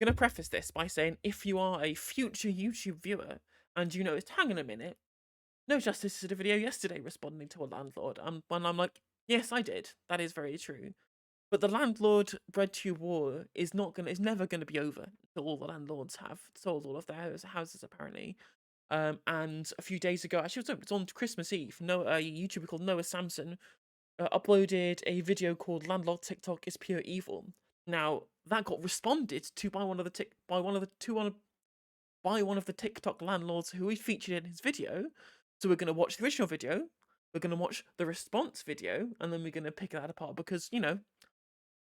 going to preface this by saying if you are a future YouTube viewer and you noticed, hang on a minute, no justice did a video yesterday responding to a landlord. When I'm like, yes, I did. That is very true. But the landlord breadtube war is never gonna be over until all the landlords have sold all of their houses apparently. And a few days ago, actually it was on Christmas Eve, no a YouTuber called Noah Samson uploaded a video called "Landlord TikTok is Pure Evil." Now that got responded to by one of the TikTok landlords who he featured in his video. So we're gonna watch the original video, we're gonna watch the response video, and then we're gonna pick that apart because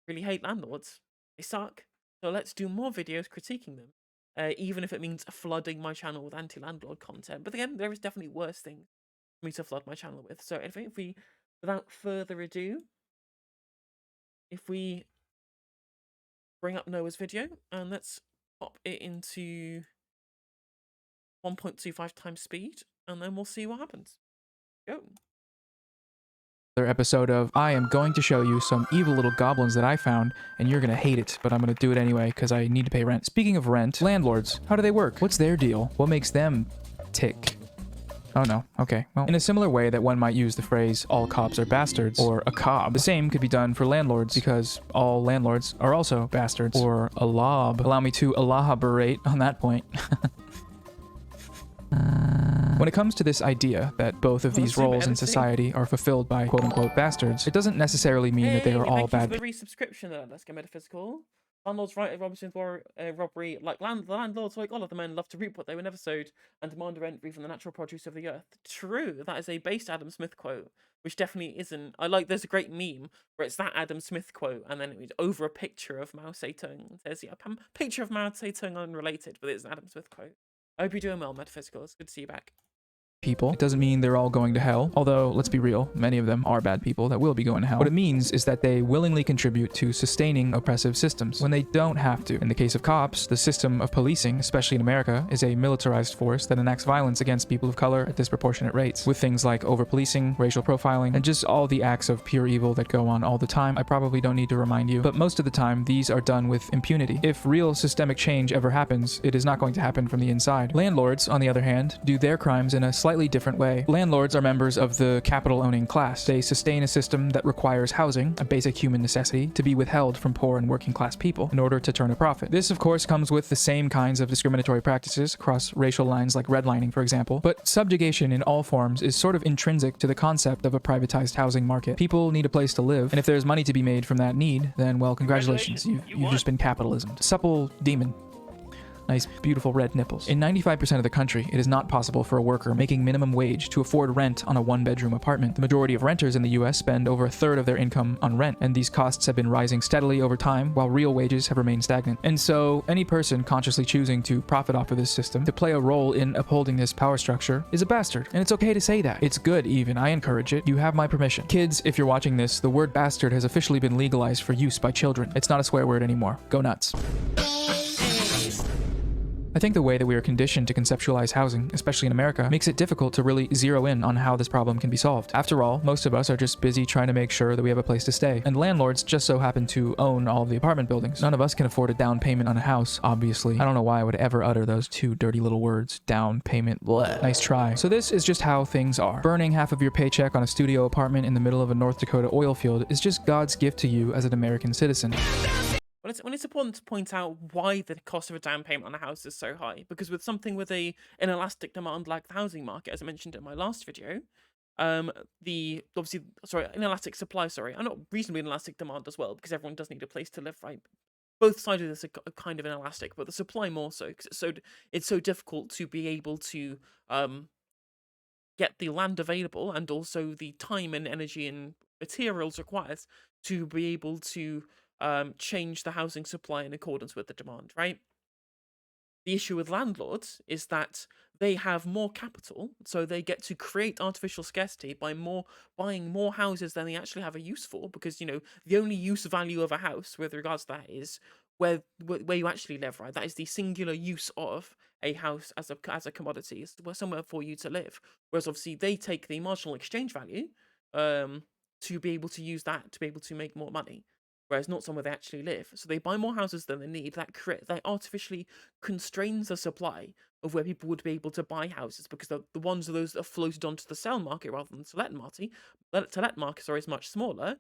really hate landlords. They suck. So let's do more videos critiquing them, even if it means flooding my channel with anti-landlord content. But again, there is definitely worse things for me to flood my channel with. So without further ado, if we bring up Noah's video and let's pop it into 1.25 times speed, and then we'll see what happens. Go. Episode of I am going to show you some evil little goblins that I found, and you're gonna hate it, but I'm gonna do it anyway because I need to pay rent. Speaking of rent, landlords, how do they work? What's their deal? What makes them tick? Oh no, okay. Well, in a similar way that one might use the phrase all cops are bastards, or a cob, the same could be done for landlords because all landlords are also bastards, or a lob. Allow me to elaborate on that point. When it comes to this idea that both of these roles in society are fulfilled by quote-unquote bastards, it doesn't necessarily mean that they are all bad. Thank you for the resubscription there. Let's get metaphysical. Landlords right at Robinson's robbery, like the landlords, like all of the men, love to reap what they were never sowed and demand a rent free from the natural produce of the earth. True, that is a based Adam Smith quote, which definitely isn't. There's a great meme where it's that Adam Smith quote and then it's over a picture of Mao Zedong. It says, yeah, picture of Mao Zedong unrelated, but it's an Adam Smith quote. I hope you're doing well, metaphysical. It's good to see you back. People. It doesn't mean they're all going to hell, although let's be real, many of them are bad people that will be going to hell. What it means is that they willingly contribute to sustaining oppressive systems when they don't have to. In the case of cops, the system of policing, especially in America, is a militarized force that enacts violence against people of color at disproportionate rates, with things like over-policing, racial profiling, and just all the acts of pure evil that go on all the time. I probably don't need to remind you, but most of the time, these are done with impunity. If real systemic change ever happens, it is not going to happen from the inside. Landlords, on the other hand, do their crimes in a slightly different way. Landlords are members of the capital-owning class. They sustain a system that requires housing, a basic human necessity, to be withheld from poor and working class people in order to turn a profit. This, of course, comes with the same kinds of discriminatory practices across racial lines like redlining, for example, but subjugation in all forms is sort of intrinsic to the concept of a privatized housing market. People need a place to live, and if there's money to be made from that need, then, well, congratulations, you've just been capitalismed. Supple demon. Nice, beautiful red nipples. In 95% of the country, it is not possible for a worker making minimum wage to afford rent on a one-bedroom apartment. The majority of renters in the US spend over a third of their income on rent, and these costs have been rising steadily over time while real wages have remained stagnant. And so, any person consciously choosing to profit off of this system, to play a role in upholding this power structure, is a bastard. And it's okay to say that. It's good, even. I encourage it. You have my permission. Kids, if you're watching this, the word bastard has officially been legalized for use by children. It's not a swear word anymore. Go nuts. I think the way that we are conditioned to conceptualize housing, especially in America, makes it difficult to really zero in on how this problem can be solved. After all, most of us are just busy trying to make sure that we have a place to stay, and landlords just so happen to own all of the apartment buildings. None of us can afford a down payment on a house, obviously. I don't know why I would ever utter those two dirty little words, down payment, bleh. Nice try. So this is just how things are. Burning half of your paycheck on a studio apartment in the middle of a North Dakota oil field is just God's gift to you as an American citizen. When it's important to point out why the cost of a down payment on a house is so high, because with something with an elastic demand like the housing market, as I mentioned in my last video, an elastic supply, and not reasonably inelastic demand as well, because everyone does need a place to live, right? Both sides of this are kind of inelastic, but the supply more so, because it's so difficult to be able to get the land available and also the time and energy and materials required to be able to change the housing supply in accordance with the demand, right? The issue with landlords is that they have more capital, so they get to create artificial scarcity by buying more houses than they actually have a use for, because the only use value of a house with regards to that is where you actually live, right? That is the singular use of a house as a commodity, is somewhere for you to live. Whereas obviously they take the marginal exchange value to be able to use that to be able to make more money. whereas not somewhere they actually live. So they buy more houses than they need. That artificially constrains the supply of where people would be able to buy houses, because the ones of those that are floated onto the sale market rather than select market, sorry, is much smaller,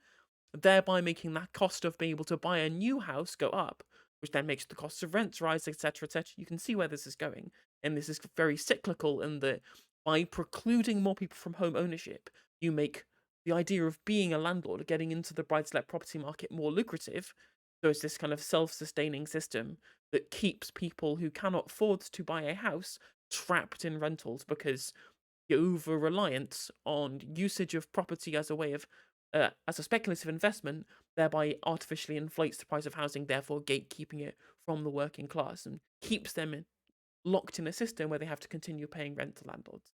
thereby making that cost of being able to buy a new house go up, which then makes the costs of rents rise, etc., etc. You can see where this is going, and this is very cyclical in that by precluding more people from home ownership, you make the idea of being a landlord, getting into the buy-to-let property market, more lucrative. So it's this kind of self-sustaining system that keeps people who cannot afford to buy a house trapped in rentals, because the over-reliance on usage of property as a way of as a speculative investment thereby artificially inflates the price of housing, therefore gatekeeping it from the working class, and keeps them locked in a system where they have to continue paying rent to landlords.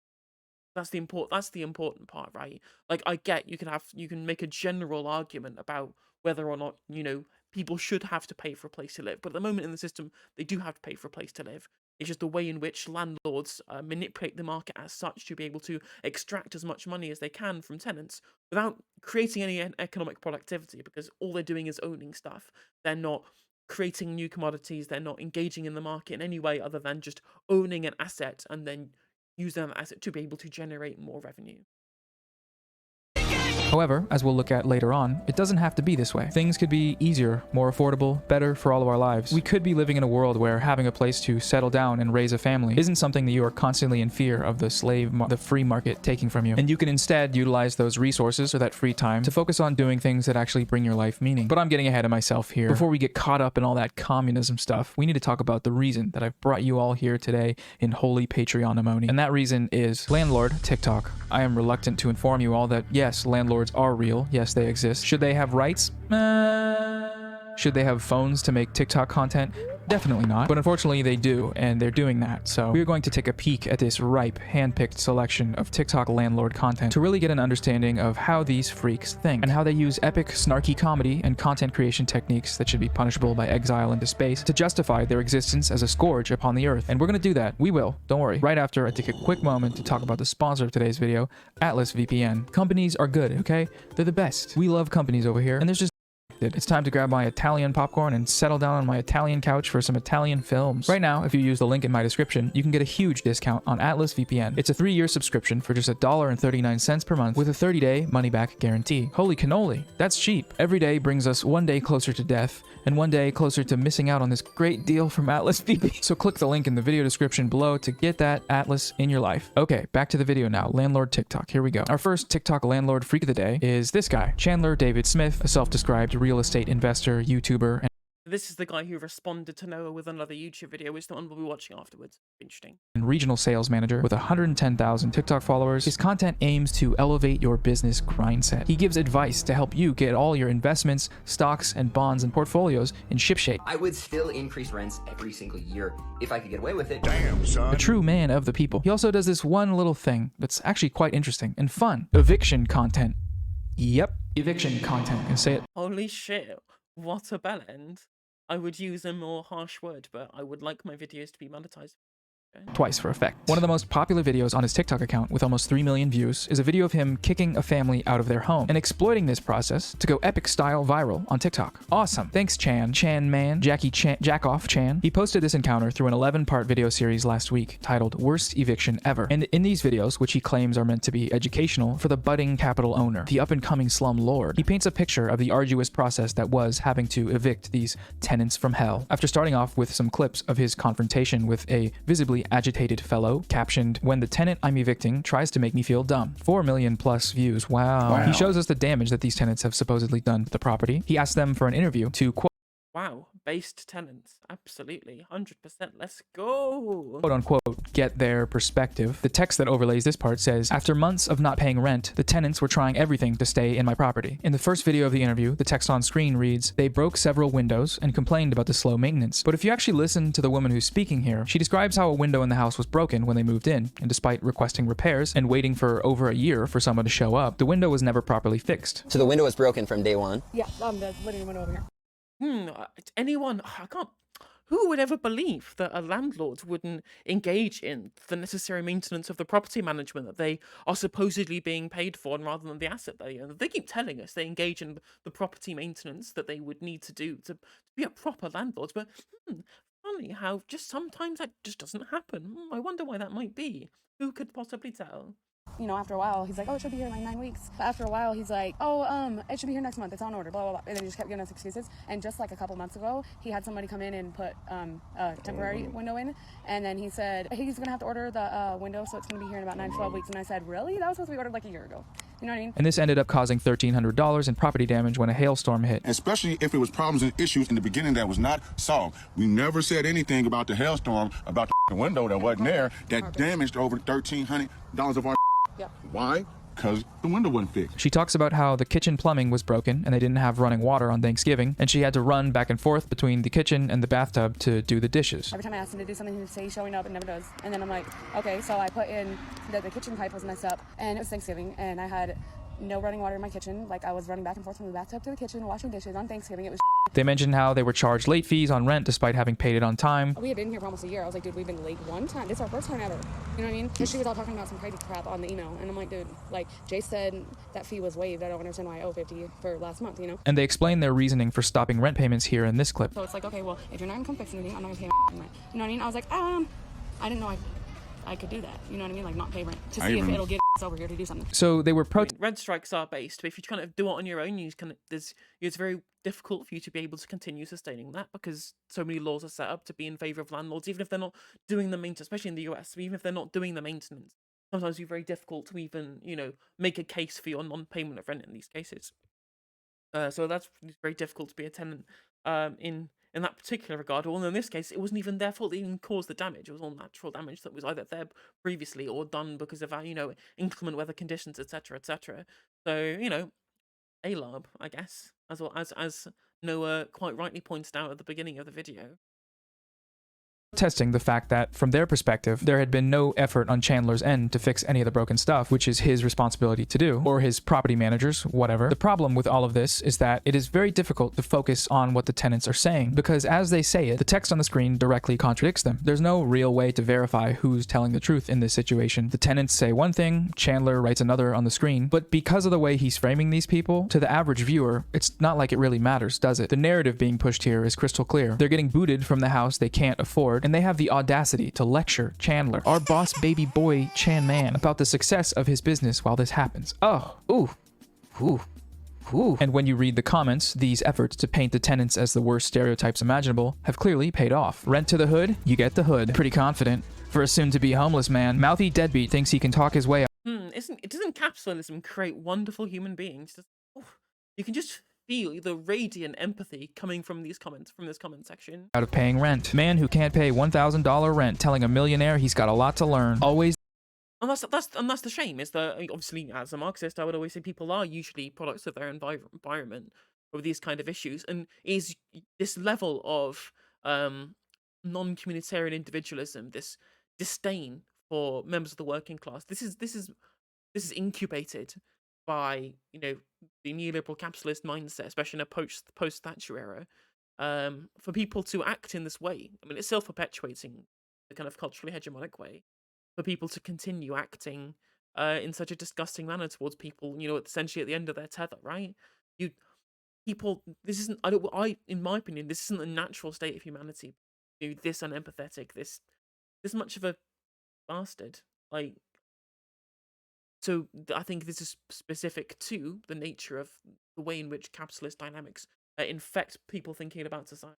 That's the important part, right? Like, I get you can make a general argument about whether or not, people should have to pay for a place to live, but at the moment in the system, they do have to pay for a place to live. It's just the way in which landlords manipulate the market as such to be able to extract as much money as they can from tenants without creating any economic productivity, because all they're doing is owning stuff. They're not creating new commodities. They're not engaging in the market in any way other than just owning an asset and then using that asset to be able to generate more revenue. However, as we'll look at later on, it doesn't have to be this way. Things could be easier, more affordable, better for all of our lives. We could be living in a world where having a place to settle down and raise a family isn't something that you are constantly in fear of the free market taking from you. And you can instead utilize those resources or that free time to focus on doing things that actually bring your life meaning. But I'm getting ahead of myself here. Before we get caught up in all that communism stuff, we need to talk about the reason that I've brought you all here today in holy Patreon-amony. And that reason is landlord TikTok. I am reluctant to inform you all that yes, landlords are real. Yes, they exist. Should they have rights? Should they have phones to make TikTok content? Definitely not. But unfortunately they do, and they're doing that. So we're going to take a peek at this ripe, hand-picked selection of TikTok landlord content to really get an understanding of how these freaks think and how they use epic, snarky comedy and content creation techniques that should be punishable by exile into space to justify their existence as a scourge upon the earth. And we're going to do that. We will. Don't worry. Right after I take a quick moment to talk about the sponsor of today's video, Atlas VPN. Companies are good, okay? They're the best. We love companies over here, and there's just it's time to grab my Italian popcorn and settle down on my Italian couch for some Italian films. Right now, if you use the link in my description, you can get a huge discount on Atlas VPN. It's a 3-year subscription for just $1.39 per month with a 30-day money-back guarantee. Holy cannoli, that's cheap. Every day brings us one day closer to death and one day closer to missing out on this great deal from Atlas VPN. So click the link in the video description below to get that Atlas in your life. Okay, back to the video now. Landlord TikTok, here we go. Our first TikTok landlord freak of the day is this guy, Chandler David Smith, a self-described real estate investor, YouTuber, and This is the guy who responded to Noah with another YouTube video, which the one we'll be watching afterwards. Interesting. regional sales manager with 110,000 TikTok followers. His content aims to elevate your business grindset. He gives advice to help you get all your investments, stocks, and bonds and portfolios in shipshape. I would still increase rents every single year if I could get away with it. Damn, son. A true man of the people. He also does this one little thing that's actually quite interesting and fun. Eviction content. Yep, eviction content. Can say it Holy shit, what a bell end. I would use a more harsh word, but I would like my videos to be monetized. twice for effect. One of the most popular videos on his TikTok account with almost 3 million views is a video of him kicking a family out of their home and exploiting this process to go epic style viral on TikTok. Awesome. Thanks Chan Man, Jackoff Chan. He posted this encounter through an 11-part video series last week titled Worst Eviction Ever. And in these videos, which he claims are meant to be educational for the budding capital owner, the up-and-coming slumlord, he paints a picture of the arduous process that was having to evict these tenants from hell. After starting off with some clips of his confrontation with a visibly agitated fellow, captioned, "When the tenant I'm evicting tries to make me feel dumb." 4 million plus views. Wow. He shows us the damage that these tenants have supposedly done to the property. He asks them for an interview to Wow, based tenants. Absolutely. 100%. Let's go. quote unquote get their perspective. The text that overlays this part says, "After months of not paying rent, the tenants were trying everything to stay in my property." In the first video of the interview, the text on screen reads, "They broke several windows and complained about the slow maintenance." But if you actually listen to the woman who's speaking here, she describes how a window in the house was broken when they moved in, and despite requesting repairs and waiting for over a year for someone to show up, the window was never properly fixed. So the window was broken from day one. Yeah, the living room over here. Anyone, I can't, who would ever believe that a landlord wouldn't engage in the necessary maintenance of the property management that they are supposedly being paid for, and rather than the asset they own? They keep telling us they engage in the property maintenance that they would need to do to be a proper landlord, but funny how just sometimes that just doesn't happen. I wonder why that might be. Who could possibly tell? You know, after a while, he's like, oh, it should be here in like 9 weeks. But after a while, he's like, oh, it should be here next month. It's on order, blah, blah, blah. And then he just kept giving us excuses. And just like a couple months ago, he had somebody come in and put a temporary window in. And then he said, he's going to have to order the window, so it's going to be here in about 9 to 12 weeks. And I said, really? That was supposed to be ordered like a year ago. You know what I mean? And this ended up causing $1,300 in property damage when a hailstorm hit. Especially if it was problems and issues in the beginning that was not solved. We never said anything about the hailstorm, about the window that wasn't there, that damaged over $1,300 of our. Yep. Why? Because the window wasn't fixed. She talks about how the kitchen plumbing was broken and they didn't have running water on Thanksgiving, and she had to run back and forth between the kitchen and the bathtub to do the dishes. Every time I asked him to do something, he would say he's showing up and never does. And then I'm like, okay, so I put in that the kitchen pipe was messed up, and it was Thanksgiving, and I had no running water in my kitchen. Like, I was running back and forth from the bathtub to the kitchen, washing dishes on Thanksgiving. It was. They mentioned how they were charged late fees on rent despite having paid it on time. We had been here for almost a year. I was like, dude, we've been late one time. This is our first time ever. You know what I mean? And she was all talking about some crazy crap on the email. And I'm like, dude, like, Jay said that fee was waived. I don't understand why I owe $50 for last month, you know? And they explained their reasoning for stopping rent payments here in this clip. So it's like, okay, well, if you're not going to come fix anything, I'm not going to pay my rent. You know what I mean? I was like, I didn't know I could do that. You know what I mean? Like, not pay rent. To see if it'll get over here to do something. So they were Rent strikes are based, but if you kind of do it on your own, it's very difficult for you to be able to continue sustaining that, because so many laws are set up to be in favor of landlords, even if they're not doing the maintenance, especially in the US, even if they're not doing the maintenance. Sometimes it's very difficult to even, make a case for your non-payment of rent in these cases. So that's very difficult to be a tenant in that particular regard. Well, in this case, it wasn't even their fault. They even caused the damage. It was all natural damage that was either there previously or done because of inclement weather conditions, etc., etc. So, ALARB, I guess, as well as Noah quite rightly pointed out at the beginning of the video. Testing the fact that, from their perspective, there had been no effort on Chandler's end to fix any of the broken stuff, which is his responsibility to do, or his property managers, whatever. The problem with all of this is that it is very difficult to focus on what the tenants are saying, because as they say it, the text on the screen directly contradicts them. There's no real way to verify who's telling the truth in this situation. The tenants say one thing, Chandler writes another on the screen, but because of the way he's framing these people, to the average viewer, it's not like it really matters, does it? The narrative being pushed here is crystal clear. They're getting booted from the house they can't afford, and they have the audacity to lecture Chandler, our boss baby boy Chan Man, about the success of his business while this happens. Oh, ooh, ooh, ooh. And when you read the comments, these efforts to paint the tenants as the worst stereotypes imaginable have clearly paid off. Rent to the hood, you get the hood. Pretty confident. For a soon-to-be homeless man, mouthy deadbeat thinks he can talk his way out. Doesn't capitalism create wonderful human beings? You can just feel the radiant empathy coming from this comment section. Out of paying rent. Man who can't pay $1,000 rent telling a millionaire he's got a lot to learn. Always. And that's the shame, is that obviously as a Marxist I would always say people are usually products of their environment with these kind of issues, and is this level of non-communitarian individualism, this disdain for members of the working class, this is incubated by the neoliberal capitalist mindset, especially in a post-Thatcher era, for people to act in this way. I mean, it's self-perpetuating, the kind of culturally hegemonic way, for people to continue acting in such a disgusting manner towards people, essentially at the end of their tether, right? This isn't, in my opinion, this isn't a natural state of humanity. This unempathetic, this much of a bastard, So I think this is specific to the nature of the way in which capitalist dynamics infect people thinking about society.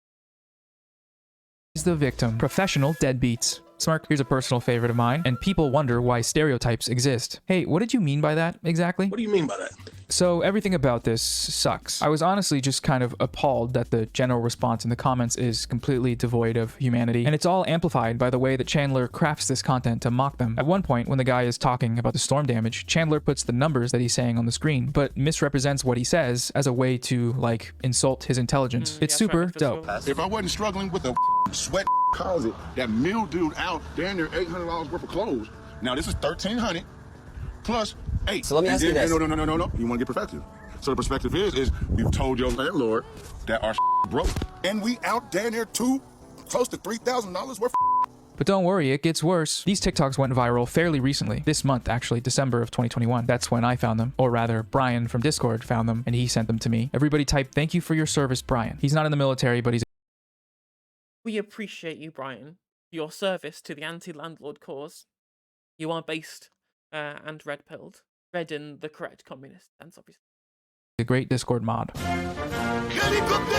He's the victim. Professional deadbeats. Smark, here's a personal favorite of mine, and people wonder why stereotypes exist. Hey, what did you mean by that, exactly? What do you mean by that? So, everything about this sucks. I was honestly just kind of appalled that the general response in the comments is completely devoid of humanity, and it's all amplified by the way that Chandler crafts this content to mock them. At one point, when the guy is talking about the storm damage, Chandler puts the numbers that he's saying on the screen, but misrepresents what he says as a way to, insult his intelligence. It's super dope. If I wasn't struggling with a sweat closet that mildewed out damn near $800 worth of clothes, now this is $1,300 plus 8. So let me ask you this. No. You want to get perspective. So the perspective is we've told your landlord that our broke, and we out damn near $2,000 close to $3,000 worth. But don't worry, it gets worse. These TikToks went viral fairly recently. This month, actually, December of 2021. That's when I found them. Or rather, Brian from Discord found them, and he sent them to me. Everybody type, "Thank you for your service, Brian." He's not in the military, but he's... We appreciate you, Brian, for your service to the anti-landlord cause. You are based and red-pilled. Red in the correct communist sense, obviously. a great Discord mod.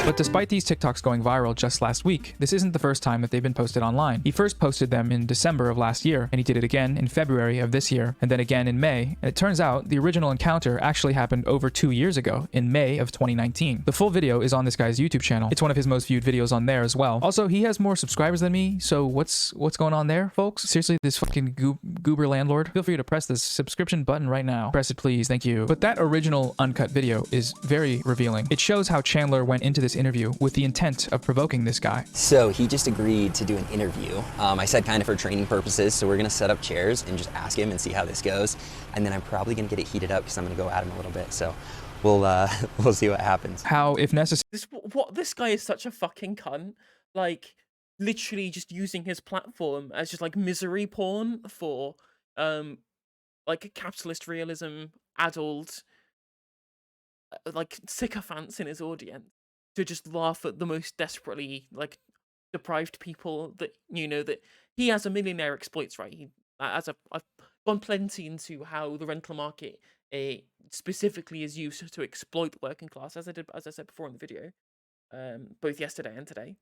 But despite these TikToks going viral just last week, this isn't the first time that they've been posted online. He first posted them in December of last year, and he did it again in February of this year, and then again in May. And it turns out the original encounter actually happened over 2 years ago, in May of 2019. The full video is on this guy's YouTube channel. It's one of his most viewed videos on there as well. Also, he has more subscribers than me, so what's going on there, folks? Seriously, this fucking goober landlord? Feel free to press this subscription button right now. Press it, please. Thank you. But that original uncut video is very revealing. It shows how Chandler went into this interview with the intent of provoking this guy. So he just agreed to do an interview. I said kind of for training purposes, so we're gonna set up chairs and just ask him and see how this goes. And then I'm probably gonna get it heated up because I'm gonna go at him a little bit. So we'll see what happens. How, if necessary, This guy is such a fucking cunt. Like, literally just using his platform as just like misery porn for like capitalist realism adult like sycophants in his audience to just laugh at the most desperately like deprived people that that he as a millionaire exploits, right? I've gone plenty into how the rental market specifically is used to exploit the working class, as I said before in the video, both yesterday and today.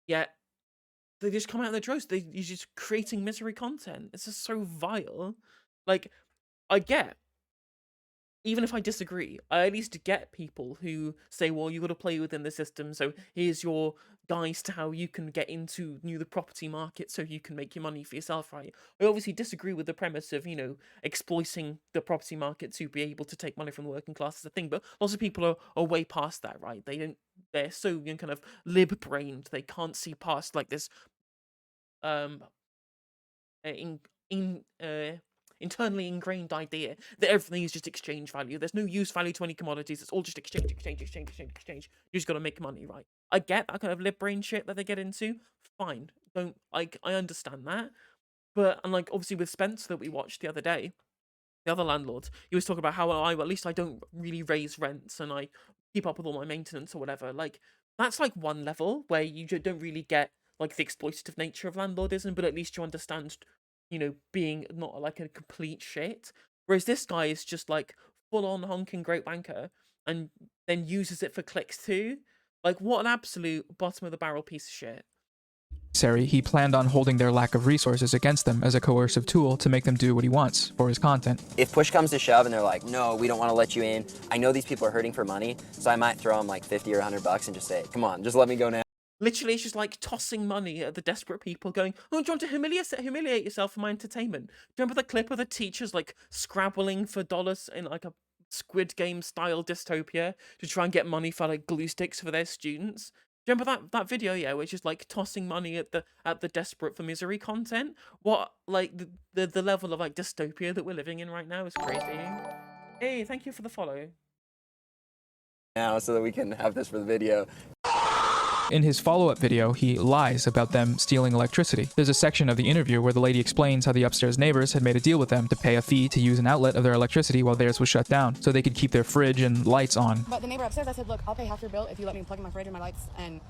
Yet they just come out of their droves. You're just creating misery content. It's just so vile. Like, I get, even if I disagree, I at least get people who say, well, you got to play within the system, so here's your guides to how you can get into the property market so you can make your money for yourself, right? I obviously disagree with the premise of, exploiting the property market to be able to take money from the working class as a thing, but lots of people are way past that, right? They're so kind of lib-brained, they can't see past like this internally ingrained idea that everything is just exchange value. There's no use value to any commodities. It's all just exchange. You just got to make money, right? I get that kind of lib brain shit that they get into. Fine. I understand that. But unlike obviously with Spence that we watched the other day, the other landlord, he was talking about how at least I don't really raise rents and I keep up with all my maintenance or whatever. Like, that's like one level where you don't really get like the exploitative nature of landlordism, but at least you understand being not like a complete shit. Whereas this guy is just like full on honking great wanker and then uses it for clicks too. Like, what an absolute bottom of the barrel piece of shit. He planned on holding their lack of resources against them as a coercive tool to make them do what he wants for his content. If push comes to shove and they're like, no, we don't want to let you in. I know these people are hurting for money, so I might throw them like 50 or $100 and just say, come on, just let me go now. Literally, it's just like tossing money at the desperate people going, oh, do you want to humiliate yourself for my entertainment? Do you remember the clip of the teachers like scrabbling for dollars in like a Squid Game style dystopia to try and get money for like glue sticks for their students? Do you remember that video? Yeah, where it's just like tossing money at the desperate for misery content. What, like the level of like dystopia that we're living in right now is crazy. Hey, thank you for the follow. Now, so that we can have this for the video. In his follow-up video, he lies about them stealing electricity. There's a section of the interview where the lady explains how the upstairs neighbors had made a deal with them to pay a fee to use an outlet of their electricity while theirs was shut down, so they could keep their fridge and lights on. But the neighbor upstairs, I said, look, I'll pay half your bill if you let me plug in my fridge and my lights and,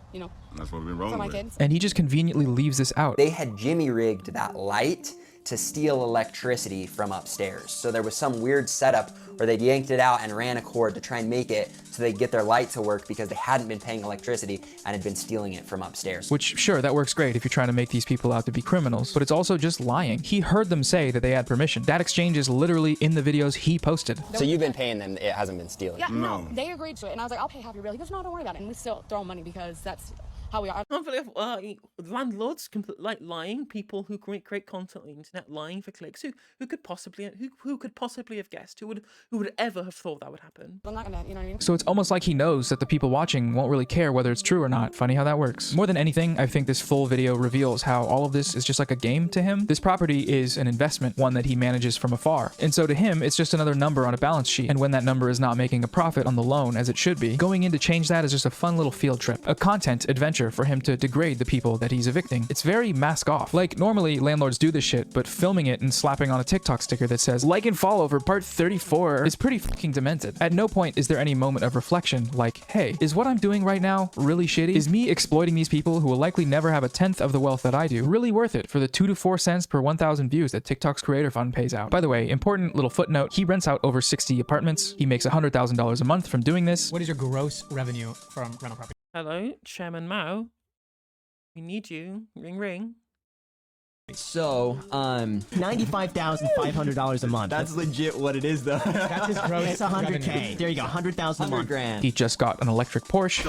That's what we've been for rolling my with. kids. And he just conveniently leaves this out. They had jimmy-rigged that light to steal electricity from upstairs. So there was some weird setup where they yanked it out and ran a cord to try and make it so they'd get their light to work because they hadn't been paying electricity and had been stealing it from upstairs. Which, sure, that works great if you're trying to make these people out to be criminals, but it's also just lying. He heard them say that they had permission. That exchange is literally in the videos he posted. So you've been paying them, it hasn't been stealing? Yeah, no, they agreed to it. And I was like, I'll pay half your bill. He goes, no, don't worry about it. And we still throw money because that's how we are. Unbelievable. Landlords, like lying, people who create content on the internet, lying for clicks. Who could possibly have guessed? Who would ever have thought that would happen? I'm not gonna, you know what I mean? So it's almost like he knows that the people watching won't really care whether it's true or not. Funny how that works. More than anything, I think this full video reveals how all of this is just like a game to him. This property is an investment, one that he manages from afar. And so to him, it's just another number on a balance sheet. And when that number is not making a profit on the loan as it should be, going in to change that is just a fun little field trip. A content adventure nature for him to degrade the people that he's evicting. It's very mask off. Like, normally landlords do this shit, but filming it and slapping on a TikTok sticker that says, like and follow for part 34 is pretty fucking demented. At no point is there any moment of reflection like, hey, is what I'm doing right now really shitty? Is me exploiting these people who will likely never have a tenth of the wealth that I do really worth it for the 2 to 4 cents per 1,000 views that TikTok's creator fund pays out? By the way, important little footnote, he rents out over 60 apartments. He makes $100,000 a month from doing this. What is your gross revenue from rental property? Hello, Chairman Mao. We need you. Ring ring. So, $95,500 a month. That's legit what it is, though. That's his gross It's 100K. revenue. There you go, 100,000 a month. $100,000. He just got an electric Porsche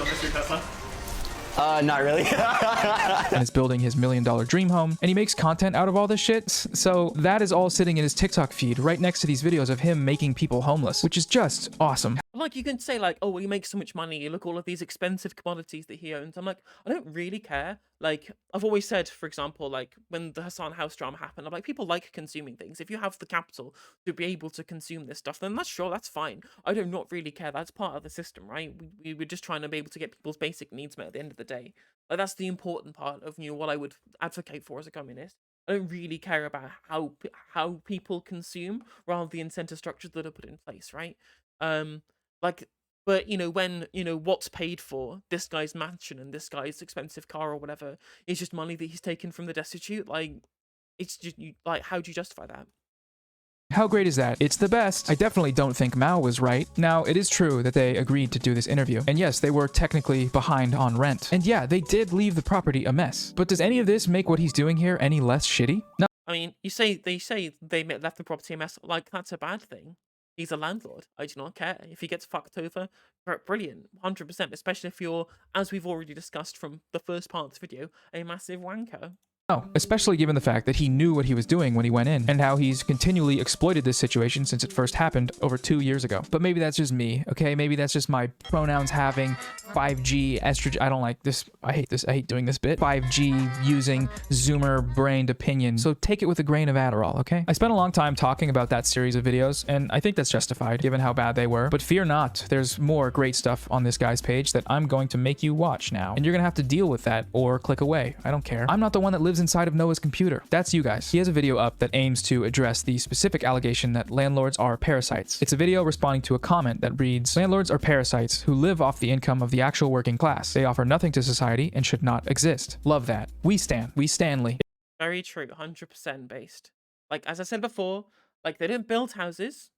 Not really. and is building his $1 million dream home, and he makes content out of all this shit. So that is all sitting in his TikTok feed right next to these videos of him making people homeless, which is just awesome. Like, you can say, like, oh, well, he makes so much money. You look at all of these expensive commodities that he owns. I'm like, I don't really care. Like, I've always said, for example, like, when the Hassan House drama happened, I'm like, people like consuming things. If you have the capital to be able to consume this stuff, then that's fine. I do not really care. That's part of the system, right? We were just trying to be able to get people's basic needs met at the end of the day. Like, that's the important part of, what I would advocate for as a communist. I don't really care about how people consume, rather the incentive structures that are put in place, right? Like, but when what's paid for this guy's mansion and this guy's expensive car or whatever is just money that he's taken from the destitute, like, it's just like, how do you justify that? How great is that? It's the best. I definitely don't think Mao was right. Now, it is true that they agreed to do this interview. And yes, they were technically behind on rent. And yeah, they did leave the property a mess. But does any of this make what he's doing here any less shitty? No. I mean, they say they left the property a mess. Like, that's a bad thing. He's a landlord. I do not care. If he gets fucked over, brilliant. 100%. Especially if you're, as we've already discussed from the first part of this video, a massive wanker. No, especially given the fact that he knew what he was doing when he went in, and how he's continually exploited this situation since it first happened over 2 years ago. But maybe that's just me, okay? Maybe that's just my pronouns having 5G estrogen. I don't like this. I hate this. I hate doing this bit. 5G using Zoomer-brained opinion. So take it with a grain of Adderall, okay? I spent a long time talking about that series of videos, and I think that's justified, given how bad they were. But fear not, there's more great stuff on this guy's page that I'm going to make you watch now. And you're gonna have to deal with that, or click away. I don't care. I'm not the one that lives inside of Noah's computer. That's you guys. He has a video up that aims to address the specific allegation that landlords are parasites. It's a video responding to a comment that reads, "Landlords are parasites who live off the income of the actual working class. They offer nothing to society and should not exist." Love that. We Stanley. Very true. 100% based. Like, as I said before, like, they didn't build houses.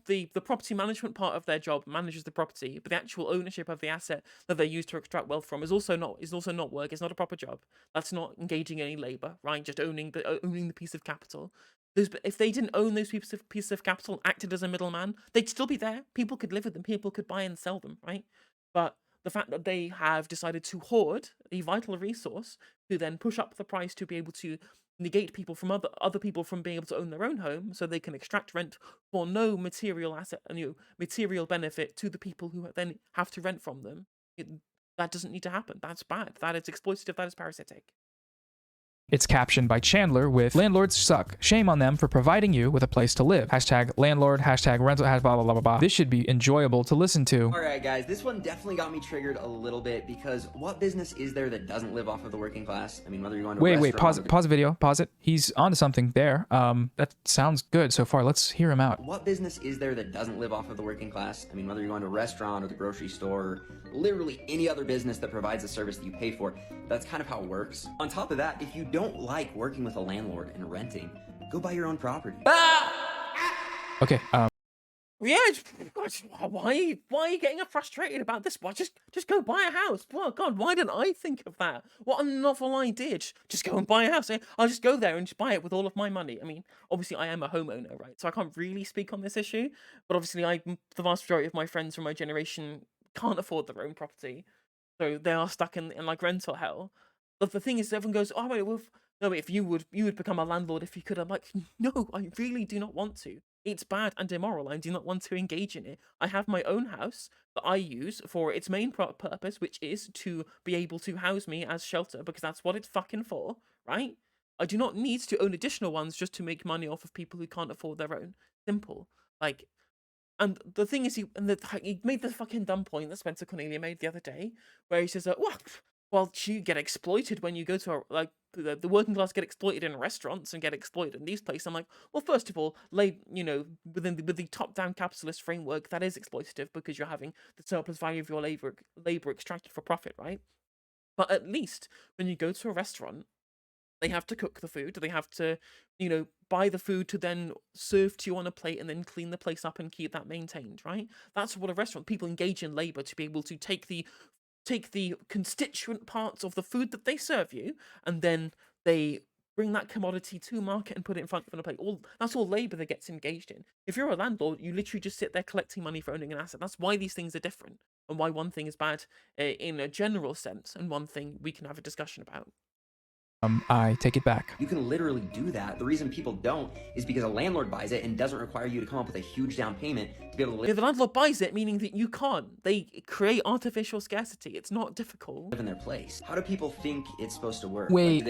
The property management part of their job manages the property, but the actual ownership of the asset that they use to extract wealth from is also not work. It's not a proper job. That's not engaging any labor, right? Just owning the piece of capital. If they didn't own those pieces of capital, acted as a middleman, they'd still be there. People could live with them. People could buy and sell them, right? But the fact that they have decided to hoard a vital resource to then push up the price to be able to negate people from other people from being able to own their own home, so they can extract rent for no material asset and material benefit to the people who then have to rent from them. That doesn't need to happen. That's bad. That is exploitative. That is parasitic. It's captioned by Chandler with, "Landlords suck. Shame on them for providing you with a place to live. Hashtag landlord, hashtag rental, hashtag blah, blah, blah, blah, blah." This should be enjoyable to listen to. Alright guys, this one definitely got me triggered a little bit because what business is there that doesn't live off of the working class? I mean, whether you're going to a Wait, restaurant pause the video, pause it. He's onto something there. That sounds good so far. Let's hear him out. What business is there that doesn't live off of the working class? I mean, whether you're going to a restaurant or the grocery store, or literally any other business that provides a service that you pay for, that's kind of how it works. On top of that, if you don't like working with a landlord and renting, go buy your own property. Okay, Yeah, why are you getting frustrated about this? Why just go buy a house? Oh God, why didn't I think of that? What a novel idea! Just go and buy a house. I'll just go there and just buy it with all of my money. I mean, obviously I am a homeowner, right? So I can't really speak on this issue. But obviously, the vast majority of my friends from my generation can't afford their own property, so they are stuck in like rental hell. But the thing is, everyone goes, "Oh wait, well, no, if you would become a landlord if you could." I'm like, no, I really do not want to. It's bad and immoral. I do not want to engage in it. I have my own house that I use for its main purpose, which is to be able to house me as shelter, because that's what it's fucking for, right? I do not need to own additional ones just to make money off of people who can't afford their own. Simple. Like, And the thing is, he made the fucking dumb point that Spencer Cornelia made the other day, where he says, well, you get exploited when you go to the working class get exploited in restaurants and get exploited in these places. I'm like, well, first of all, with the top-down capitalist framework, that is exploitative because you're having the surplus value of your labor extracted for profit, right? But at least when you go to a restaurant, they have to cook the food. They have to, buy the food to then serve to you on a plate and then clean the place up and keep that maintained, right? That's what a restaurant, people engage in labor to be able to take the constituent parts of the food that they serve you, and then they bring that commodity to market and put it in front of a plate. That's all labor that gets engaged in. If you're a landlord, you literally just sit there collecting money for owning an asset. That's why these things are different, and why one thing is bad in a general sense, and one thing we can have a discussion about. I take it back. You can literally do that. The reason people don't is because a landlord buys it and doesn't require you to come up with a huge down payment to be able to live. Yeah, the landlord buys it, meaning that you can't. They create artificial scarcity. It's not difficult. Live in their place. How do people think it's supposed to work? Wait.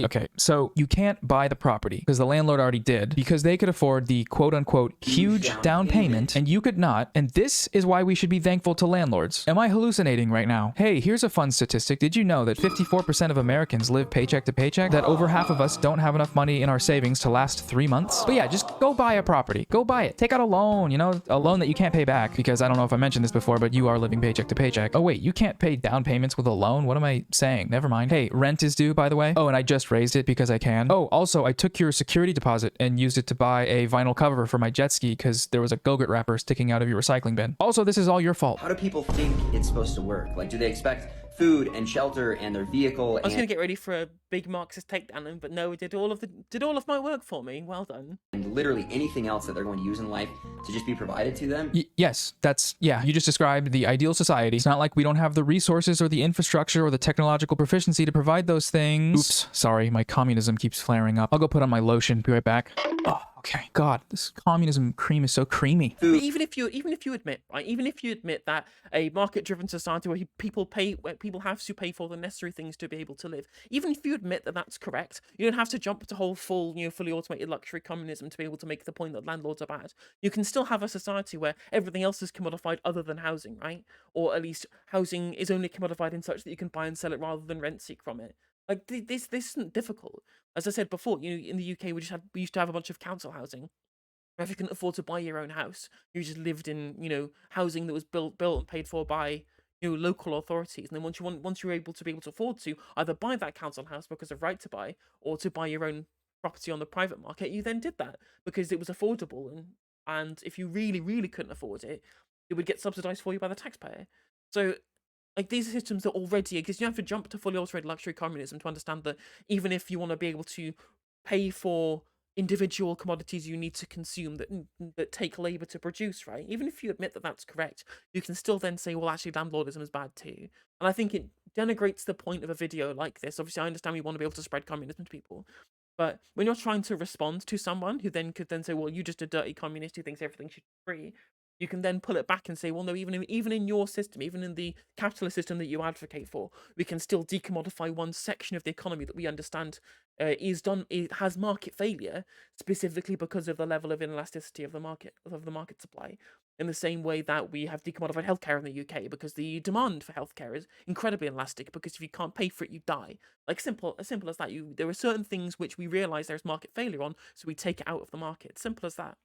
Okay, so you can't buy the property because the landlord already did, because they could afford the quote-unquote huge down payment and you could not, and this is why we should be thankful to landlords. Am I hallucinating right now? Hey, here's a fun statistic. Did you know that 54% of Americans live paycheck to paycheck? That over half of us don't have enough money in our savings to last 3 months? But yeah, just go buy a property. Go buy it. Take out a loan, a loan that you can't pay back, because I don't know if I mentioned this before, but you are living paycheck to paycheck. Oh wait, you can't pay down payments with a loan? What am I saying? Never mind. Hey, rent is due, by the way. Oh, and I just raised it because I can. Oh, also, I took your security deposit and used it to buy a vinyl cover for my jet ski because there was a Go-Gurt wrapper sticking out of your recycling bin. Also, this is all your fault. How do people think it's supposed to work? Like, do they expect food and shelter and their vehicle? I was going to get ready for a big Marxist takedown, but no, it did all of my work for me. Well done. And literally anything else that they're going to use in life to just be provided to them? Yes, you just described the ideal society. It's not like we don't have the resources or the infrastructure or the technological proficiency to provide those things. Oops, sorry, my communism keeps flaring up. I'll go put on my lotion. Be right back. Oh, okay. God, this communism cream is so creamy. But even if you admit, right, even if you admit that a market-driven society where people have to pay for the necessary things to be able to live, even if you admit that that's correct, you don't have to jump to fully automated luxury communism to be able to make the point that landlords are bad. You can still have a society where everything else is commodified other than housing, right? Or at least housing is only commodified in such that you can buy and sell it rather than rent seek from it. Like, this isn't difficult. As I said before, in the UK, we used to have a bunch of council housing. If you couldn't afford to buy your own house, you just lived in, housing that was built and paid for by, local authorities. And then once you're able to afford to either buy that council house because of right to buy, or to buy your own property on the private market, you then did that because it was affordable. And if you really, really couldn't afford it, it would get subsidized for you by the taxpayer. So, like, these systems are already exist. You don't have to jump to fully automated luxury communism to understand that even if you want to be able to pay for individual commodities you need to consume that take labor to produce, right? Even if you admit that that's correct, you can still then say, well, actually, landlordism is bad too. And I think it denigrates the point of a video like this. Obviously, I understand we want to be able to spread communism to people, but when you're trying to respond to someone who then could then say, well, you're just a dirty communist who thinks everything should be free, you can then pull it back and say, well, no, even in your system, even in the capitalist system that you advocate for, we can still decommodify one section of the economy that we understand it has market failure, specifically because of the level of inelasticity of the market supply. In the same way that we have decommodified healthcare in the UK because the demand for healthcare is incredibly inelastic, because if you can't pay for it, you die. Like, as simple as that. There are certain things which we realise there's market failure on, so we take it out of the market. Simple as that.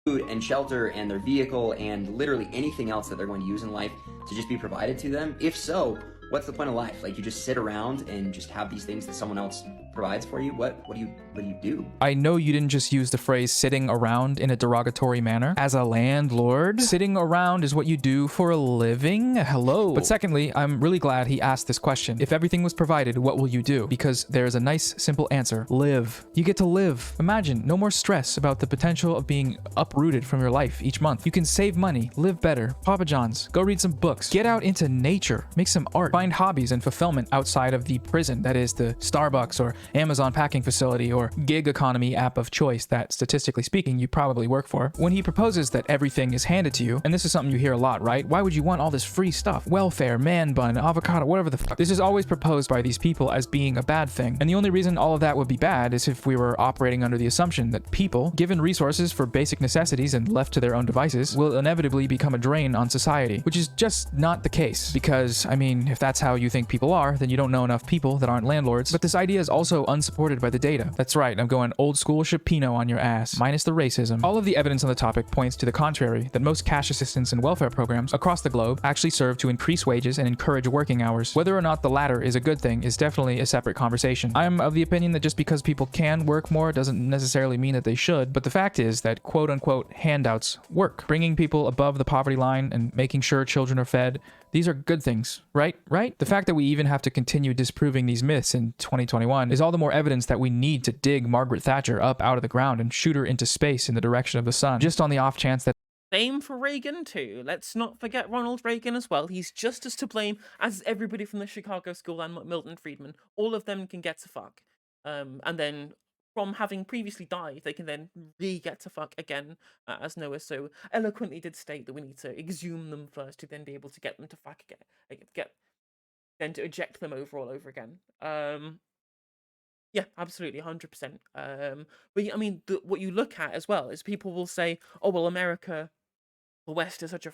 Food and shelter and their vehicle and literally anything else that they're going to use in life to just be provided to them? If so, what's the point of life? Like, you just sit around and just have these things that someone else provides for you? What do you do? I know you didn't just use the phrase sitting around in a derogatory manner. As a landlord, sitting around is what you do for a living? Hello. But secondly, I'm really glad he asked this question. If everything was provided, what will you do? Because there's a nice, simple answer. Live. You get to live. Imagine, no more stress about the potential of being uprooted from your life each month. You can save money, live better, Papa John's, go read some books, get out into nature, make some art, Find hobbies and fulfillment outside of the prison, that is the Starbucks or Amazon packing facility or gig economy app of choice that, statistically speaking, you probably work for. When he proposes that everything is handed to you, and this is something you hear a lot, right? Why would you want all this free stuff? Welfare, man bun, avocado, whatever the fuck. This is always proposed by these people as being a bad thing. And the only reason all of that would be bad is if we were operating under the assumption that people, given resources for basic necessities and left to their own devices, will inevitably become a drain on society, which is just not the case. Because, I mean, if that's how you think people are, then you don't know enough people that aren't landlords. But this idea is also unsupported by the data. That's right, I'm going old school Shapino on your ass, minus the racism. All of the evidence on the topic points to the contrary, that most cash assistance and welfare programs across the globe actually serve to increase wages and encourage working hours. Whether or not the latter is a good thing is definitely a separate conversation. I'm of the opinion that just because people can work more doesn't necessarily mean that they should, but the fact is that quote-unquote handouts work. Bringing people above the poverty line and making sure children are fed, these are good things, right? The fact that we even have to continue disproving these myths in 2021 is all the more evidence that we need to dig Margaret Thatcher up out of the ground and shoot her into space in the direction of the sun, just on the off chance that Same for Reagan too. Let's not forget Ronald Reagan as well. He's just as to blame as everybody from the Chicago School and Milton Friedman. All of them can get to fuck. And then from having previously died, they can then re-get to fuck again, as Noah so eloquently did state that we need to exhume them first to then be able to get them to fuck again. Then to eject them all over again. Yeah, absolutely, 100%. But yeah, I mean, what you look at as well is people will say, oh, well, America, the West is such a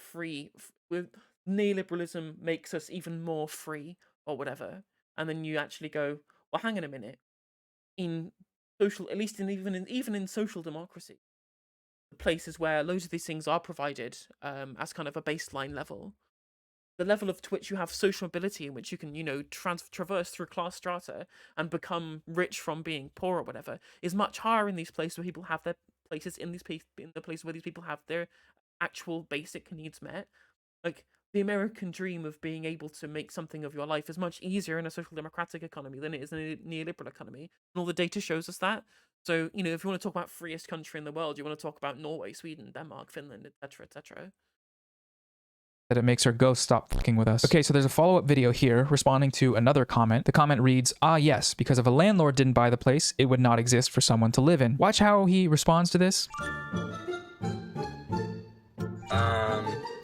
with neoliberalism makes us even more free or whatever. And then you actually go, well, hang on a minute. In social, at least even in social democracy, the places where loads of these things are provided as kind of a baseline level, the level to which you have social mobility in which you can, traverse through class strata and become rich from being poor or whatever, is much higher in these places where people have their places in the places where these people have their actual basic needs met. Like, the American dream of being able to make something of your life is much easier in a social democratic economy than it is in a neoliberal economy. And all the data shows us that. So, if you want to talk about freest country in the world, you want to talk about Norway, Sweden, Denmark, Finland, etc., etc. that it makes her ghost stop fucking with us. Okay, so there's a follow-up video here responding to another comment. The comment reads, ah yes, because if a landlord didn't buy the place, it would not exist for someone to live in. Watch how he responds to this.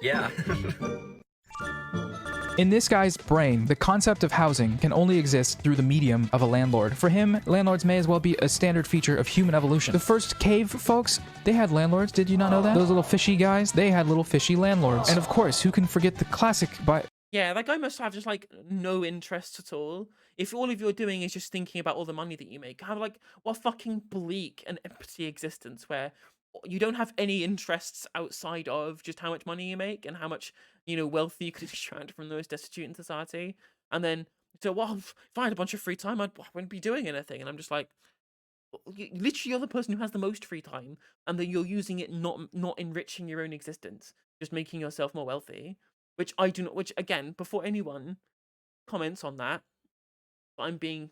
Yeah. In this guy's brain, the concept of housing can only exist through the medium of a landlord. For him, landlords may as well be a standard feature of human evolution. The first cave folks, they had landlords. Did you not know that? Those little fishy guys, they had little fishy landlords. And of course, who can forget the classic Yeah, that guy must have just no interest at all. If all of you're doing is just thinking about all the money that you make, have what fucking bleak and empty existence where you don't have any interests outside of just how much money you make and how much, wealth you could extract from those destitute in society. And then, if I had a bunch of free time, I wouldn't be doing anything. And I'm just like, literally you're the person who has the most free time, and then you're using it not enriching your own existence, just making yourself more wealthy. Which again, before anyone comments on that, I'm being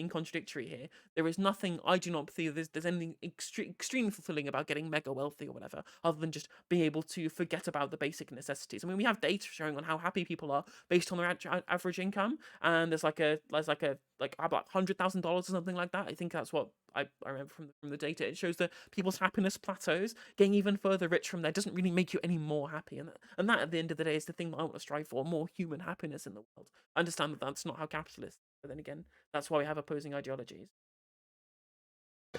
contradictory here. There is nothing, I do not believe there's anything extremely fulfilling about getting mega wealthy or whatever, other than just being able to forget about the basic necessities. I mean, we have data showing on how happy people are based on their average income, and there's like about $100,000 or something like that. I think that's what I remember from the data. It shows that people's happiness plateaus. Getting even further rich from there doesn't really make you any more happy, and that at the end of the day is the thing that I want to strive for: more human happiness in the world. I understand that that's not how capitalists. But then again, that's why we have opposing ideologies.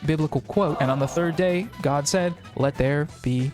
biblical quote, and on the third day, God said, let there be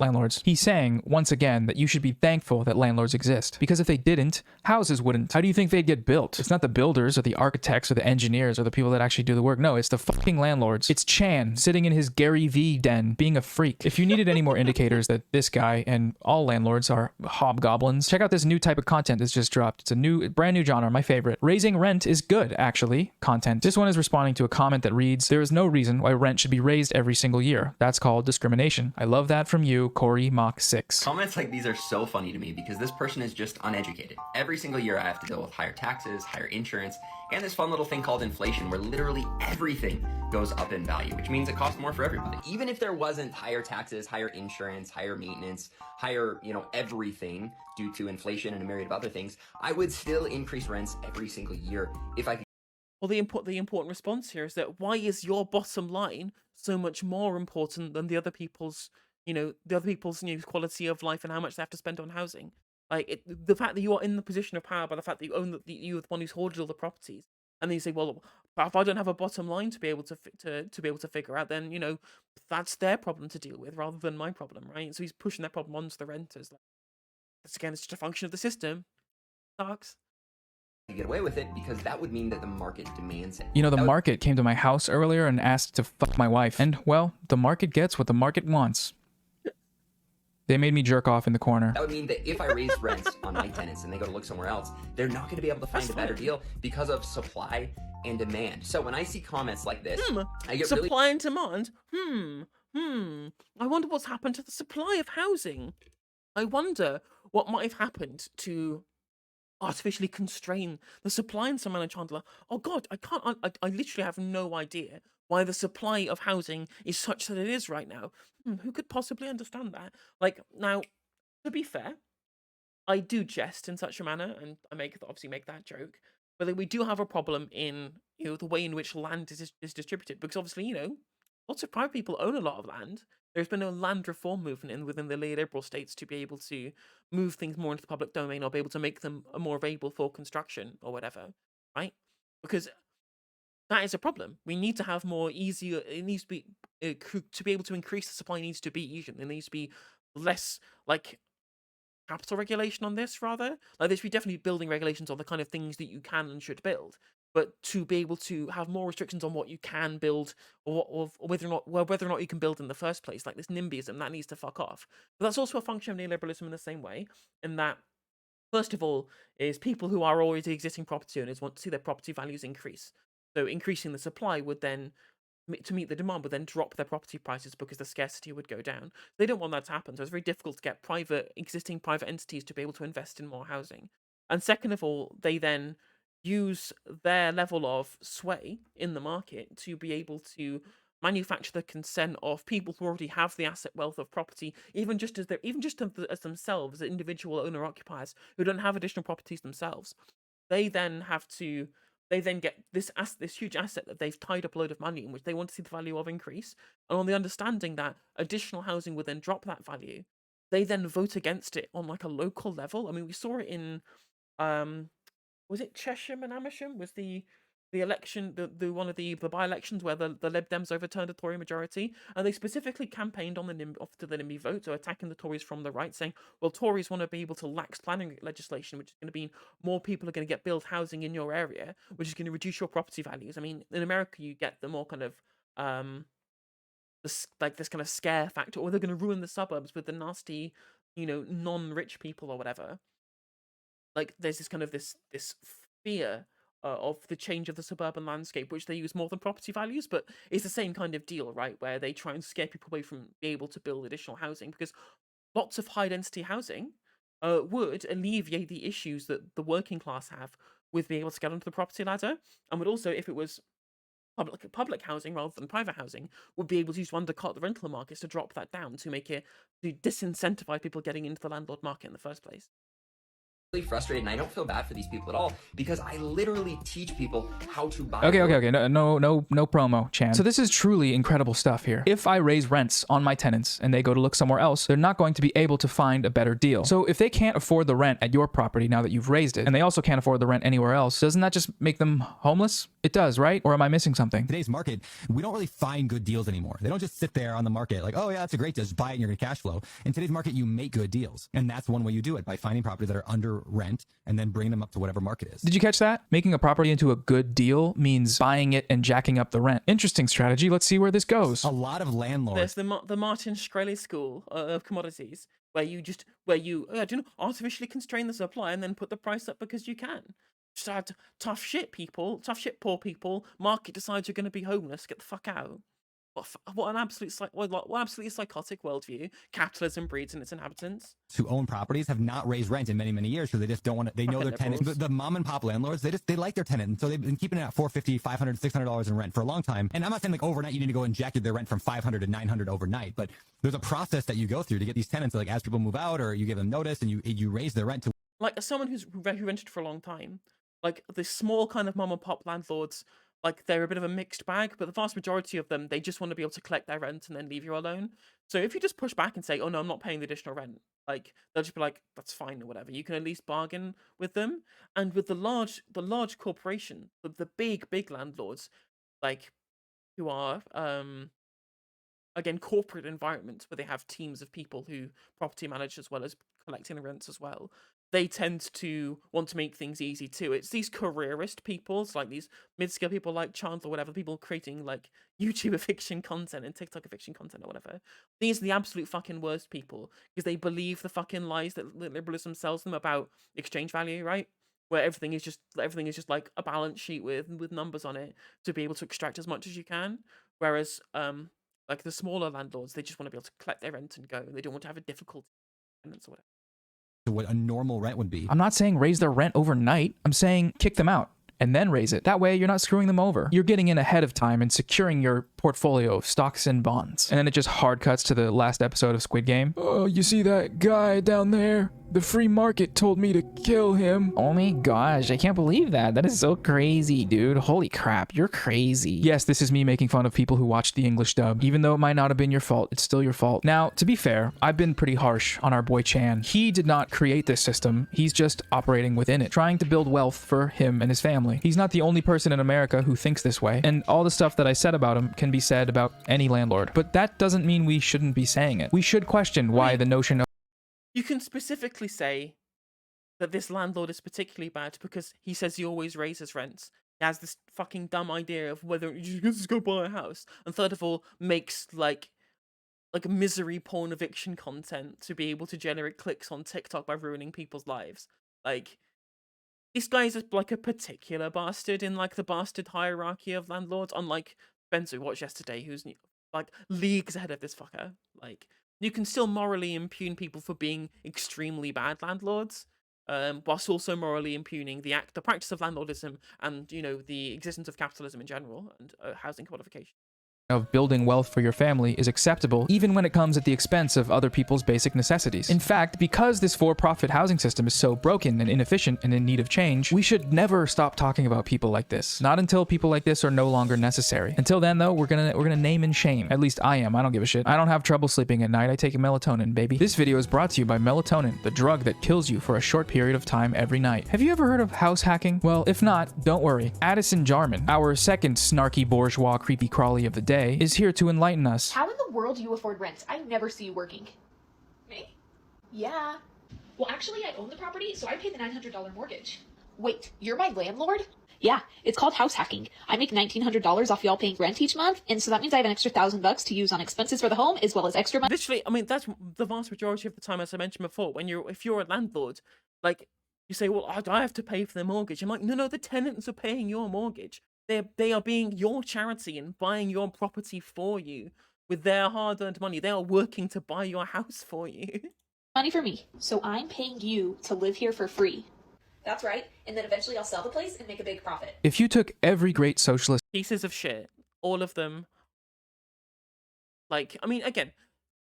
landlords. He's saying, once again, that you should be thankful that landlords exist. Because if they didn't, houses wouldn't. How do you think they'd get built? It's not the builders or the architects or the engineers or the people that actually do the work. No, it's the fucking landlords. It's Chan sitting in his Gary V den being a freak. If you needed any more indicators that this guy and all landlords are hobgoblins, check out this new type of content that's just dropped. It's a brand new genre, my favorite. Raising rent is good, actually, content. This one is responding to a comment that reads, there is no reason why rent should be raised every single year. That's called discrimination. I love that from you, Corey Mach 6. Comments like these are so funny to me because this person is just uneducated. Every single year I have to deal with higher taxes, higher insurance, and this fun little thing called inflation where literally everything goes up in value, which means it costs more for everybody. Even if there wasn't higher taxes, higher insurance, higher maintenance, higher, everything due to inflation and a myriad of other things, I would still increase rents every single year if I could. Well, the important response here is that why is your bottom line so much more important than the other people's, quality of life and how much they have to spend on housing? Like the fact that you are in the position of power by the fact that you own you're the one who's hoarded all the properties, and then you say, well, if I don't have a bottom line to be able to be able to figure out, then that's their problem to deal with rather than my problem, right? So he's pushing that problem onto the renters. Like, that's again, it's just a function of the system. Sucks. Get away with it because that would mean that the market demands it. The market came to my house earlier and asked to fuck my wife. And, well, the market gets what the market wants. They made me jerk off in the corner. That would mean that if I raise rents on my tenants and they go to look somewhere else, they're not going to be able to find a better deal because of supply and demand. So when I see comments like this, I get supply and demand. I wonder what's happened to the supply of housing. I wonder what might have happened to artificially constrain the supply in some manner, Chandler. Oh God, I literally have no idea why the supply of housing is such that it is right now. Who could possibly understand that? Like, now, to be fair, I do jest in such a manner, and I obviously make that joke. But then we do have a problem in the way in which land is distributed, because obviously lots of private people own a lot of land. There's been a land reform movement within the liberal states to be able to move things more into the public domain or be able to make them more available for construction or whatever, right? Because that is a problem. We need to have more easier. It needs to be to be able to increase the supply. Needs to be easier. There needs to be less like capital regulation on this, rather. Like there should be definitely building regulations on the kind of things that you can and should build. But to be able to have more restrictions on what you can build or whether or not you can build in the first place, like this NIMBYism, that needs to fuck off. But that's also a function of neoliberalism in the same way, in that, first of all, is people who are already existing property owners want to see their property values increase. So increasing the supply would then, to meet the demand, would then drop their property prices because the scarcity would go down. They don't want that to happen, so it's very difficult to get existing private entities to be able to invest in more housing. And second of all, they then use their level of sway in the market to be able to manufacture the consent of people who already have the asset wealth of property, even just as themselves, as individual owner occupiers who don't have additional properties themselves. They then get this huge asset that they've tied up a load of money in, which they want to see the value of increase, and on the understanding that additional housing would then drop that value, they then vote against it on like a local level. I mean, we saw it in was it Chesham and Amersham? Was the election the one of the by-elections where the Lib Dems overturned a Tory majority, and they specifically campaigned on the NIMBY vote, so attacking the Tories from the right, saying, well, Tories want to be able to lax planning legislation, which is going to mean more people are going to get built housing in your area, which is going to reduce your property values. I mean, in America, you get the more kind of this kind of scare factor, or they're going to ruin the suburbs with the nasty, non-rich people or whatever. Like there's this kind of this fear of the change of the suburban landscape, which they use more than property values, but it's the same kind of deal, right? Where they try and scare people away from being able to build additional housing, because lots of high density housing would alleviate the issues that the working class have with being able to get onto the property ladder, and would also, if it was public housing rather than private housing, would be able to use to undercut the rental markets to drop that down to disincentivize people getting into the landlord market in the first place. Frustrated, and I don't feel bad for these people at all because I literally teach people how to buy. Okay. No promo, Chan. So this is truly incredible stuff here. If I raise rents on my tenants and they go to look somewhere else, they're not going to be able to find a better deal. So if they can't afford the rent at your property now that you've raised it, and they also can't afford the rent anywhere else, doesn't that just make them homeless? It does, right? Or am I missing something? Today's market, we don't really find good deals anymore. They don't just sit there on the market like, oh yeah, that's a great deal, just buy it and you're gonna cash flow. In today's market, you make good deals. And that's one way you do it, by finding properties that are under rent and then bring them up to whatever market is. Did you catch that? Making a property into a good deal means buying it and jacking up the rent. Interesting strategy. Let's see where this goes. A lot of landlords. There's the Martin Shkreli school of commodities, where you artificially constrain the supply and then put the price up because you can. Just add tough shit poor people. Market decides you're going to be homeless. Get the fuck out. What an what absolutely psychotic worldview capitalism breeds in its inhabitants. Who own properties have not raised rent in many, many years because they just don't want to. They know Fucking their tenants. liberals. The mom and pop landlords, they like their tenant, and so they've been keeping it at $450, $500, $600 in rent for a long time. And I'm not saying like overnight you need to go inject their rent from $500 to $900 overnight, but there's a process that you go through to get these tenants. Like as people move out, or you give them notice, and you raise their rent to. Like as someone who rented for a long time, like the small kind of mom and pop landlords, like they're a bit of a mixed bag, but the vast majority of them, they just want to be able to collect their rent and then leave you alone. So if you just push back and say, "Oh no, I'm not paying the additional rent," like they'll just be like, "That's fine" or whatever. You can at least bargain with them. And with the large corporation, the big landlords, like who are again corporate environments where they have teams of people who property manage as well as collecting the rents as well, they tend to want to make things easy too. It's these careerist people, it's like these mid-scale people like Chandler, whatever, people creating like YouTube eviction content and TikTok eviction content or whatever. These are the absolute fucking worst people because they believe the fucking lies that liberalism sells them about exchange value, right? Where everything is just like a balance sheet with numbers on it to be able to extract as much as you can. Whereas like the smaller landlords, they just want to be able to collect their rent and go. They don't want to have a difficult tenants or whatever. To what a normal rent would be. I'm not saying raise their rent overnight. I'm saying kick them out and then raise it. That way, you're not screwing them over. You're getting in ahead of time and securing your portfolio of stocks and bonds. And then it just hard cuts to the last episode of Squid Game. Oh, you see that guy down there? The free market told me to kill him. Oh my gosh, I can't believe that. That is so crazy, dude. Holy crap, you're crazy. Yes, this is me making fun of people who watched the English dub. Even though it might not have been your fault, it's still your fault. Now, to be fair, I've been pretty harsh on our boy Chan. He did not create this system. He's just operating within it, trying to build wealth for him and his family. He's not the only person in America who thinks this way, and all the stuff that I said about him can be said about any landlord. But that doesn't mean we shouldn't be saying it. We should question why the notion of You can specifically say that this landlord is particularly bad because he says he always raises rents. He has this fucking dumb idea of whether you just go buy a house. And third of all, makes like misery porn eviction content to be able to generate clicks on TikTok by ruining people's lives. Like, this guy is like a particular bastard in like the bastard hierarchy of landlords, unlike Spencer we watched yesterday, who's like leagues ahead of this fucker. Like, you can still morally impugn people for being extremely bad landlords, whilst also morally impugning the practice of landlordism and, you know, the existence of capitalism in general and housing commodification. of building wealth for your family is acceptable, even when it comes at the expense of other people's basic necessities. In fact, because this for-profit housing system is so broken and inefficient and in need of change, we should never stop talking about people like this. Not until people like this are no longer necessary. Until then, though, we're gonna name and shame. At least I am. I don't give a shit. I don't have trouble sleeping at night. I take melatonin, baby. This video is brought to you by melatonin, the drug that kills you for a short period of time every night. Have you ever heard of house hacking? Well, if not, don't worry. Addison Jarman, our second snarky bourgeois creepy crawly of the day, is here to enlighten us. How in the world do you afford rent? I never see you working. Me? Yeah. Well, actually, I own the property, so I pay the $900 mortgage. Wait, you're my landlord? Yeah, it's called house hacking. I make $1,900 off y'all paying rent each month, and so that means I have an extra $1,000 to use on expenses for the home, as well as extra money. Literally, I mean, that's the vast majority of the time, as I mentioned before, if you're a landlord, like, you say, well, I have to pay for the mortgage. I'm like, no, the tenants are paying your mortgage. They are being your charity and buying your property for you with their hard-earned money. They are working to buy your house for you. Money for me, so I'm paying you to live here for free. That's right, and then eventually I'll sell the place and make a big profit. If you took every great socialist Pieces of shit, all of them, like, I mean, again,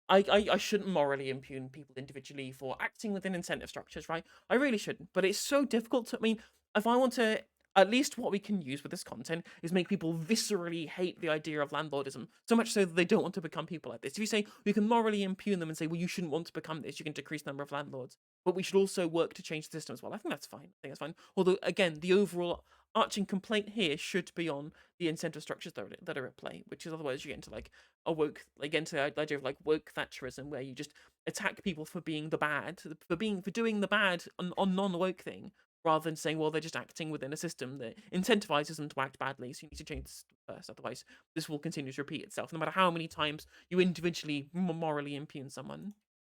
I shouldn't morally impugn people individually for acting within incentive structures, right? I really shouldn't, but it's so difficult to, I mean, if I want to, at least what we can use with this content is make people viscerally hate the idea of landlordism, so much so that they don't want to become people like this. If you say we can morally impugn them and say, well, you shouldn't want to become this, you can decrease the number of landlords, but we should also work to change the system as well. I think that's fine. Although, again, the overall arching complaint here should be on the incentive structures that are at play, which is otherwise you get into like a woke, like into the idea of like woke Thatcherism, where you just attack people for being the bad, for doing the bad on non-woke thing, rather than saying, well, they're just acting within a system that incentivizes them to act badly, so you need to change this first, otherwise this will continue to repeat itself, no matter how many times you individually morally impugn someone.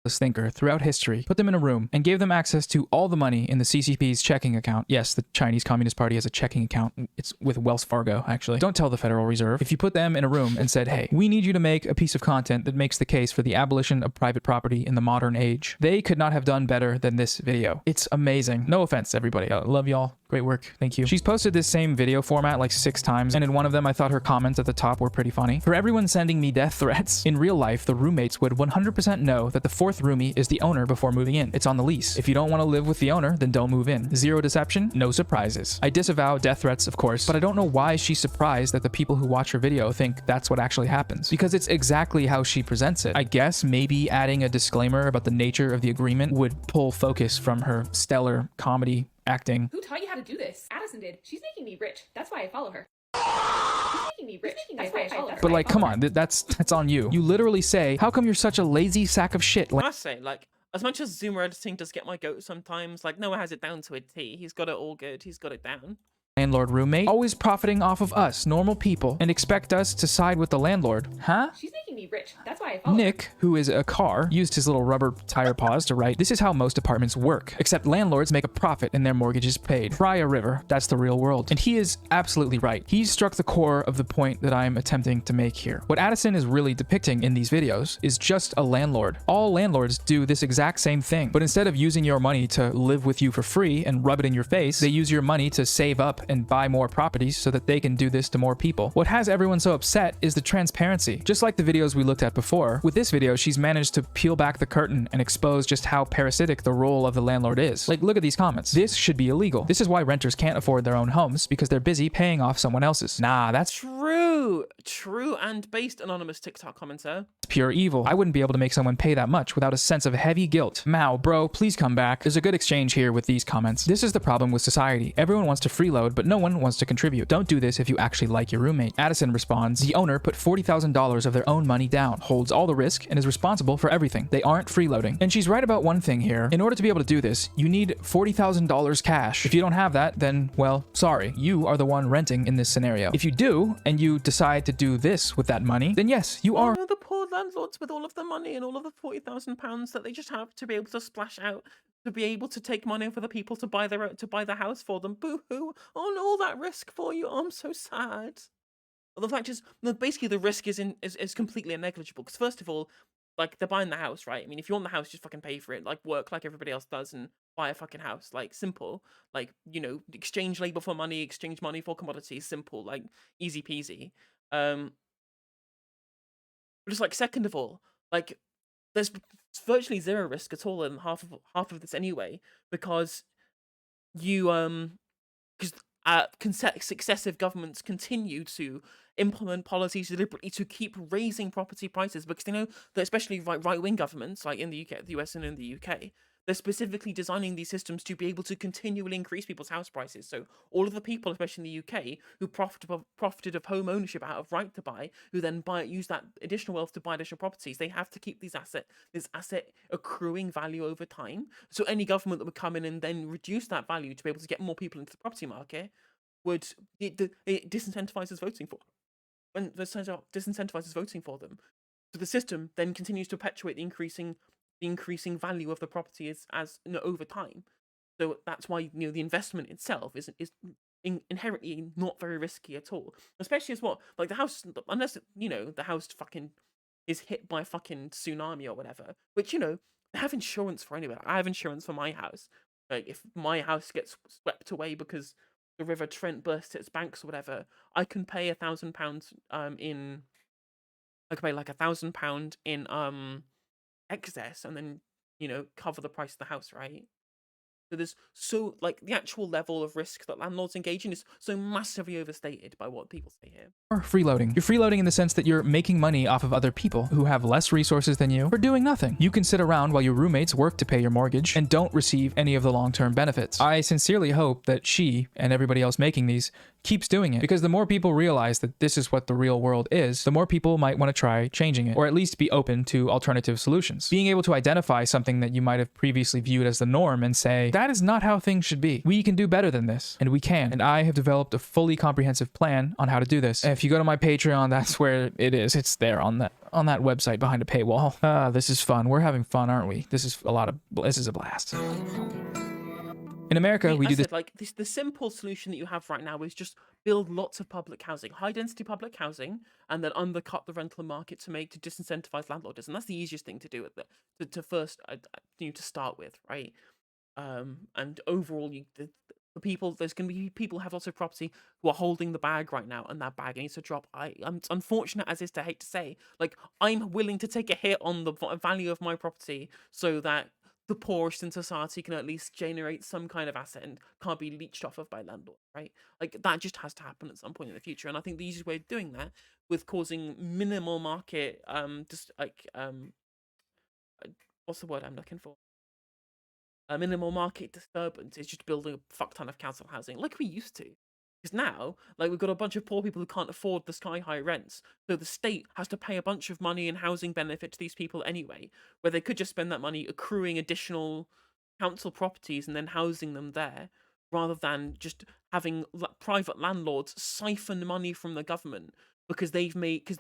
thinker throughout history, put them in a room, and gave them access to all the money in the CCP's checking account. Yes, the Chinese Communist Party has a checking account. It's with Wells Fargo, actually. Don't tell the Federal Reserve. If you put them in a room and said, hey, we need you to make a piece of content that makes the case for the abolition of private property in the modern age, they could not have done better than this video. It's amazing. No offense, everybody. I love y'all. Great work. Thank you. She's posted this same video format like 6 times, and in one of them, I thought her comments at the top were pretty funny. For everyone sending me death threats, in real life, the roommates would 100% know that the 4th roomie is the owner before moving in. It's on the lease. If you don't want to live with the owner, then don't move in. Zero deception, no surprises. I disavow death threats, of course, but I don't know why she's surprised that the people who watch her video think that's what actually happens, because it's exactly how she presents it. I guess maybe adding a disclaimer about the nature of the agreement would pull focus from her stellar comedy acting. Who taught you how to do this? Addison did. She's making me rich. That's why I follow her. She's making me rich. That's why I follow her. But like, come on, that's on you. You literally say, how come you're such a lazy sack of shit? I must say, like, as much as Zoomer editing does get my goat sometimes, like, Noah has it down to a T. He's got it all good. He's got it down. Landlord roommate, always profiting off of us, normal people, and expect us to side with the landlord. Huh? She's making me rich. That's why I follow Nick, who is a car, used his little rubber tire paws to write, this is how most apartments work, except landlords make a profit and their mortgage is paid. Fry a river, that's the real world. And he is absolutely right. He's struck the core of the point that I'm attempting to make here. What Addison is really depicting in these videos is just a landlord. All landlords do this exact same thing, but instead of using your money to live with you for free and rub it in your face, they use your money to save up and buy more properties so that they can do this to more people. What has everyone so upset is the transparency. Just like the videos we looked at before, with this video, she's managed to peel back the curtain and expose just how parasitic the role of the landlord is. Like, look at these comments. This should be illegal. This is why renters can't afford their own homes, because they're busy paying off someone else's. Nah, that's True and based anonymous TikTok commenter. pure evil. I wouldn't be able to make someone pay that much without a sense of heavy guilt. Mao, bro, please come back. There's a good exchange here with these comments. This is the problem with society. Everyone wants to freeload, but no one wants to contribute. Don't do this if you actually like your roommate. Addison responds, the owner put $40,000 of their own money down, holds all the risk, and is responsible for everything. They aren't freeloading. And she's right about one thing here. In order to be able to do this, you need $40,000 cash. If you don't have that, then, well, sorry. You are the one renting in this scenario. If you do, and you decide to do this with that money, then yes, you are. Oh, the poor landlords with all of the money and all of the £40,000 that they just have to be able to splash out, to be able to take money for the people to buy the house for them. Boo-hoo! Oh, all that risk for you. I'm so sad. Well, the fact is, basically, the risk is completely negligible. Because first of all, like, they're buying the house, right? I mean, if you want the house, just fucking pay for it. Like, work like everybody else does and buy a fucking house. Like, simple. Like, you know, exchange labor for money, exchange money for commodities. Simple. Like, easy peasy. Just like, second of all, like, there's virtually zero risk at all in half of this anyway, because successive governments continue to implement policies deliberately to keep raising property prices, because they know that especially right-wing governments, like in the UK, the US and in the UK, they're specifically designing these systems to be able to continually increase people's house prices. So all of the people, especially in the UK, who profited of home ownership out of right to buy, who then use that additional wealth to buy additional properties, they have to keep this asset accruing value over time. So any government that would come in and then reduce that value to be able to get more people into the property market it disincentivizes voting for, and disincentivizes voting for them. So the system then continues to perpetuate the increasing value of the property as over time. So that's why the investment itself is inherently not very risky at all. Especially as like the house, unless the house fucking is hit by a fucking tsunami or whatever, which they have insurance for anyway. I have insurance for my house. Like if my house gets swept away because the River Trent burst its banks or whatever, I can pay £1,000 in. I can pay like £1,000 in excess, and then cover the price of the house, right? So there's the actual level of risk that landlords engage in is so massively overstated by what people say here. Or freeloading. You're freeloading in the sense that you're making money off of other people who have less resources than you for doing nothing. You can sit around while your roommates work to pay your mortgage and don't receive any of the long-term benefits. I sincerely hope that she and everybody else making these keeps doing it, because the more people realize that this is what the real world is, the more people might want to try changing it, or at least be open to alternative solutions. Being able to identify something that you might have previously viewed as the norm and say, that is not how things should be. We can do better than this, and we can. And I have developed a fully comprehensive plan on how to do this. And if you go to my Patreon, that's where it is. It's there on on that website behind a paywall. This is fun. We're having fun, aren't we? This is a blast. In America, we do this. Like the simple solution that you have right now is just build lots of public housing, high density public housing, and then undercut the rental market to disincentivize landlords, and that's the easiest thing to do with it. To first, to start with, right? And overall, the people, there's going to be people who have lots of property who are holding the bag right now, and that bag needs to drop. I'm unfortunate as is to hate to say, like, I'm willing to take a hit on the value of my property so that the poorest in society can at least generate some kind of asset and can't be leached off of by landlord, right? Like, that just has to happen at some point in the future. And I think the easiest way of doing that, with causing minimal market, what's the word I'm looking for? A minimal market disturbance, is just building a fuck ton of council housing like we used to. Because now, like, we've got a bunch of poor people who can't afford the sky-high rents, so the state has to pay a bunch of money in housing benefit to these people anyway, where they could just spend that money accruing additional council properties and then housing them there, rather than just having private landlords siphon money from the government because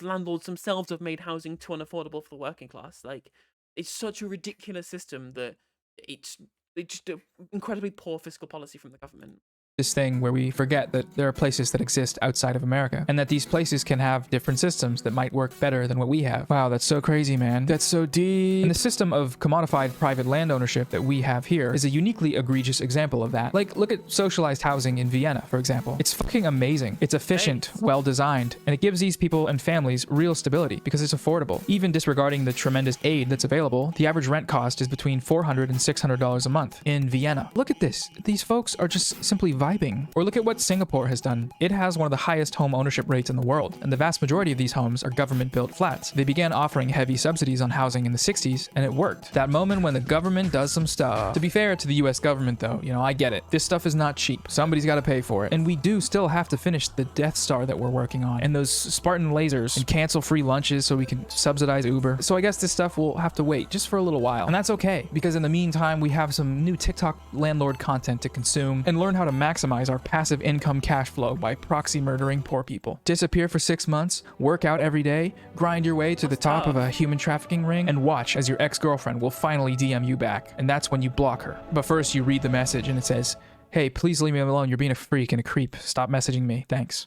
landlords themselves have made housing too unaffordable for the working class. Like, it's such a ridiculous system that it's just an incredibly poor fiscal policy from the government. This thing where we forget that there are places that exist outside of America, and that these places can have different systems that might work better than what we have. Wow, that's so crazy, man. That's so deep. And the system of commodified private land ownership that we have here is a uniquely egregious example of that. Like, look at socialized housing in Vienna, for example. It's fucking amazing. It's efficient, well designed, and it gives these people and families real stability because it's affordable. Even disregarding the tremendous aid that's available, the average rent cost is between $400 and $600 a month in Vienna. Look at this. These folks are just simply vibing. Or look at what Singapore has done. It has one of the highest home ownership rates in the world, and the vast majority of these homes are government-built flats. They began offering heavy subsidies on housing in the 60s, and it worked. That moment when the government does some stuff. To be fair to the US government, though, I get it. This stuff is not cheap. Somebody's got to pay for it. And we do still have to finish the Death Star that we're working on, and those Spartan lasers, and cancel free lunches so we can subsidize Uber. So I guess this stuff will have to wait just for a little while. And that's okay, because in the meantime, we have some new TikTok landlord content to consume and learn how to maximize our passive income cash flow by proxy murdering poor people. Disappear for 6 months, work out every day, grind your way to the top of a human trafficking ring, and watch as your ex-girlfriend will finally DM you back. And that's when you block her. But first you read the message and it says, "Hey, please leave me alone. You're being a freak and a creep. Stop messaging me. Thanks."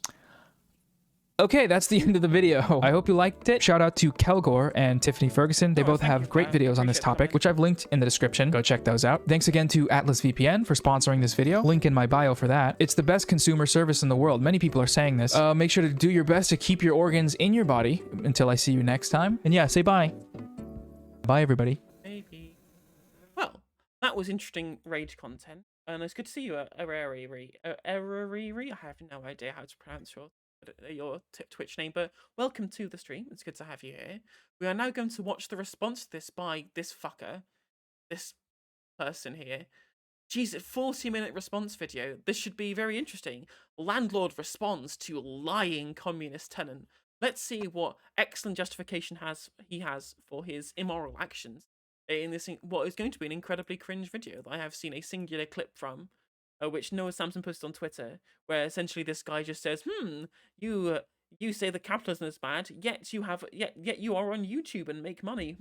Okay, that's the end of the video. I hope you liked it. Shout out to Kelgore and Tiffany Ferguson. They both have great videos on this topic, which I've linked in the description. Go check those out. Thanks again to Atlas VPN for sponsoring this video. Link in my bio for that. It's the best consumer service in the world. Many people are saying this. Make sure to do your best to keep your organs in your body until I see you next time. And yeah, say bye. Bye, everybody. Maybe. Well, that was interesting raid content. And it's good to see you, Erariri. I have no idea how to pronounce your Twitch name, but welcome to the stream. It's good to have you here. We are now going to watch the response to this by this fucker, this person here. Jeez, a 40-minute response video. This should be very interesting. Landlord responds to lying communist tenant. Let's see what excellent justification he has for his immoral actions in this what is going to be an incredibly cringe video that I have seen a singular clip from. Which Noah Samsen posted on Twitter, where essentially this guy just says, you say that capitalism is bad, yet you are on YouTube and make money.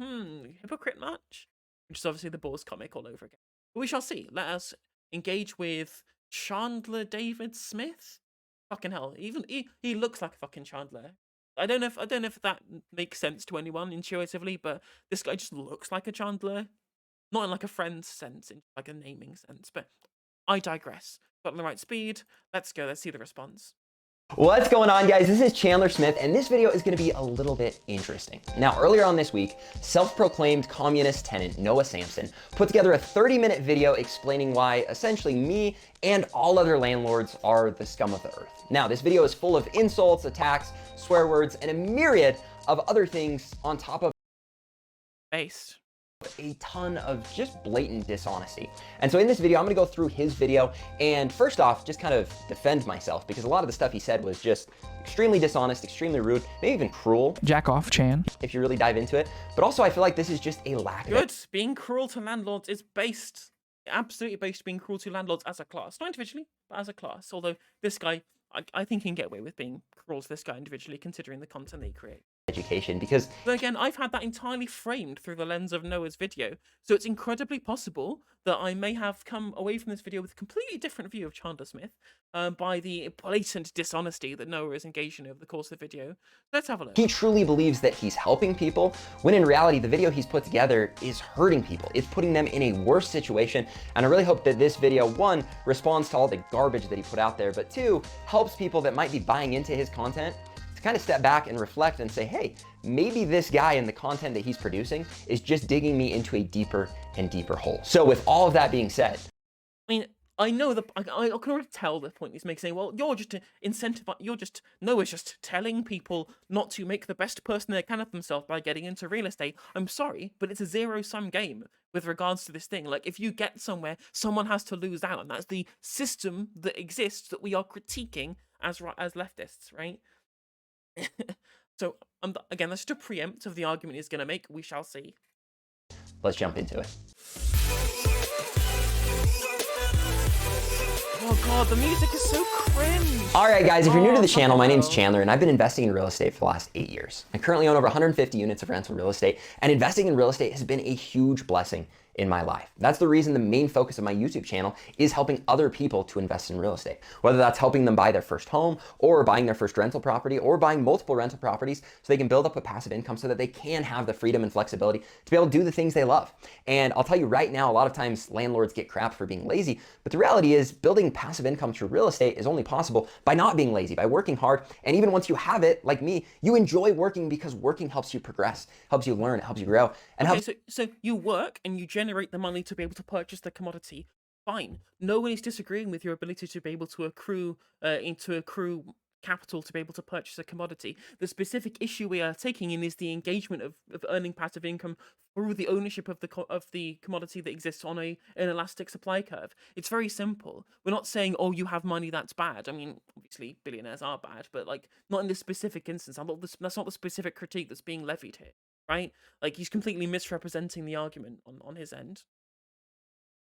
Hypocrite much? Which is obviously the Boars comic all over again. But we shall see. Let us engage with Chandler David Smith. Fucking hell, even he looks like a fucking Chandler. I don't know if that makes sense to anyone intuitively, but this guy just looks like a Chandler. Not in like a friend's sense, in like a naming sense, but I digress. Got in the right speed. Let's go. Let's see the response. What's going on, guys? This is Chandler Smith, and this video is going to be a little bit interesting. Now, earlier on this week, self-proclaimed communist tenant Noah Samsen put together a 30-minute video explaining why essentially me and all other landlords are the scum of the earth. Now, this video is full of insults, attacks, swear words, and a myriad of other things on top of Based. A ton of just blatant dishonesty. And so in this video, I'm gonna go through his video and first off, just kind of defend myself because a lot of the stuff he said was just extremely dishonest, extremely rude, maybe even cruel. Jack off, Chan. If you really dive into it. But also I feel like this is just a lack of it. Being cruel to landlords is based, absolutely based being cruel to landlords as a class. Not individually, but as a class. Although this guy, I think he can get away with being cruel to this guy individually considering the content that he creates. education, because But again, I've had that entirely framed through the lens of Noah's video, so it's incredibly possible that I may have come away from this video with a completely different view of Chandler Smith by the blatant dishonesty that Noah is engaged in over the course of the video. Let's have a look. he truly believes that he's helping people, when in reality, the video he's put together is hurting people. It's putting them in a worse situation. And I really hope that this video, one, responds to all the garbage that he put out there, but two, helps people that might be buying into his content to kind of step back and reflect and say, hey, maybe this guy and the content that he's producing is just digging me into a deeper and deeper hole. So with all of that being said, I mean, I know that I can already tell the point he's making, saying, well, you're just Noah's just telling people not to make the best person they can of themselves by getting into real estate. I'm sorry, but it's a zero-sum game with regards to this thing. Like, if you get somewhere, someone has to lose out, and that's the system that exists that we are critiquing as leftists, right? So, again, that's just a preempt of the argument he's going to make. We shall see. let's jump into it. Oh god, the music is so cringe. All right, guys, if you're new to the channel, my name's Chandler, and I've been investing in real estate for the last 8 years. I currently own over 150 units of rental real estate, and investing in real estate has been a huge blessing in my life. That's the reason the main focus of my YouTube channel is helping other people to invest in real estate. Whether that's helping them buy their first home, or buying their first rental property, or buying multiple rental properties so they can build up a passive income so that they can have the freedom and flexibility to be able to do the things they love. And I'll tell you right now, a lot of times landlords get crap for being lazy, but the reality is building passive income through real estate is only possible by not being lazy, by working hard. And even once you have it, like me, you enjoy working because working helps you progress, helps you learn, it helps you grow. And Okay, so you work and you generate the money to be able to purchase the commodity. Fine. No one is disagreeing with your ability to be able to accrue capital to be able to purchase a commodity. The specific issue we are taking in is the engagement of earning passive income through the ownership of the commodity that exists on an elastic supply curve. It's very simple. We're not saying, oh, you have money, that's bad. I mean, obviously billionaires are bad, but like not in this specific instance. That's not the specific critique that's being levied here, right? Like, he's completely misrepresenting the argument on his end.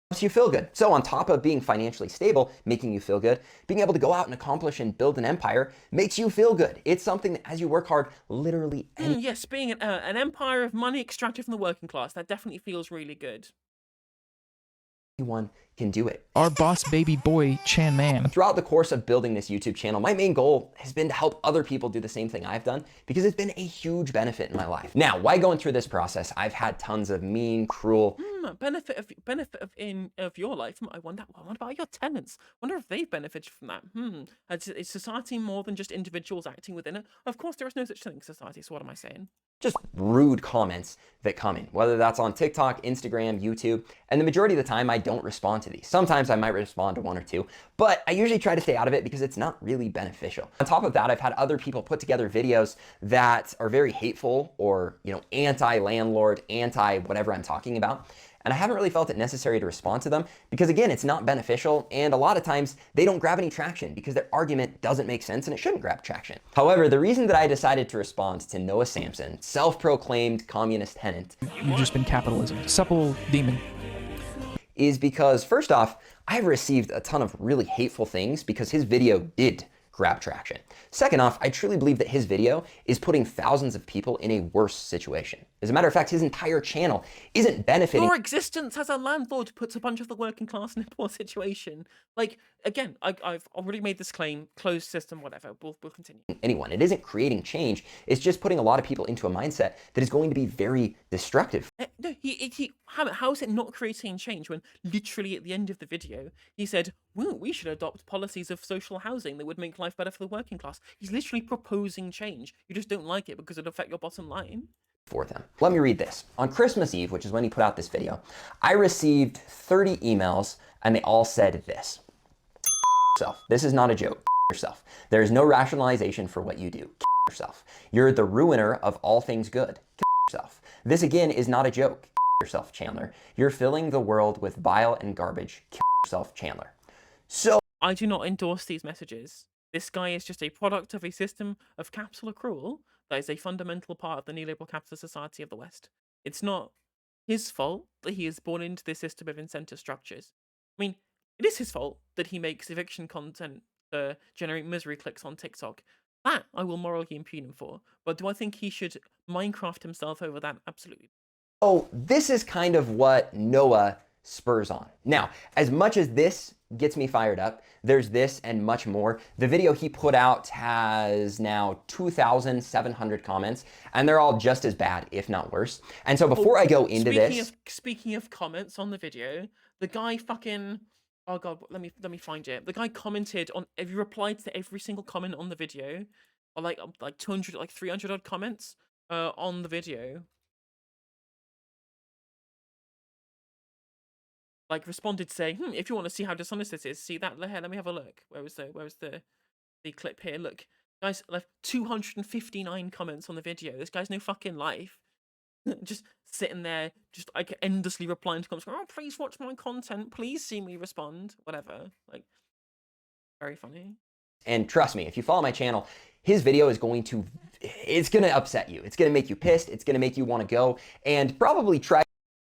Helps you feel good. So on top of being financially stable, making you feel good, being able to go out and accomplish and build an empire makes you feel good. It's something that as you work hard, literally Yes, being an empire of money extracted from the working class, that definitely feels really good. anyone can do it. Our boss baby boy, Chan Man. Throughout the course of building this YouTube channel, my main goal has been to help other people do the same thing I've done because it's been a huge benefit in my life. Now, why going through this process? I've had tons of mean, cruel, Benefit of your life. I wonder what about your tenants? Wonder if they've benefited from that. Is society more than just individuals acting within it? Of course, there is no such thing as society. So what am I saying? just rude comments that come in, whether that's on TikTok, Instagram, YouTube, and the majority of the time I don't respond to these. Sometimes I might respond to one or two, but I usually try to stay out of it because it's not really beneficial. On top of that, I've had other people put together videos that are very hateful or, anti-landlord, anti-whatever I'm talking about. And I haven't really felt it necessary to respond to them because, again, it's not beneficial. And a lot of times they don't grab any traction because their argument doesn't make sense and it shouldn't grab traction. However, the reason that I decided to respond to Noah Samsen, self-proclaimed communist tenant, You've just been capitalism. Supple demon. is because, first off, I've received a ton of really hateful things because his video did grab traction. Second off, I truly believe that his video is putting thousands of people in a worse situation. As a matter of fact, his entire channel isn't benefiting. Your existence as a landlord puts a bunch of the working class in a poor situation. Like, again, I've already made this claim, closed system, whatever, we'll continue. Anyone. It isn't creating change. It's just putting a lot of people into a mindset that is going to be very destructive. No, how is it not creating change when literally at the end of the video, he said, well, we should adopt policies of social housing that would make life better for the working class. He's literally proposing change. You just don't like it because it'll affect your bottom line. For them. Let me read this. On Christmas Eve, which is when he put out this video, I received 30 emails and they all said this. Yourself. This is not a joke. Yourself. There is no rationalization for what you do. Yourself. You're the ruiner of all things good. Yourself. This again is not a joke. Yourself, Chandler. You're filling the world with bile and garbage. Yourself, Chandler. So I do not endorse these messages. This guy is just a product of a system of capital accrual that is a fundamental part of the neoliberal capitalist society of the West. It's not his fault that he is born into this system of incentive structures. I mean, it is his fault that he makes eviction content to generate misery clicks on TikTok. That I will morally impugn him for. But do I think he should Minecraft himself over that? Absolutely. Oh, this is kind of what Noah spurs on. Now, as much as this gets me fired up, there's this and much more. The video he put out has now 2,700 comments, and they're all just as bad, if not worse. And so before I go into speaking of comments on the video, the guy fucking, oh god, let me find it. The guy commented on, if you replied to every single comment on the video, or like 200, like 300 odd comments on the video. Like responded saying, if you want to see how dishonest this is, see that here, let me have a look. Where was the clip here? Look, guys left 259 comments on the video. This guy's no fucking life. Just sitting there, just like endlessly replying to comments, going, oh, please watch my content, please see me respond, whatever. Like, very funny. And trust me, if you follow my channel, his video is it's going to upset you. It's going to make you pissed. It's going to make you want to go and probably try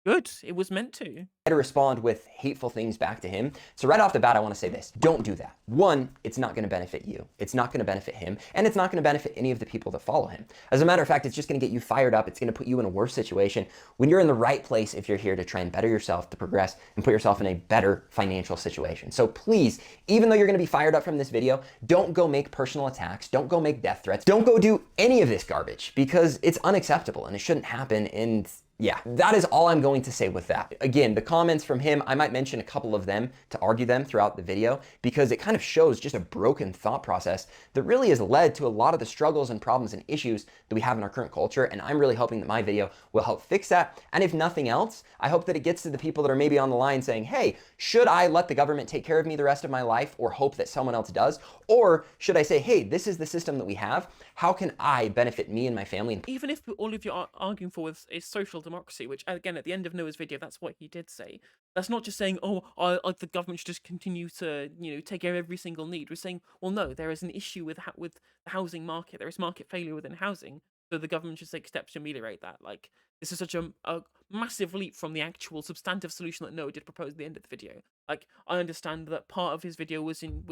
Good. It was meant to respond with hateful things back to him. So right off the bat, I want to say this. Don't do that. One, it's not going to benefit you. It's not going to benefit him. And it's not going to benefit any of the people that follow him. As a matter of fact, it's just going to get you fired up. It's going to put you in a worse situation when you're in the right place if you're here to try and better yourself, to progress, and put yourself in a better financial situation. So please, even though you're going to be fired up from this video, don't go make personal attacks. Don't go make death threats. Don't go do any of this garbage because it's unacceptable and it shouldn't happen. And yeah, that is all I'm going to say with that. Again, the comments from him, I might mention a couple of them to argue them throughout the video because it kind of shows just a broken thought process that really has led to a lot of the struggles and problems and issues that we have in our current culture. And I'm really hoping that my video will help fix that. And if nothing else, I hope that it gets to the people that are maybe on the line saying, hey, should I let the government take care of me the rest of my life or hope that someone else does? Or should I say, hey, this is the system that we have. How can I benefit me and my family? Even if all of you are arguing for is social democracy, which again, at the end of Noah's video, that's what he did say. That's not just saying, oh, the government should just continue to, take care of every single need. We're saying, well, no, there is an issue with the housing market. There is market failure within housing. So the government should take steps to ameliorate that. Like, this is such a massive leap from the actual substantive solution that Noah did propose at the end of the video. Like, I understand that part of his video was in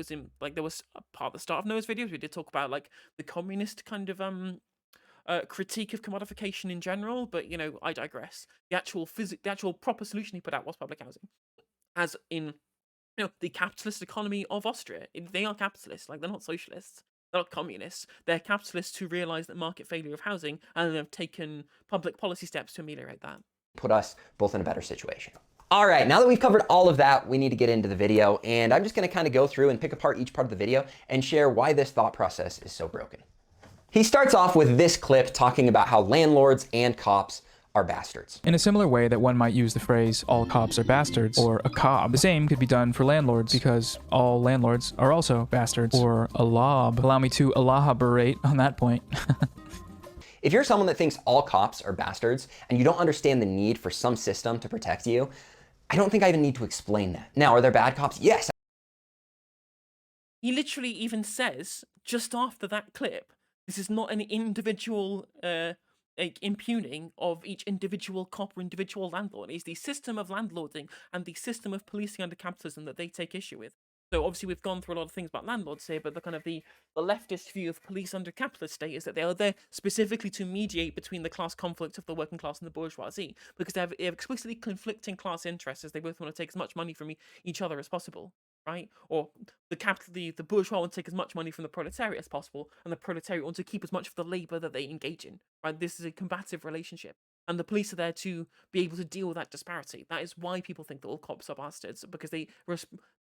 like, there was a part of the start of Noah's videos. We did talk about like the communist kind of critique of commodification in general, but I digress. The actual proper solution he put out was public housing, as in the capitalist economy of Austria. They are capitalists, like they're not socialists. They're not communists. They're capitalists who realize that market failure of housing and have taken public policy steps to ameliorate that. Put us both in a better situation. All right, now that we've covered all of that, we need to get into the video, and I'm just going to kind of go through and pick apart each part of the video and share why this thought process is so broken. He starts off with this clip talking about how landlords and cops are bastards. In a similar way that one might use the phrase, all cops are bastards, or a cob, the same could be done for landlords because all landlords are also bastards, or a lob. Allow me to elaborate on that point. If you're someone that thinks all cops are bastards and you don't understand the need for some system to protect you, I don't think I even need to explain that. Now, are there bad cops? Yes. He literally even says, just after that clip, this is not an individual impugning of each individual cop or individual landlord. It's the system of landlording and the system of policing under capitalism that they take issue with. So obviously we've gone through a lot of things about landlords here, but the leftist view of police under capitalist state is that they are there specifically to mediate between the class conflict of the working class and the bourgeoisie, because they have explicitly conflicting class interests as they both want to take as much money from each other as possible, right? Or the bourgeois want to take as much money from the proletariat as possible, and the proletariat want to keep as much of the labor that they engage in, right? This is a combative relationship. And the police are there to be able to deal with that disparity. That is why people think that all cops are bastards, because they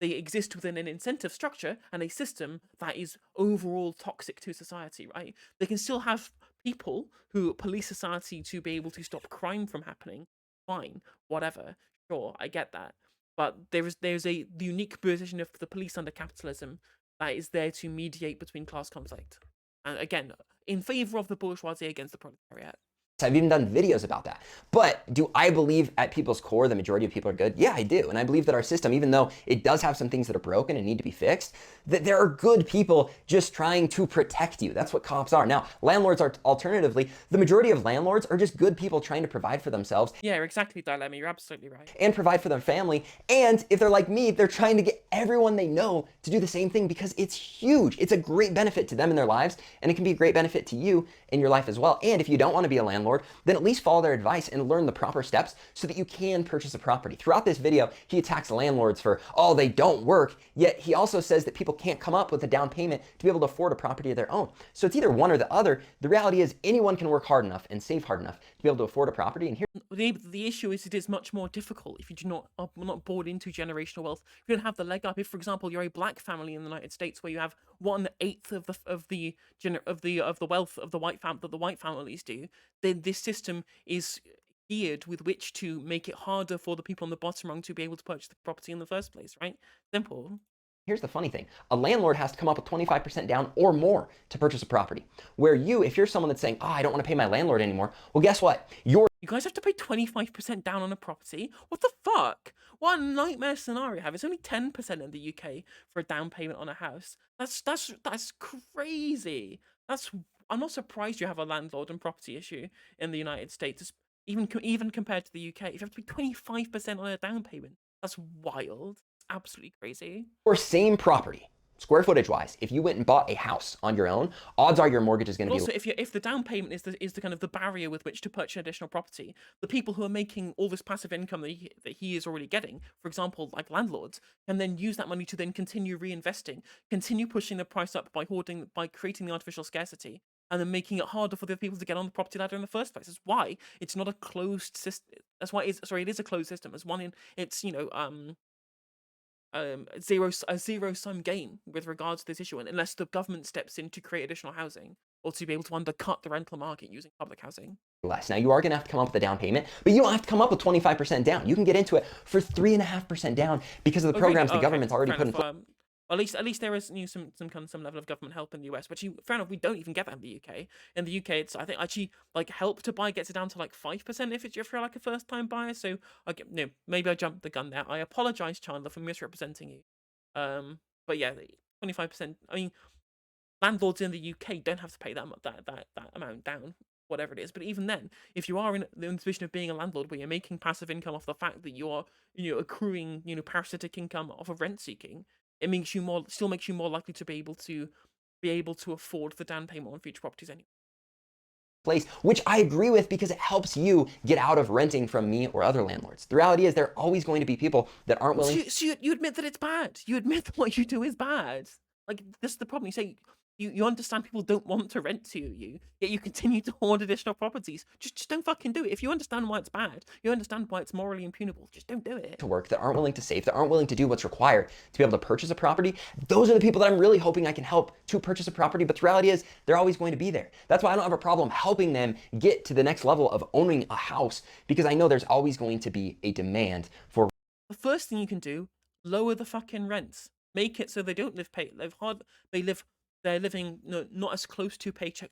exist within an incentive structure and a system that is overall toxic to society, right? They can still have people who police society to be able to stop crime from happening. Fine, whatever. Sure, I get that. But there's a unique position of the police under capitalism that is there to mediate between class conflict. And again, in favor of the bourgeoisie against the proletariat. I've even done videos about that. But do I believe at people's core the majority of people are good? Yeah, I do. And I believe that our system, even though it does have some things that are broken and need to be fixed, that there are good people just trying to protect you. That's what cops are. Now, landlords are alternatively, the majority of landlords are just good people trying to provide for themselves. Yeah, exactly, Dilemma. You're absolutely right. And provide for their family. And if they're like me, they're trying to get everyone they know to do the same thing because it's huge. It's a great benefit to them in their lives, and it can be a great benefit to you in your life as well. And if you don't want to be a landlord, then at least follow their advice and learn the proper steps so that you can purchase a property. Throughout this video, he attacks landlords for, oh, they don't work, yet he also says that people can't come up with a down payment to be able to afford a property of their own. So it's either one or the other. The reality is anyone can work hard enough and save hard enough to be able to afford a property. And here the issue is it is much more difficult if you do not are not born into generational wealth. If you don't have the leg up, if for example you're a black family in the United States where you have 1/8 of the wealth of the white that the white families do, then this system is geared with which to make it harder for the people on the bottom rung to be able to purchase the property in the first place, right? Simple. Here's the funny thing. A landlord has to come up with 25% down or more to purchase a property. Where if you're someone that's saying, oh, I don't want to pay my landlord anymore, well, guess what? You guys have to pay 25% down on a property? What the fuck? What a nightmare scenario you have. It's only 10% in the UK for a down payment on a house. That's crazy. I'm not surprised you have a landlord and property issue in the United States, even compared to the UK. If you have to pay 25% on a down payment, that's wild. It's absolutely crazy. Or same property, square footage wise, if you went and bought a house on your own, odds are your mortgage is going to be. Also, if the down payment is the kind of the barrier with which to purchase additional property, the people who are making all this passive income that he is already getting, for example, like landlords, can then use that money to then continue reinvesting, continue pushing the price up by creating the artificial scarcity, and then making it harder for the people to get on the property ladder in the first place. That's why it's not a closed system. That's why it is a closed system. It's a zero-sum game with regards to this issue, and unless the government steps in to create additional housing or to be able to undercut the rental market using public housing. Less. Now you are going to have to come up with a down payment, but you don't have to come up with 25% down. You can get into it for 3.5% down because of the programs the government's already put in place. At least there is some level of government help in the US, but fair enough, we don't even get that in the UK. In the UK, it's I think actually like Help to Buy gets it down to like 5% if you're like a first time buyer. So maybe I jumped the gun there. I apologize, Chandler, for misrepresenting you. But yeah, 25%. I mean, landlords in the UK don't have to pay that amount down, whatever it is. But even then, if you are in the position of being a landlord where you're making passive income off the fact that you're accruing parasitic income off of rent seeking, it still makes you more likely to be able to afford the down payment on future properties anyway. Place, which I agree with because it helps you get out of renting from me or other landlords. The reality is there are always going to be people that aren't willing. So you admit that it's bad. You admit that what you do is bad. Like, this is the problem. You say you understand people don't want to rent to you, yet you continue to hoard additional properties. Just don't fucking do it. If you understand why it's bad, you understand why it's morally impugnable, just don't do it. To work, that aren't willing to save, that aren't willing to do what's required to be able to purchase a property, those are the people that I'm really hoping I can help to purchase a property. But the reality is they're always going to be there. That's why I don't have a problem helping them get to the next level of owning a house, because I know there's always going to be a demand for. The first thing you can do, lower the fucking rents. Make it so they don't live hard. They're living not as close to paycheck,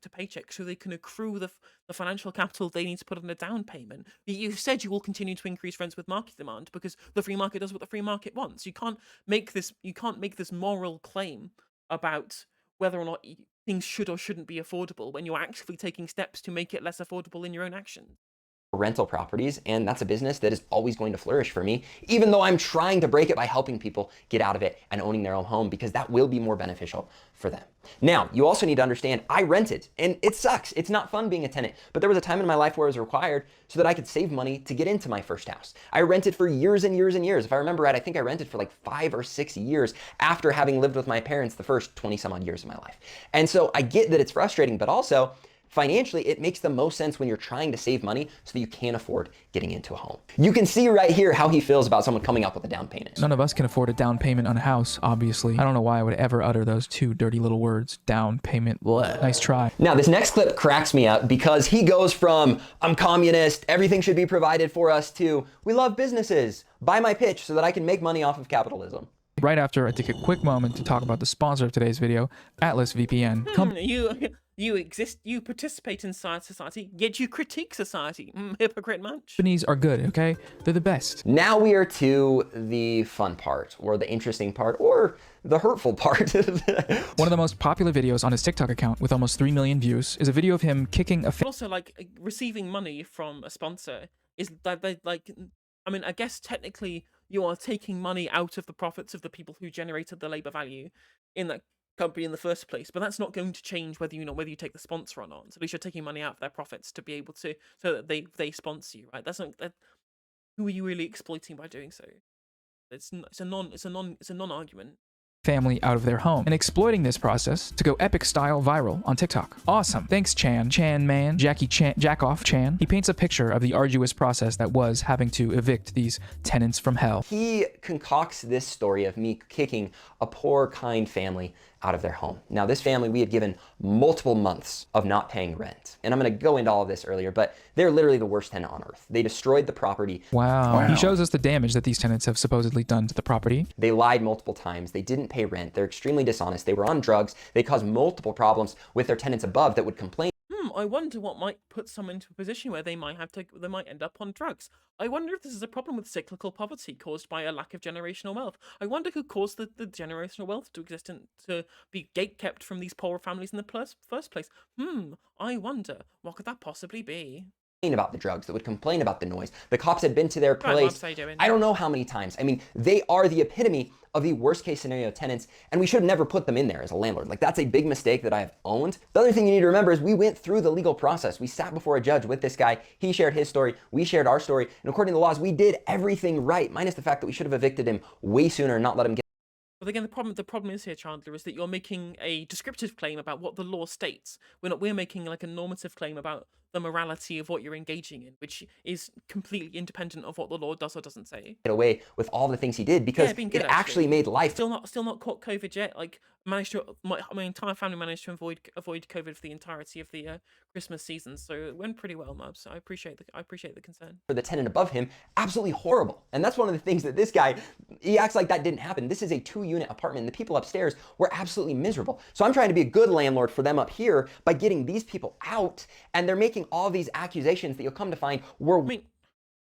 so they can accrue the financial capital they need to put on a down payment. You said you will continue to increase rents with market demand because the free market does what the free market wants. You can't make this moral claim about whether or not things should or shouldn't be affordable when you're actively taking steps to make it less affordable in your own actions. Rental properties, and that's a business that is always going to flourish for me, even though I'm trying to break it by helping people get out of it and owning their own home, because that will be more beneficial for them. Now, you also need to understand, I rented, and it sucks. It's not fun being a tenant, but there was a time in my life where it was required so that I could save money to get into my first house. I rented for years and years and years. If I remember right, I think I rented for like 5 or 6 years after having lived with my parents the first 20 some odd years of my life. And so I get that it's frustrating, but also financially, it makes the most sense when you're trying to save money so that you can afford getting into a home. You can see right here how he feels about someone coming up with a down payment. None of us can afford a down payment on a house, obviously. I don't know why I would ever utter those two dirty little words, down payment. Blech. Nice try. Now, this next clip cracks me up because he goes from, I'm communist, everything should be provided for us, to, we love businesses, buy my pitch so that I can make money off of capitalism. Right after, I take a quick moment to talk about the sponsor of today's video, Atlas VPN. You exist, you participate in society, yet you critique society. Hypocrite much. Companies are good, okay? They're the best. Now we are to the fun part, or the interesting part, or the hurtful part. One of the most popular videos on his TikTok account with almost 3 million views is a video of him kicking a But also, like, receiving money from a sponsor is that they, like, I mean, I guess technically you are taking money out of the profits of the people who generated the labor value in that company in the first place, but that's not going to change whether you take the sponsor or not. So at least you're taking money out of their profits to be able to, so that they sponsor you, right? That's not who are you really exploiting by doing so? It's a non-argument. family out of their home and exploiting this process to go epic style viral on TikTok. Awesome. Thanks, Chan Man, Jackoff Chan. He paints a picture of the arduous process that was having to evict these tenants from hell. He concocts this story of me kicking a poor, kind family out of their home. Now, this family, we had given multiple months of not paying rent. And I'm going to go into all of this earlier, but they're literally the worst tenant on earth. They destroyed the property. Wow. He shows us the damage that these tenants have supposedly done to the property. They lied multiple times. They didn't pay rent. They're extremely dishonest. They were on drugs. They caused multiple problems with their tenants above that would complain. I wonder what might put someone into a position where they might end up on drugs. I wonder if this is a problem with cyclical poverty caused by a lack of generational wealth. I wonder who caused the generational wealth to exist and to be gatekept from these poorer families in the first place. I wonder, what could that possibly be? About the drugs, that would complain about the noise. The cops had been to their place. Right, I don't know how many times. I mean, they are the epitome of the worst case scenario tenants, and we should have never put them in there as a landlord. Like, that's a big mistake that I have owned. The other thing you need to remember is we went through the legal process. We sat before a judge with this guy. He shared his story. We shared our story. And according to the laws, we did everything right, minus the fact that we should have evicted him way sooner and not let him get. But again, the problem is here, Chandler, is that you're making a descriptive claim about what the law states. We're making like a normative claim about the morality of what you're engaging in, which is completely independent of what the law does or doesn't say. Get away with all the things he did because it actually made life. Still not caught COVID yet. Like my entire family managed to avoid COVID for the entirety of the Christmas season, so it went pretty well, Mubs. I appreciate the concern. For the tenant above him, absolutely horrible. And that's one of the things that this guy, he acts like that didn't happen. This is a 2-unit apartment. The people upstairs were absolutely miserable. So I'm trying to be a good landlord for them up here by getting these people out, and they're making all these accusations that you'll come to find were. I mean,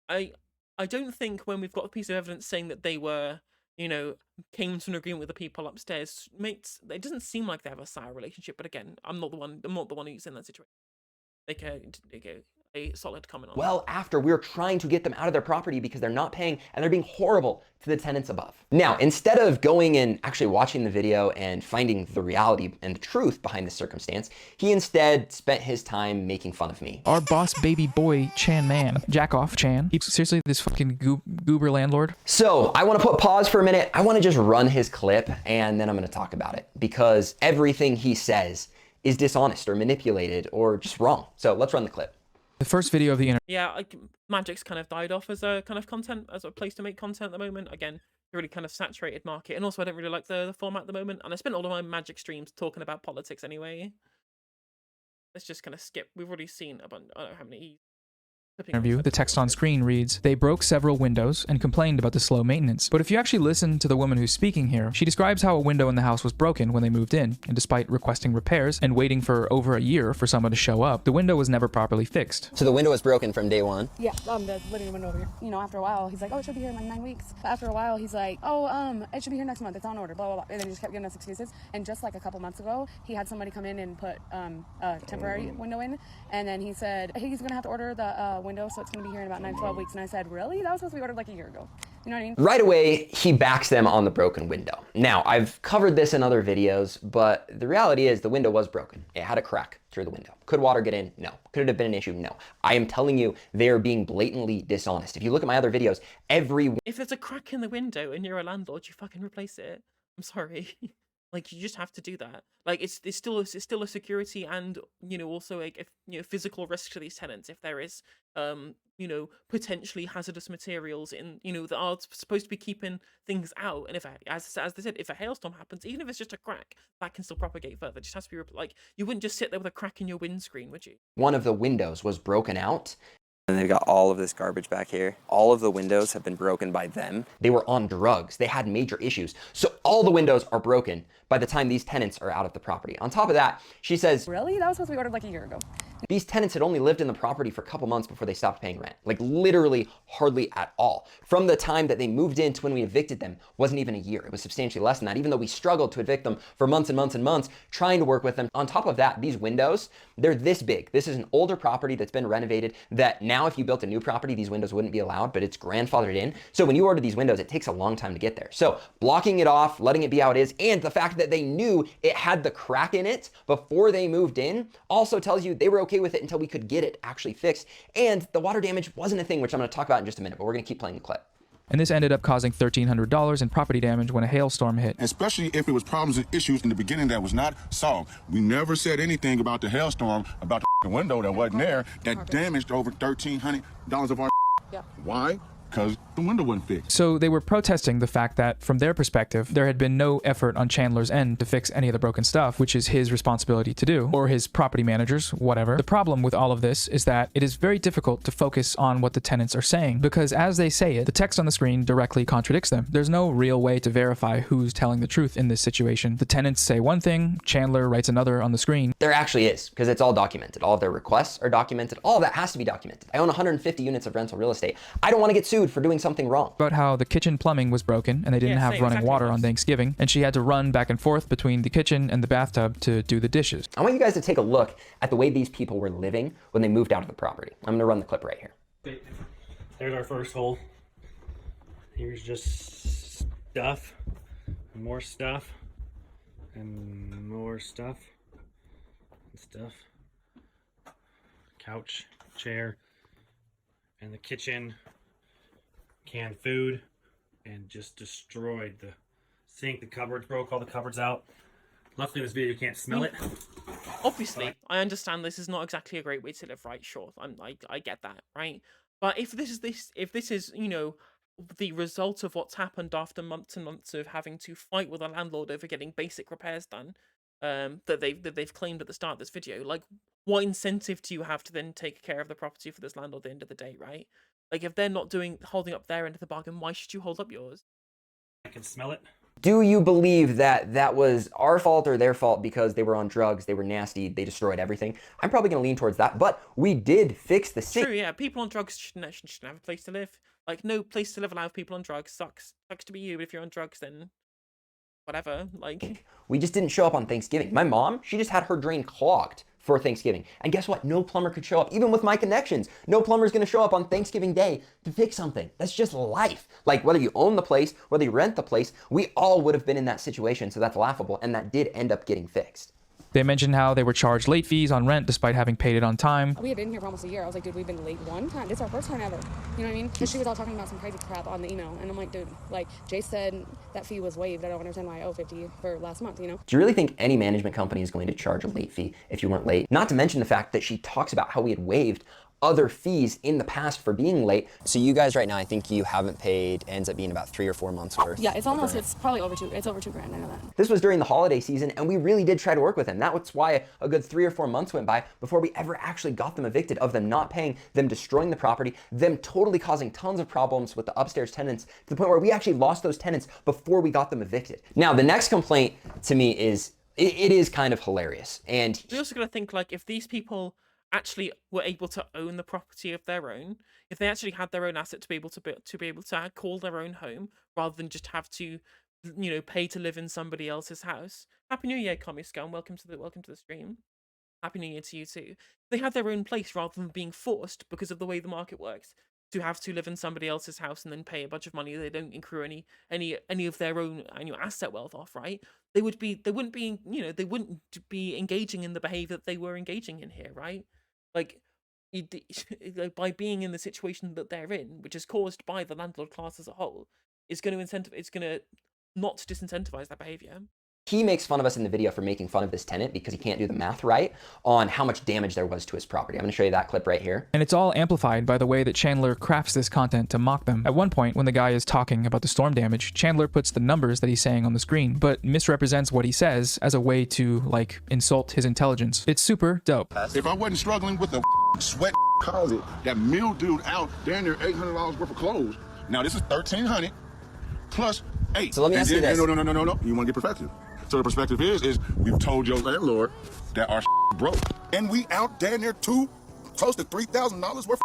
I don't think when we've got a piece of evidence saying that they were, came to an agreement with the people upstairs, mates, it doesn't seem like they have a sour relationship. But again, I'm not the one who's in that situation. A solid comment on well, after we're trying to get them out of their property because they're not paying and they're being horrible to the tenants above. Now, instead of going and actually watching the video and finding the reality and the truth behind this circumstance, he instead spent his time making fun of me. Our boss baby boy, Chan Man, Jackoff Chan. Seriously, this fucking goober landlord. So I want to put pause for a minute. I want to just run his clip and then I'm going to talk about it because everything he says is dishonest or manipulated or just wrong. So let's run the clip. The first video of the internet. Yeah, like Magic's kind of died off as a kind of content, as a place to make content at the moment. Again, a really kind of saturated market, and also I don't really like the format at the moment. And I spent all of my Magic streams talking about politics anyway. Let's just kind of skip. We've already seen I don't know how many. Interview, the text on screen reads, "They broke several windows and complained about the slow maintenance." But if you actually listen to the woman who's speaking here, she describes how a window in the house was broken when they moved in, and despite requesting repairs and waiting for over a year for someone to show up, the window was never properly fixed. So the window was broken from day one? Yeah, the living window over here. After a while, he's like, oh, it should be here in like 9 weeks. But after a while, he's like, oh, it should be here next month. It's on order, blah, blah, blah. And then he just kept giving us excuses. And just like a couple months ago, he had somebody come in and put a temporary window in. And then he said, he's going to have to order the window, so it's going to be here in about 9-12 weeks. And I said, really? That was supposed to be ordered like a year ago. You know what I mean? Right away, he backs them on the broken window. Now, I've covered this in other videos, but the reality is the window was broken. It had a crack through the window. Could water get in? No. Could it have been an issue? No. I am telling you, they're being blatantly dishonest. If you look at my other videos, if there's a crack in the window and you're a landlord, you fucking replace it. I'm sorry. Like, you just have to do that. Like, it's still a security and, also a physical risk to these tenants if there is, potentially hazardous materials in, that are supposed to be keeping things out. And if, as they said, if a hailstorm happens, even if it's just a crack, that can still propagate further. It just has to be, like, you wouldn't just sit there with a crack in your windscreen, would you? One of the windows was broken out. And they've got all of this garbage back here. All of the windows have been broken by them. They were on drugs. They had major issues. So all the windows are broken by the time these tenants are out of the property. On top of that, she says, Really? That was supposed to be ordered like a year ago. these tenants had only lived in the property for a couple months before they stopped paying rent. Like literally hardly at all. From the time that they moved in to when we evicted them wasn't even a year. It was substantially less than that, even though we struggled to evict them for months and months and months, trying to work with them. On top of that, these windows, they're this big. This is an older property that's been renovated that now if you built a new property, these windows wouldn't be allowed, but it's grandfathered in. So when you order these windows, it takes a long time to get there. So blocking it off, letting it be how it is, and the fact that they knew it had the crack in it before they moved in also tells you they were okay with it until we could get it actually fixed. And the water damage wasn't a thing, which I'm going to talk about in just a minute, but we're going to keep playing the clip. And this ended up causing $1,300 in property damage when a hailstorm hit. Especially if it was problems and issues in the beginning that was not solved. We never said anything about the hailstorm, about the window that wasn't there, that damaged over $1,300 of our. Yeah. Why? Because the window wasn't fixed. So they were protesting the fact that, from their perspective, there had been no effort on Chandler's end to fix any of the broken stuff, which is his responsibility to do, or his property managers, whatever. The problem with all of this is that it is very difficult to focus on what the tenants are saying, because as they say it, the text on the screen directly contradicts them. There's no real way to verify who's telling the truth in this situation. The tenants say one thing, Chandler writes another on the screen. There actually is, because it's all documented. All of their requests are documented. All of that has to be documented. I own 150 units of rental real estate. I don't want to get sued for doing something wrong. About how the kitchen plumbing was broken and they didn't have running water on Thanksgiving, and she had to run back and forth between the kitchen and the bathtub to do the dishes. I want you guys to take a look at the way these people were living when they moved out of the property. I'm going to run the clip right here. There's our first hole. Here's just stuff, and more stuff, and more stuff, and stuff. Couch, chair, and the kitchen. Canned food, and just destroyed the sink. The cupboards broke all the cupboards out. Luckily in this video you can't smell it. Obviously, I understand this is not exactly a great way to live, right? Sure, I get that, right? But if this is you know, the result of what's happened after months and months of having to fight with a landlord over getting basic repairs done, that they've claimed at the start of this video, like, what incentive do you have to then take care of the property for this landlord at the end of the day, right? Like, if they're not holding up their end of the bargain, why should you hold up yours? I can smell it. Do you believe that that was our fault or their fault because they were on drugs, they were nasty, they destroyed everything? I'm probably going to lean towards that, but we did fix the sink. True, yeah. People on drugs shouldn't have a place to live. Like, no place to live allowed people on drugs. Sucks to be you, but if you're on drugs, then whatever. Like, we just didn't show up on Thanksgiving. My mom, she just had her drain clogged for Thanksgiving. And guess what? No plumber could show up. Even with my connections, no plumber's gonna show up on Thanksgiving Day to fix something. That's just life. Like, whether you own the place, whether you rent the place, we all would have been in that situation, so that's laughable, and that did end up getting fixed. They mentioned how they were charged late fees on rent despite having paid it on time. We had been here for almost a year. I was like, dude, we've been late one time. This is our first time ever. You know what I mean? And she was all talking about some crazy crap on the email. And I'm like, dude, like, Jay said that fee was waived. I don't understand why I owe $50 for last month, you know? Do you really think any management company is going to charge a late fee if you weren't late? Not to mention the fact that she talks about how we had waived other fees in the past for being late. So you guys right now, I think you haven't paid, ends up being about 3 or 4 months worth. Yeah, it's almost, it's probably over $2,000. It's over $2,000, I know that. This was during the holiday season, and we really did try to work with them. That was why a good 3 or 4 months went by before we ever actually got them evicted, of them not paying, them destroying the property, them totally causing tons of problems with the upstairs tenants, to the point where we actually lost those tenants before we got them evicted. Now, the next complaint to me is, it is kind of hilarious. And you're also going to think, like, if these people actually were able to own the property of their own, if they actually had their own asset to be able to call their own home rather than just have to, you know, pay to live in somebody else's house. Happy New Year, Commie Scum. Welcome to the stream. Happy New Year to you too. They had their own place rather than being forced, because of the way the market works, to have to live in somebody else's house and then pay a bunch of money they don't accrue any of their own annual asset wealth off, right? They wouldn't be engaging in the behavior that they were engaging in here, right? Like, by being in the situation that they're in, which is caused by the landlord class as a whole, it's going to not disincentivize that behavior. he makes fun of us in the video for making fun of this tenant because he can't do the math right on how much damage there was to his property. I'm going to show you that clip right here. And it's all amplified by the way that Chandler crafts this content to mock them. At one point, when the guy is talking about the storm damage, Chandler puts the numbers that he's saying on the screen, but misrepresents what he says as a way to, like, insult his intelligence. It's super dope. If I wasn't struggling with a sweat closet that mildewed out down there $800 worth of clothes. Now this is $1,300 plus 8. So let me ask you this. No. You want to get perspective. So the perspective is we've told your landlord that our broke, and we out down there close to $3,000 worth.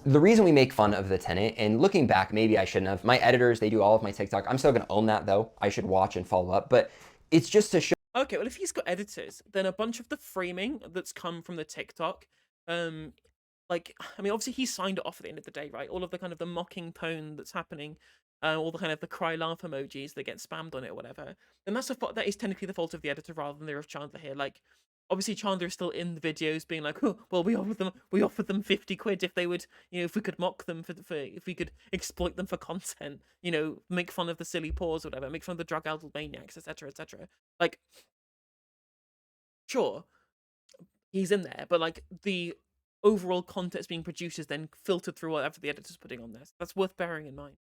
The reason we make fun of the tenant, and looking back, maybe I shouldn't have. My editors, they do all of my TikTok. I'm still gonna own that though. I should watch and follow up, but it's just to show. Okay, well, if he's got editors, then a bunch of the framing that's come from the TikTok, like, I mean, obviously he signed it off at the end of the day, right? All of the kind of the mocking tone that's happening, all the kind of the cry laugh emojis that get spammed on it or whatever, then that is technically the fault of the editor rather than there of Chandler here. Like, obviously Chandler is still in the videos being like, oh, well, we offered them 50 quid if they would, you know, if we could mock them for if we could exploit them for content, you know, make fun of the silly paws or whatever, make fun of the drug-addled maniacs, etc., etc. Like, sure, he's in there, but like the overall content being produced is then filtered through whatever the editor's putting on this. That's worth bearing in mind.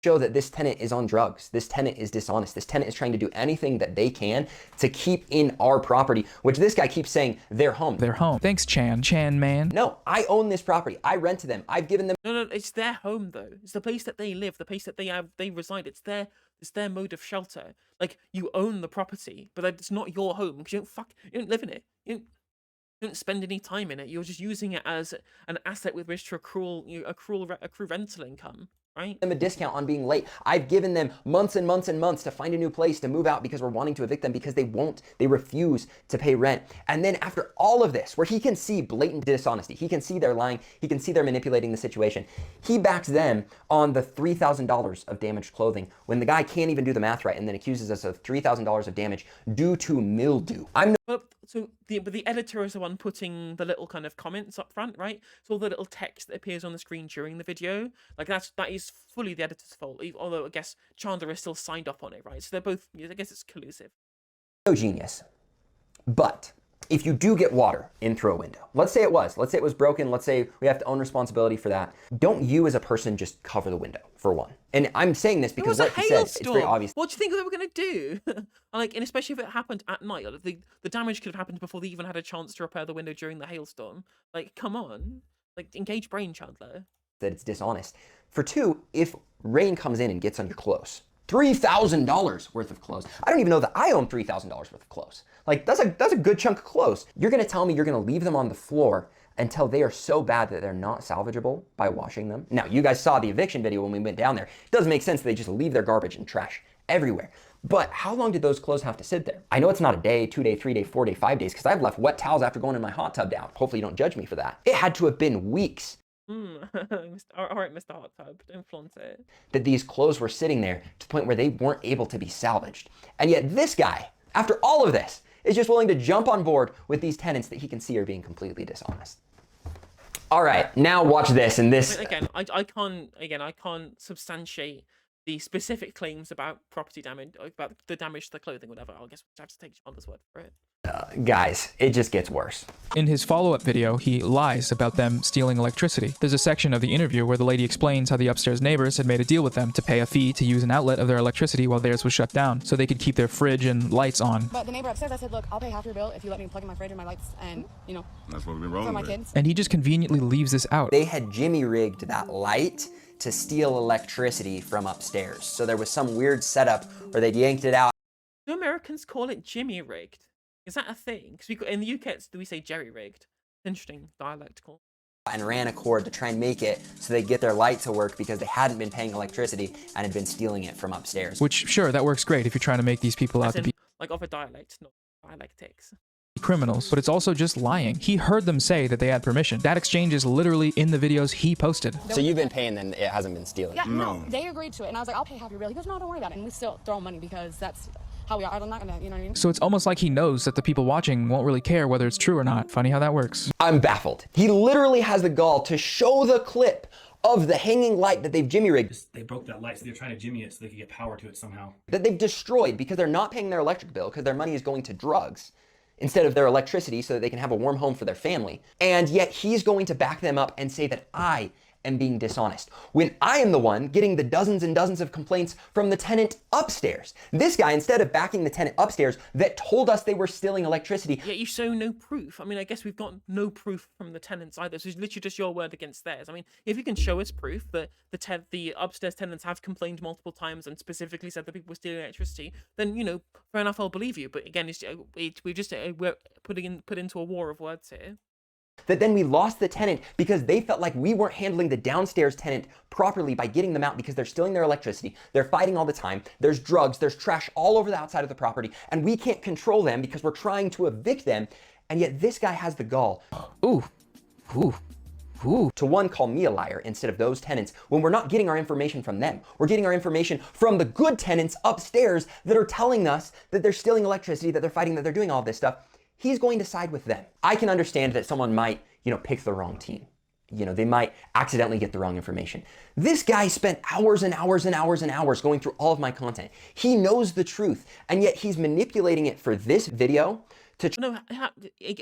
Show that this tenant is on drugs. This tenant is dishonest. This tenant is trying to do anything that they can to keep in our property, which this guy keeps saying their home. Their home. Thanks, Chan man. No, I own this property. I rent to them. I've given them. No, it's their home though. It's the place that they live, the place that they reside. It's their mode of shelter. Like, you own the property, but it's not your home because you don't live in it. You don't spend any time in it. You're just using it as an asset with which to accrue rental income. Right? Them a discount on being late. I've given them months and months and months to find a new place to move out because we're wanting to evict them because they refuse to pay rent. And then after all of this, where he can see blatant dishonesty, he can see they're lying, he can see they're manipulating the situation, he backs them on the $3,000 of damaged clothing when the guy can't even do the math right and then accuses us of $3,000 of damage due to mildew. But the editor is the one putting the little kind of comments up front, right? So all the little text that appears on the screen during the video, like that is fully the editor's fault. Although I guess Chandler is still signed up on it, right? So they're both. I guess it's collusive. No genius, but if you do get water in through a window, let's say it was broken. Let's say we have to own responsibility for that. Don't you as a person just cover the window for one? And I'm saying this because what he said, it's very obvious. What do you think they were going to do? Like, and especially if it happened at night, like the damage could have happened before they even had a chance to repair the window during the hailstorm. Like, come on, like engage brain, Chandler. That it's dishonest. For two, if rain comes in and gets on your clothes, $3,000 worth of clothes. I don't even know that I own $3,000 worth of clothes. Like, that's a good chunk of clothes. You're gonna tell me you're gonna leave them on the floor until they are so bad that they're not salvageable by washing them? Now, you guys saw the eviction video when we went down there. It doesn't make sense that they just leave their garbage and trash everywhere. But how long did those clothes have to sit there? I know it's not a day, 2 day, 3 day, 4 day, 5 days, because I've left wet towels after going in my hot tub down. Hopefully you don't judge me for that. It had to have been weeks. All right, Mr. Hot Tub, don't flaunt it. That these clothes were sitting there to the point where they weren't able to be salvaged. And yet this guy, after all of this, is just willing to jump on board with these tenants that he can see are being completely dishonest. All right, now watch this, and this... Again, I can't substantiate the specific claims about property damage, about the damage to the clothing, whatever. I guess we'll have to take Chandler's word for it. Guys, it just gets worse. In his follow-up video, he lies about them stealing electricity. There's a section of the interview where the lady explains how the upstairs neighbors had made a deal with them to pay a fee to use an outlet of their electricity while theirs was shut down, so they could keep their fridge and lights on. But the neighbor upstairs, I said, look, I'll pay half your bill if you let me plug in my fridge and my lights and, you know, that's what we've been rolling for my with. kids. And he just conveniently leaves this out. They had Jimmy rigged that light to steal electricity from upstairs. So there was some weird setup where they'd yanked it out. Do Americans call it Jimmy rigged? Is that a thing? Because in the UK, we say jerry rigged. Interesting dialectical. And ran a cord to try and make it so they'd get their light to work because they hadn't been paying electricity and had been stealing it from upstairs. Which, sure, that works great if you're trying to make these people out to be like of a dialect, not dialectics. Criminals, but it's also just lying. He heard them say that they had permission. That exchange is literally in the videos he posted. So you've been paying and it hasn't been stealing? Yeah, no, they agreed to it. And I was like, I'll pay half your bill. He goes, no, don't worry about it. And we still throw money because that's how we are. I'm not gonna, you know what I mean? So it's almost like he knows that the people watching won't really care whether it's true or not. Funny how that works. I'm baffled. He literally has the gall to show the clip of the hanging light that they've Jimmy rigged. They broke that light, so they're trying to Jimmy it so they could get power to it somehow. That they've destroyed because they're not paying their electric bill because their money is going to drugs instead of their electricity so that they can have a warm home for their family. And yet he's going to back them up and say that I am being dishonest, when I am the one getting the dozens and dozens of complaints from the tenant upstairs. This guy, instead of backing the tenant upstairs that told us they were stealing electricity. Yeah, you show no proof. I mean, I guess we've got no proof from the tenants either. So it's literally just your word against theirs. I mean, if you can show us proof that the upstairs tenants have complained multiple times and specifically said that people were stealing electricity, then, you know, fair enough, I'll believe you. But again, we're just we're put into a war of words here. That then we lost the tenant because they felt like we weren't handling the downstairs tenant properly by getting them out because they're stealing their electricity. They're fighting all the time. There's drugs, there's trash all over the outside of the property, and we can't control them because we're trying to evict them. And yet this guy has the gall. Ooh. To one, call me a liar instead of those tenants when we're not getting our information from them. We're getting our information from the good tenants upstairs that are telling us that they're stealing electricity, that they're fighting, that they're doing all this stuff. He's going to side with them. I can understand that someone might, pick the wrong team. They might accidentally get the wrong information. This guy spent hours and hours and hours and hours going through all of my content. He knows the truth, and yet he's manipulating it for this video to... No,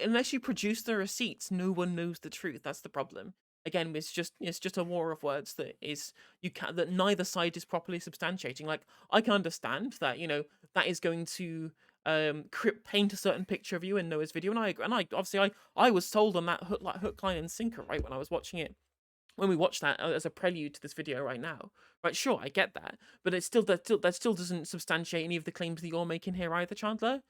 unless you produce the receipts, no one knows the truth. That's the problem. Again, it's just a war of words that neither side is properly substantiating. Like, I can understand that, that is going to paint a certain picture of you in Noah's video, and I obviously I was sold on that hook, line, and sinker, right, when I was watching it, when we watched that as a prelude to this video right now, right? Sure, I get that, but that still doesn't substantiate any of the claims that you're making here either, Chandler.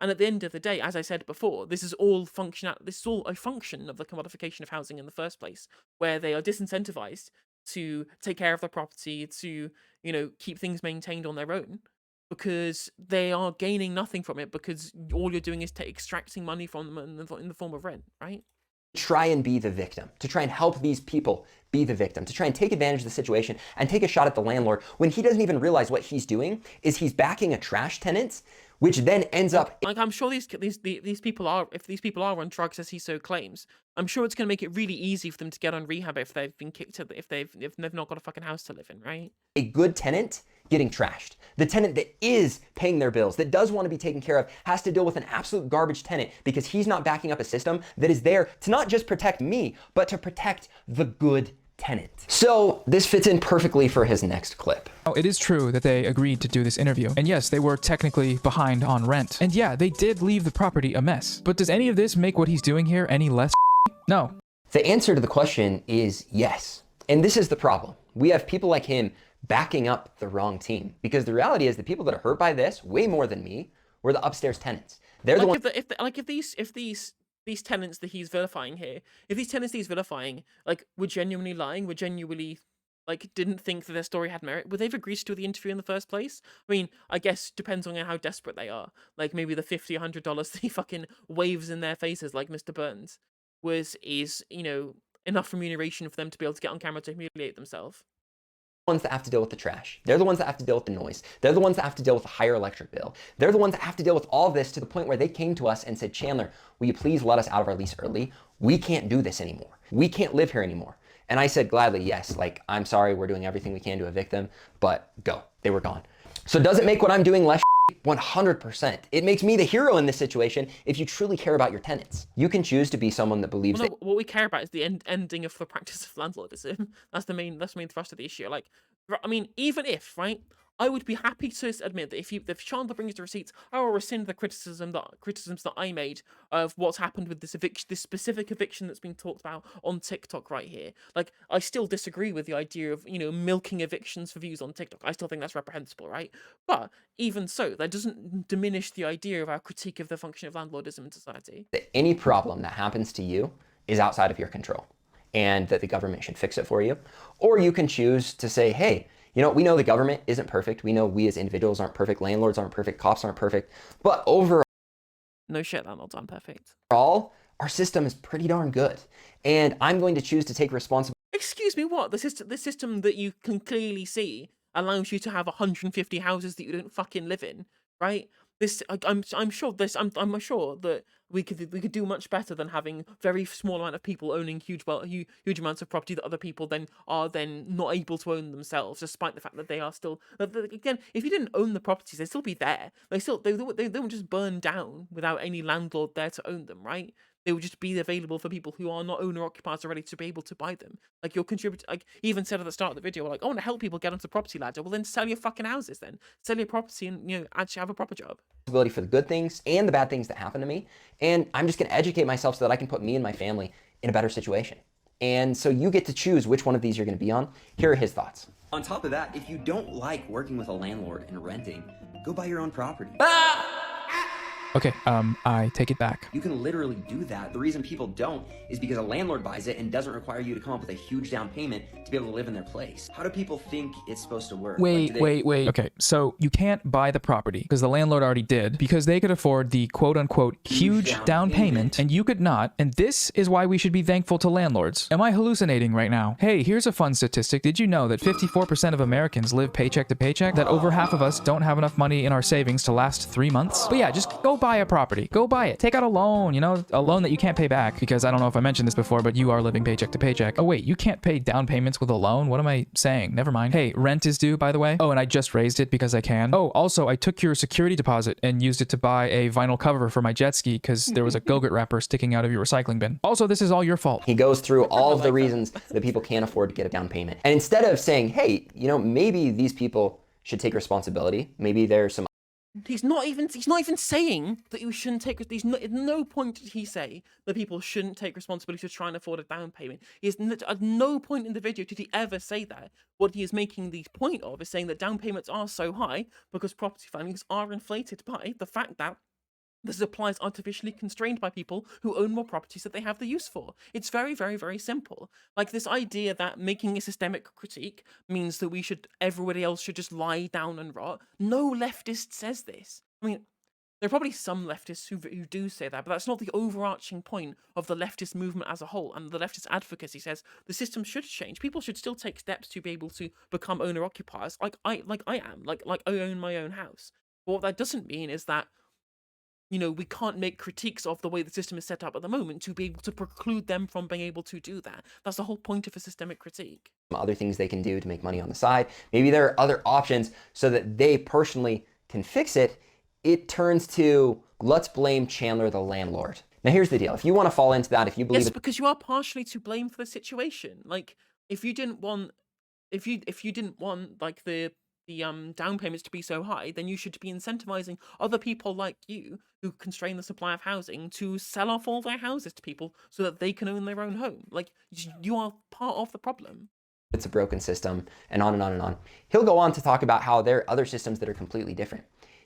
And at the end of the day, as I said before, this is all a function of the commodification of housing in the first place, where they are disincentivized to take care of their property, to keep things maintained on their own, because they are gaining nothing from it, because all you're doing is extracting money from them in the form of rent, right? Try and be the victim, to try and help these people be the victim, to try and take advantage of the situation and take a shot at the landlord when he doesn't even realize what he's doing is he's backing a trash tenant, which then ends up... Like, I'm sure these people are, if these people are on drugs as he so claims, I'm sure it's going to make it really easy for them to get on rehab if they've been kicked, if they've not got a fucking house to live in, right? A good tenant getting trashed. The tenant that is paying their bills, that does want to be taken care of, has to deal with an absolute garbage tenant because he's not backing up a system that is there to not just protect me, but to protect the good tenant. So this fits in perfectly for his next clip. Oh, it is true that they agreed to do this interview. And yes, they were technically behind on rent. And yeah, they did leave the property a mess. But does any of this make what he's doing here any less No. The answer to the question is yes. And this is the problem. We have people like him backing up the wrong team, because the reality is the people that are hurt by this way more than me were the upstairs tenants. They're the ones. If these tenants that he's vilifying here, if these tenants that he's vilifying were genuinely lying, were genuinely didn't think that their story had merit, would they have agreed to do the interview in the first place? I mean, I guess depends on how desperate they are. Like, maybe the $50, $100 that he fucking waves in their faces like Mr. Burns is enough remuneration for them to be able to get on camera to humiliate themselves. Ones that have to deal with the trash. They're the ones that have to deal with the noise. They're the ones that have to deal with the higher electric bill. They're the ones that have to deal with all this, to the point where they came to us and said, Chandler, will you please let us out of our lease early? We can't do this anymore. We can't live here anymore. And I said gladly, yes, I'm sorry, we're doing everything we can to evict them, but go. They were gone. So does it make what I'm doing less? 100%. It makes me the hero in this situation if you truly care about your tenants. You can choose to be someone that believes that... What we care about is the ending of the practice of landlordism. That's the main thrust of the issue. I mean, even if, right, I would be happy to admit that if Chandler brings the receipts, I will rescind the criticisms that I made of what's happened with this specific eviction that's being talked about on TikTok right here. I still disagree with the idea of, milking evictions for views on TikTok. I still think that's reprehensible, right? But even so, that doesn't diminish the idea of our critique of the function of landlordism in society. That any problem that happens to you is outside of your control, and that the government should fix it for you. Or you can choose to say, hey, we know the government isn't perfect. We know we as individuals aren't perfect. Landlords aren't perfect. Cops aren't perfect. But overall... No shit, landlords aren't perfect. Overall, our system is pretty darn good. And I'm going to choose to take responsibility. Excuse me, what? The system that you can clearly see allows you to have 150 houses that you don't fucking live in, right? I'm sure that we could do much better than having very small amount of people owning huge amounts of property that other people are not able to own themselves, despite the fact that they are still, again, if you didn't own the properties, they'd still be there. They won't just burn down without any landlord there to own them, right? they would just be available for people who are not owner occupiers already to be able to buy them. Like you're contributing, like you even said at the start of the video, like, I want to help people get onto the property ladder. Well, then sell your fucking houses then. Sell your property and, actually have a proper job. Responsibility for the good things and the bad things that happen to me. And I'm just going to educate myself so that I can put me and my family in a better situation. And so you get to choose which one of these you're going to be on. Here are his thoughts. On top of that, if you don't like working with a landlord and renting, go buy your own property. Okay, I take it back. You can literally do that. The reason people don't is because a landlord buys it and doesn't require you to come up with a huge down payment to be able to live in their place. How do people think it's supposed to work? Wait. Okay, so you can't buy the property because the landlord already did, because they could afford the quote-unquote huge down payment and you could not, and this is why we should be thankful to landlords. Am I hallucinating right now? Hey, here's a fun statistic. Did you know that 54% of Americans live paycheck to paycheck? That over half of us don't have enough money in our savings to last 3 months? But yeah, just go buy a property. Go buy it. Take out a loan, a loan that you can't pay back, because I don't know if I mentioned this before, but you are living paycheck to paycheck. Oh wait, you can't pay down payments with a loan? What am I saying? Never mind. Hey, rent is due, by the way. Oh, and I just raised it because I can. Oh, also, I took your security deposit and used it to buy a vinyl cover for my jet ski because there was a Go-Gurt wrapper sticking out of your recycling bin. Also, this is all your fault. He goes through all of the reasons that people can't afford to get a down payment. And instead of saying, hey, maybe these people should take responsibility, maybe there's some He's not even saying that you shouldn't take. At no point did he say that people shouldn't take responsibility to try and afford a down payment. At no point in the video did he ever say that. What he is making the point of is saying that down payments are so high because property values are inflated by the fact that the supply is artificially constrained by people who own more properties that they have the use for. It's very, very, very simple. Like this idea that making a systemic critique means that everybody else should just lie down and rot. No leftist says this. I mean, there are probably some leftists who do say that, but that's not the overarching point of the leftist movement as a whole. And the leftist advocacy says the system should change. People should still take steps to be able to become owner occupiers, like I am, like I own my own house. But what that doesn't mean is that we can't make critiques of the way the system is set up at the moment to be able to preclude them from being able to do that. That's the whole point of a systemic critique. other things they can do to make money on the side. Maybe there are other options so that they personally can fix it. It turns to, let's blame Chandler the landlord. Now here's the deal. If you want to fall into that, if you believe yes, because you are partially to blame for the situation. Like if you didn't want like the down payments to be so high, then you should be incentivizing other people like you who constrain the supply of housing to sell off all their houses to people so that they can own their own home. Like you are part of the problem. It's a broken system, and on and on and on. He'll go on to talk about how there are other systems that are completely different.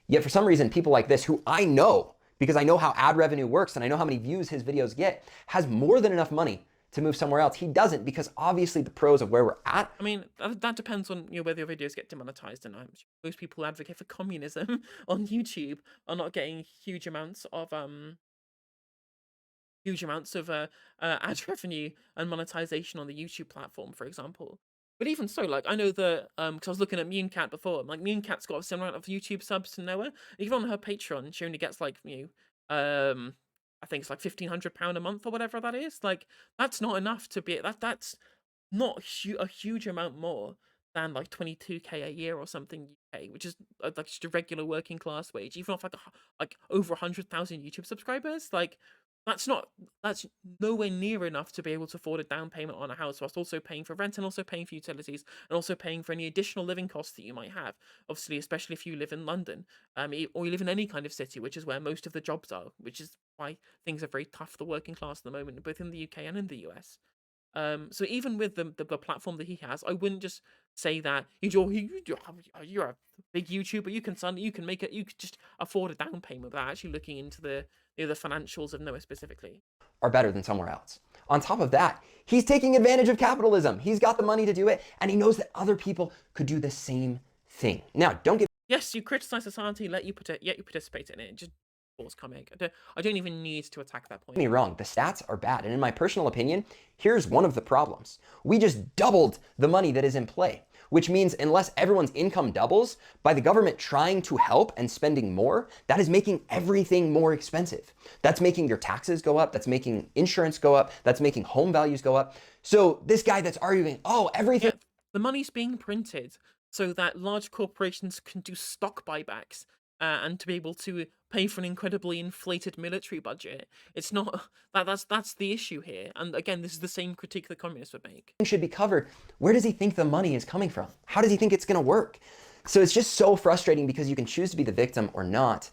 Yet for some reason, people like this, who I know, because I know how ad revenue works and I know how many views his videos get, has more than enough money to move somewhere else. He doesn't, because obviously the pros of where we're at. I mean, that depends on whether your videos get demonetized or not. Most people who advocate for communism on YouTube are not getting huge amounts of ad revenue and monetization on the YouTube platform, for example. But even so, like I know that because I was looking at Mooncat before, like Mooncat's got a similar amount of YouTube subs to Noah. Even on her Patreon, she only gets like I think it's like £1,500 a month or whatever that is. Like that's not enough to be that's not a huge amount more than like 22k a year or something UK, which is like just a regular working class wage. Even off like over 100,000 YouTube subscribers, like that's nowhere near enough to be able to afford a down payment on a house, whilst also paying for rent and also paying for utilities and also paying for any additional living costs that you might have. Obviously, especially if you live in London, or you live in any kind of city, which is where most of the jobs are, which is why things are very tough for the working class at the moment, both in the UK and in the US. So even with the platform that he has, I wouldn't just say that you're a big YouTuber, you could just afford a down payment without actually looking into the financials of Noah specifically. Are better than somewhere else. On top of that, he's taking advantage of capitalism. He's got the money to do it, and he knows that other people could do the same thing. Now, don't get yes, you criticize society, yet you participate in it. Just comic. I don't even need to attack that point. me wrong, the stats are bad, and in my personal opinion, here's one of the problems. We just doubled the money that is in play, which means unless everyone's income doubles, by the government trying to help and spending more, that is making everything more expensive. That's making your taxes go up, that's making insurance go up, that's making home values go up. So this guy that's arguing, oh, everything... Yeah, the money's being printed so that large corporations can do stock buybacks and to be able to pay for an incredibly inflated military budget. It's not that's the issue here. And again, this is the same critique the communists would make. Should be covered. Where does he think the money is coming from? How does he think it's going to work? So it's just so frustrating because you can choose to be the victim or not,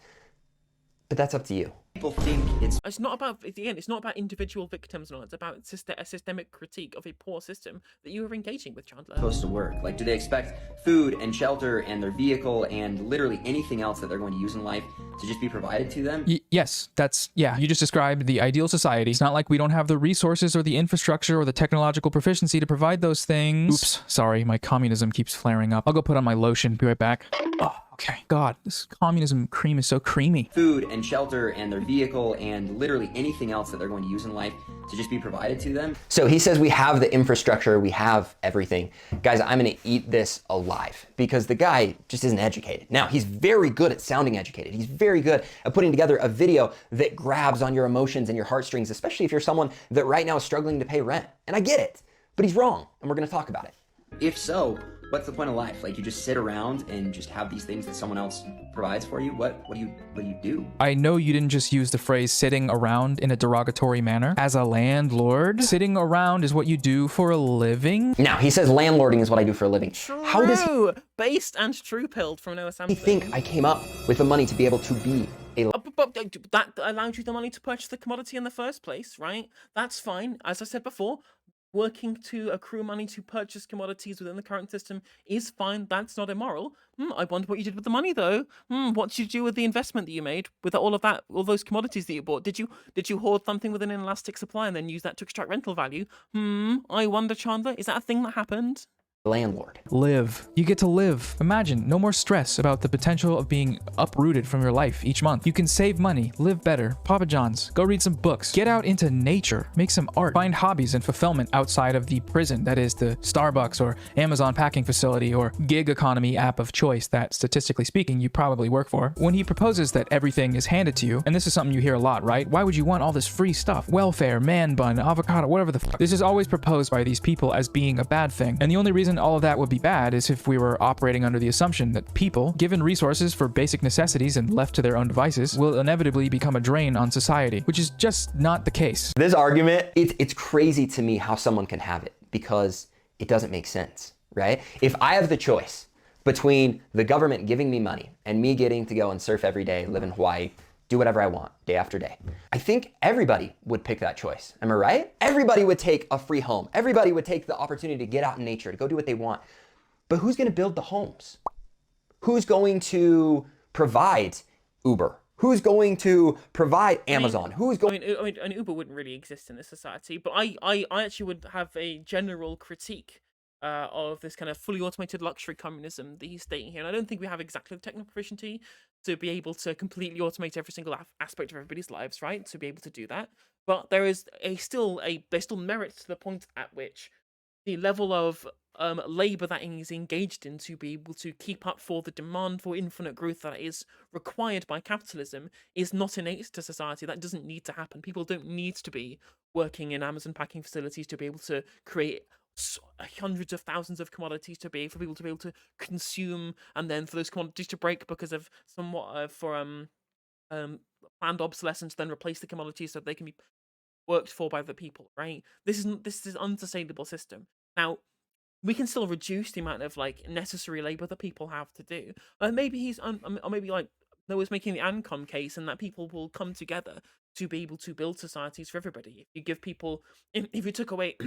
but that's up to you. People think It's not about, again, it's not about individual victims or not. It's about a systemic critique of a poor system that you are engaging with, Chandler. Supposed to work. Like, do they expect food and shelter and their vehicle and literally anything else that they're going to use in life to just be provided to them? Yes, yeah, you just described the ideal society. It's not like we don't have the resources or the infrastructure or the technological proficiency to provide those things. Oops, sorry, my communism keeps flaring up. I'll go put on my lotion, be right back. Oh, okay. God, this communism cream is so creamy. Food and shelter and their vehicle and literally anything else that they're going to use in life to just be provided to them. So he says we have the infrastructure, we have everything. Guys, I'm gonna eat this alive because the guy just isn't educated. Now, he's very good at sounding educated. He's very good at putting together a video that grabs on your emotions and your heartstrings, especially if you're someone that right now is struggling to pay rent. And I get it, but he's wrong, and we're gonna talk about it. If so, what's the point of life? Like, you just sit around and just have these things that someone else provides for you? What do you do? I know you didn't just use the phrase sitting around in a derogatory manner. As a landlord, sitting around is what you do for a living? Now, he says landlording is what I do for a living. True. How does he Based and true-pilled from Noah Samsen. think I came up with the money to be able to be a But that allowed you the money to purchase the commodity in the first place, right? That's fine. As I said before, working to accrue money to purchase commodities within the current system is fine. That's not immoral. I wonder what you did with the money, though. What did you do with the investment that you made with all those commodities that you bought? Did you hoard something within an elastic supply and then use that to extract rental value? I wonder, Chandler, is that a thing that happened? landlord? Live. You get to live. Imagine, no more stress about the potential of being uprooted from your life each month. You can save money, live better, Papa John's, go read some books, get out into nature, make some art, find hobbies and fulfillment outside of the prison, that is the Starbucks or Amazon packing facility or gig economy app of choice that, statistically speaking, you probably work for. When he proposes that everything is handed to you, and this is something you hear a lot, right? Why would you want all this free stuff? Welfare, man bun, avocado, whatever the fuck. This is always proposed by these people as being a bad thing. And the only reason all of that would be bad is if we were operating under the assumption that people, given resources for basic necessities and left to their own devices, will inevitably become a drain on society, which is just not the case. This argument, it's crazy to me how someone can have it because it doesn't make sense, right? If I have the choice between the government giving me money and me getting to go and surf every day, live in Hawaii, do whatever I want day after day, I think everybody would pick that choice. Am I right? Everybody would take a free home. Everybody would take the opportunity to get out in nature, to go do what they want. But who's going to build the homes? Who's going to provide Uber? Who's going to provide Amazon? Who's going? I mean, an Uber wouldn't really exist in this society, but I actually would have a general critique of this kind of fully automated luxury communism that he's stating here. And I don't think we have exactly the technical proficiency to be able to completely automate every single aspect of everybody's lives, right? To be able to do that. But there is there's still merit to the point at which the level of labor that is engaged in to be able to keep up for the demand for infinite growth that is required by capitalism is not innate to society. That doesn't need to happen. People don't need to be working in Amazon packing facilities to be able to create hundreds of thousands of commodities for people to be able to consume, and then for those commodities to break because of somewhat planned obsolescence, then replace the commodities so they can be worked for by the people, right? This is an unsustainable system. Now, we can still reduce the amount of necessary labor that people have to do. Maybe or maybe Noah's making the Ancom case, and that people will come together to be able to build societies for everybody. If you give people, if you took away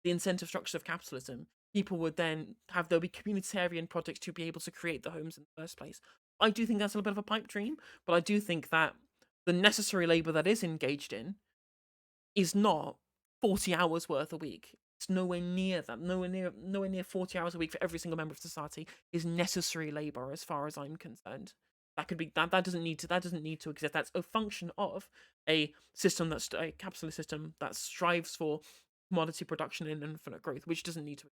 the incentive structures of capitalism, people would then there'll be communitarian projects to be able to create the homes in the first place. I do think that's a little bit of a pipe dream, but I do think that the necessary labor that is engaged in is not 40 hours worth a week. It's nowhere near that. Nowhere near 40 hours a week for every single member of society is necessary labor, as far as I'm concerned. That doesn't need to exist. That's a function of a system that's a capitalist system that strives for commodity production and infinite growth, which doesn't need to.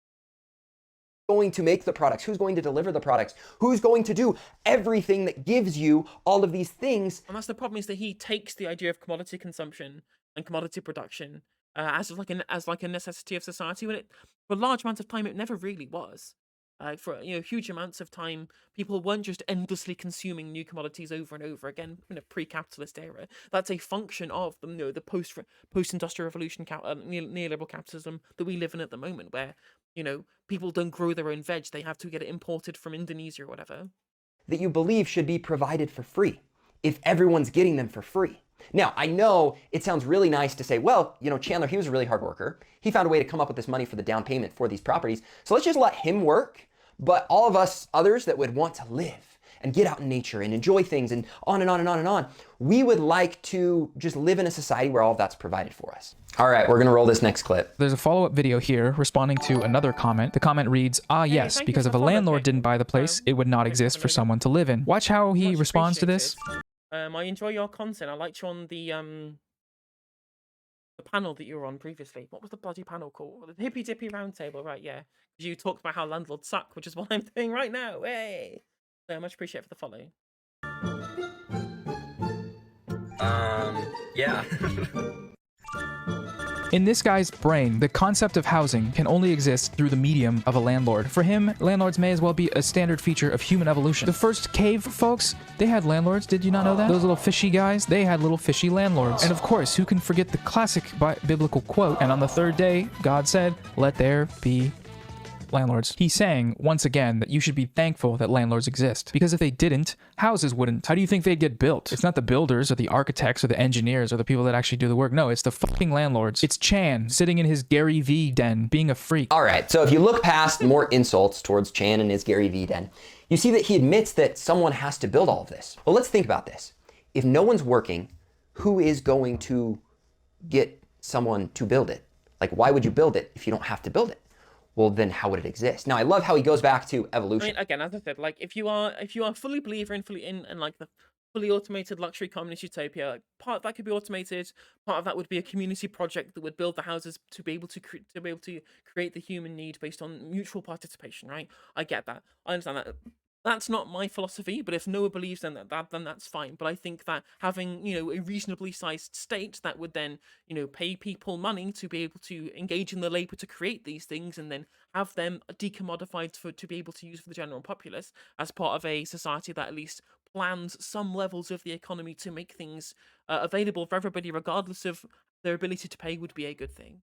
Going to make the products? Who's going to deliver the products? Who's going to do everything that gives you all of these things? And that's the problem, is that he takes the idea of commodity consumption and commodity production as like a necessity of society, when for large amounts of time it never really was. For huge amounts of time, people weren't just endlessly consuming new commodities over and over again in a pre-capitalist era. That's a function of the post-industrial revolution, neoliberal capitalism that we live in at the moment, where people don't grow their own veg; they have to get it imported from Indonesia or whatever. That you believe should be provided for free, if everyone's getting them for free. Now, I know it sounds really nice to say, well, Chandler, he was a really hard worker. He found a way to come up with this money for the down payment for these properties. So let's just let him work. But all of us others that would want to live and get out in nature and enjoy things and on and on and on and on, we would like to just live in a society where all of that's provided for us. All right, we're going to roll this next clip. There's a follow-up video here responding to another comment. The comment reads, yes, because if a landlord didn't buy the place, it would not exist for someone to live in. Watch how he responds to this. I enjoy your content. I liked you on the panel that you were on previously. What was the bloody panel called? The Hippy Dippy Roundtable, right? Yeah. You talked about how landlords suck, which is what I'm doing right now. Hey! So much appreciate for the follow. Yeah. In this guy's brain, the concept of housing can only exist through the medium of a landlord. For him, landlords may as well be a standard feature of human evolution. The first cave folks, they had landlords. Did you not know that? Those little fishy guys, they had little fishy landlords. And of course, who can forget the classic biblical quote, and on the third day, God said, let there be landlords. He's saying, once again, that you should be thankful that landlords exist. Because if they didn't, houses wouldn't. How do you think they'd get built? It's not the builders or the architects or the engineers or the people that actually do the work. No, it's the fucking landlords. It's Chan sitting in his Gary V den being a freak. All right, so if you look past more insults towards Chan and his Gary V den, you see that he admits that someone has to build all of this. Well, let's think about this. If no one's working, who is going to get someone to build it? Like, why would you build it if you don't have to build it? Well, then how would it exist? Now, I love how he goes back to evolution. I mean, again, as I said, like if you are a fully believer in like the fully automated luxury communist utopia, like, part of that could be automated. Part of that would be a community project that would build the houses to be able to create the human need based on mutual participation. Right? I get that. I understand that. That's not my philosophy, but if Noah believes then that's fine. But I think that having, a reasonably sized state that would then, pay people money to be able to engage in the labor to create these things and then have them decommodified to be able to use for the general populace as part of a society that at least plans some levels of the economy to make things available for everybody regardless of their ability to pay would be a good thing.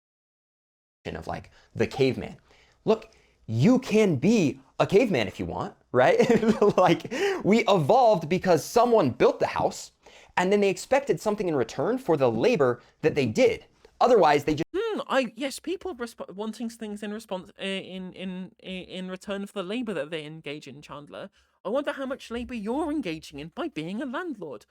Of like the caveman. Look, you can be a caveman if you want, right? Like, we evolved because someone built the house and then they expected something in return for the labor that they did. Otherwise, they just yes, people wanting things in response in return for the labor that they engage in, Chandler. I wonder how much labor you're engaging in by being a landlord.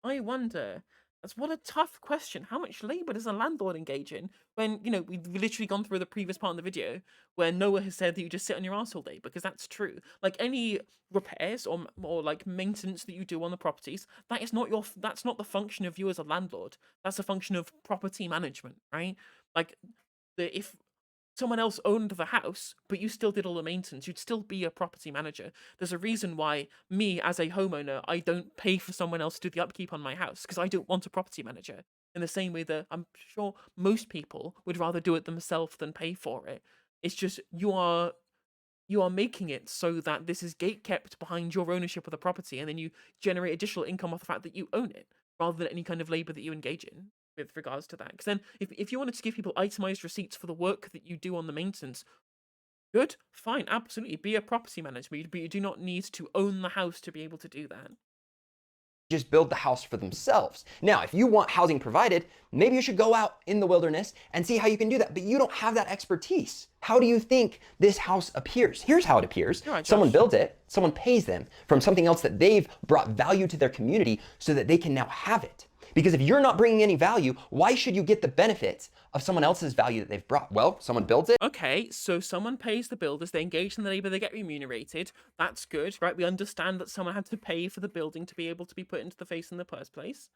I wonder. That's what a tough question. How much labor does a landlord engage in when, we've literally gone through the previous part of the video where Noah has said that you just sit on your ass all day, because that's true. Like any repairs or like maintenance that you do on the properties, that's not the function of you as a landlord. That's a function of property management, right? Like if someone else owned the house, but you still did all the maintenance, you'd still be a property manager. There's a reason why me, as a homeowner, I don't pay for someone else to do the upkeep on my house, because I don't want a property manager. In the same way that I'm sure most people would rather do it themselves than pay for it. It's just you are making it so that this is gate-kept behind your ownership of the property, and then you generate additional income off the fact that you own it, rather than any kind of labor that you engage in with regards to that. Because then if you wanted to give people itemized receipts for the work that you do on the maintenance, good, fine, absolutely, be a property manager, but you do not need to own the house to be able to do that. just build the house for themselves. Now, if you want housing provided, maybe you should go out in the wilderness and see how you can do that, but you don't have that expertise. How do you think this house appears? Here's how it appears. Right, someone builds it, someone pays them from something else that they've brought value to their community so that they can now have it. Because if you're not bringing any value, why should you get the benefits of someone else's value that they've brought? Well, someone builds it. Okay, so someone pays the builders, they engage in the labor, they get remunerated. That's good, right? We understand that someone had to pay for the building to be able to be put into the face in the first place.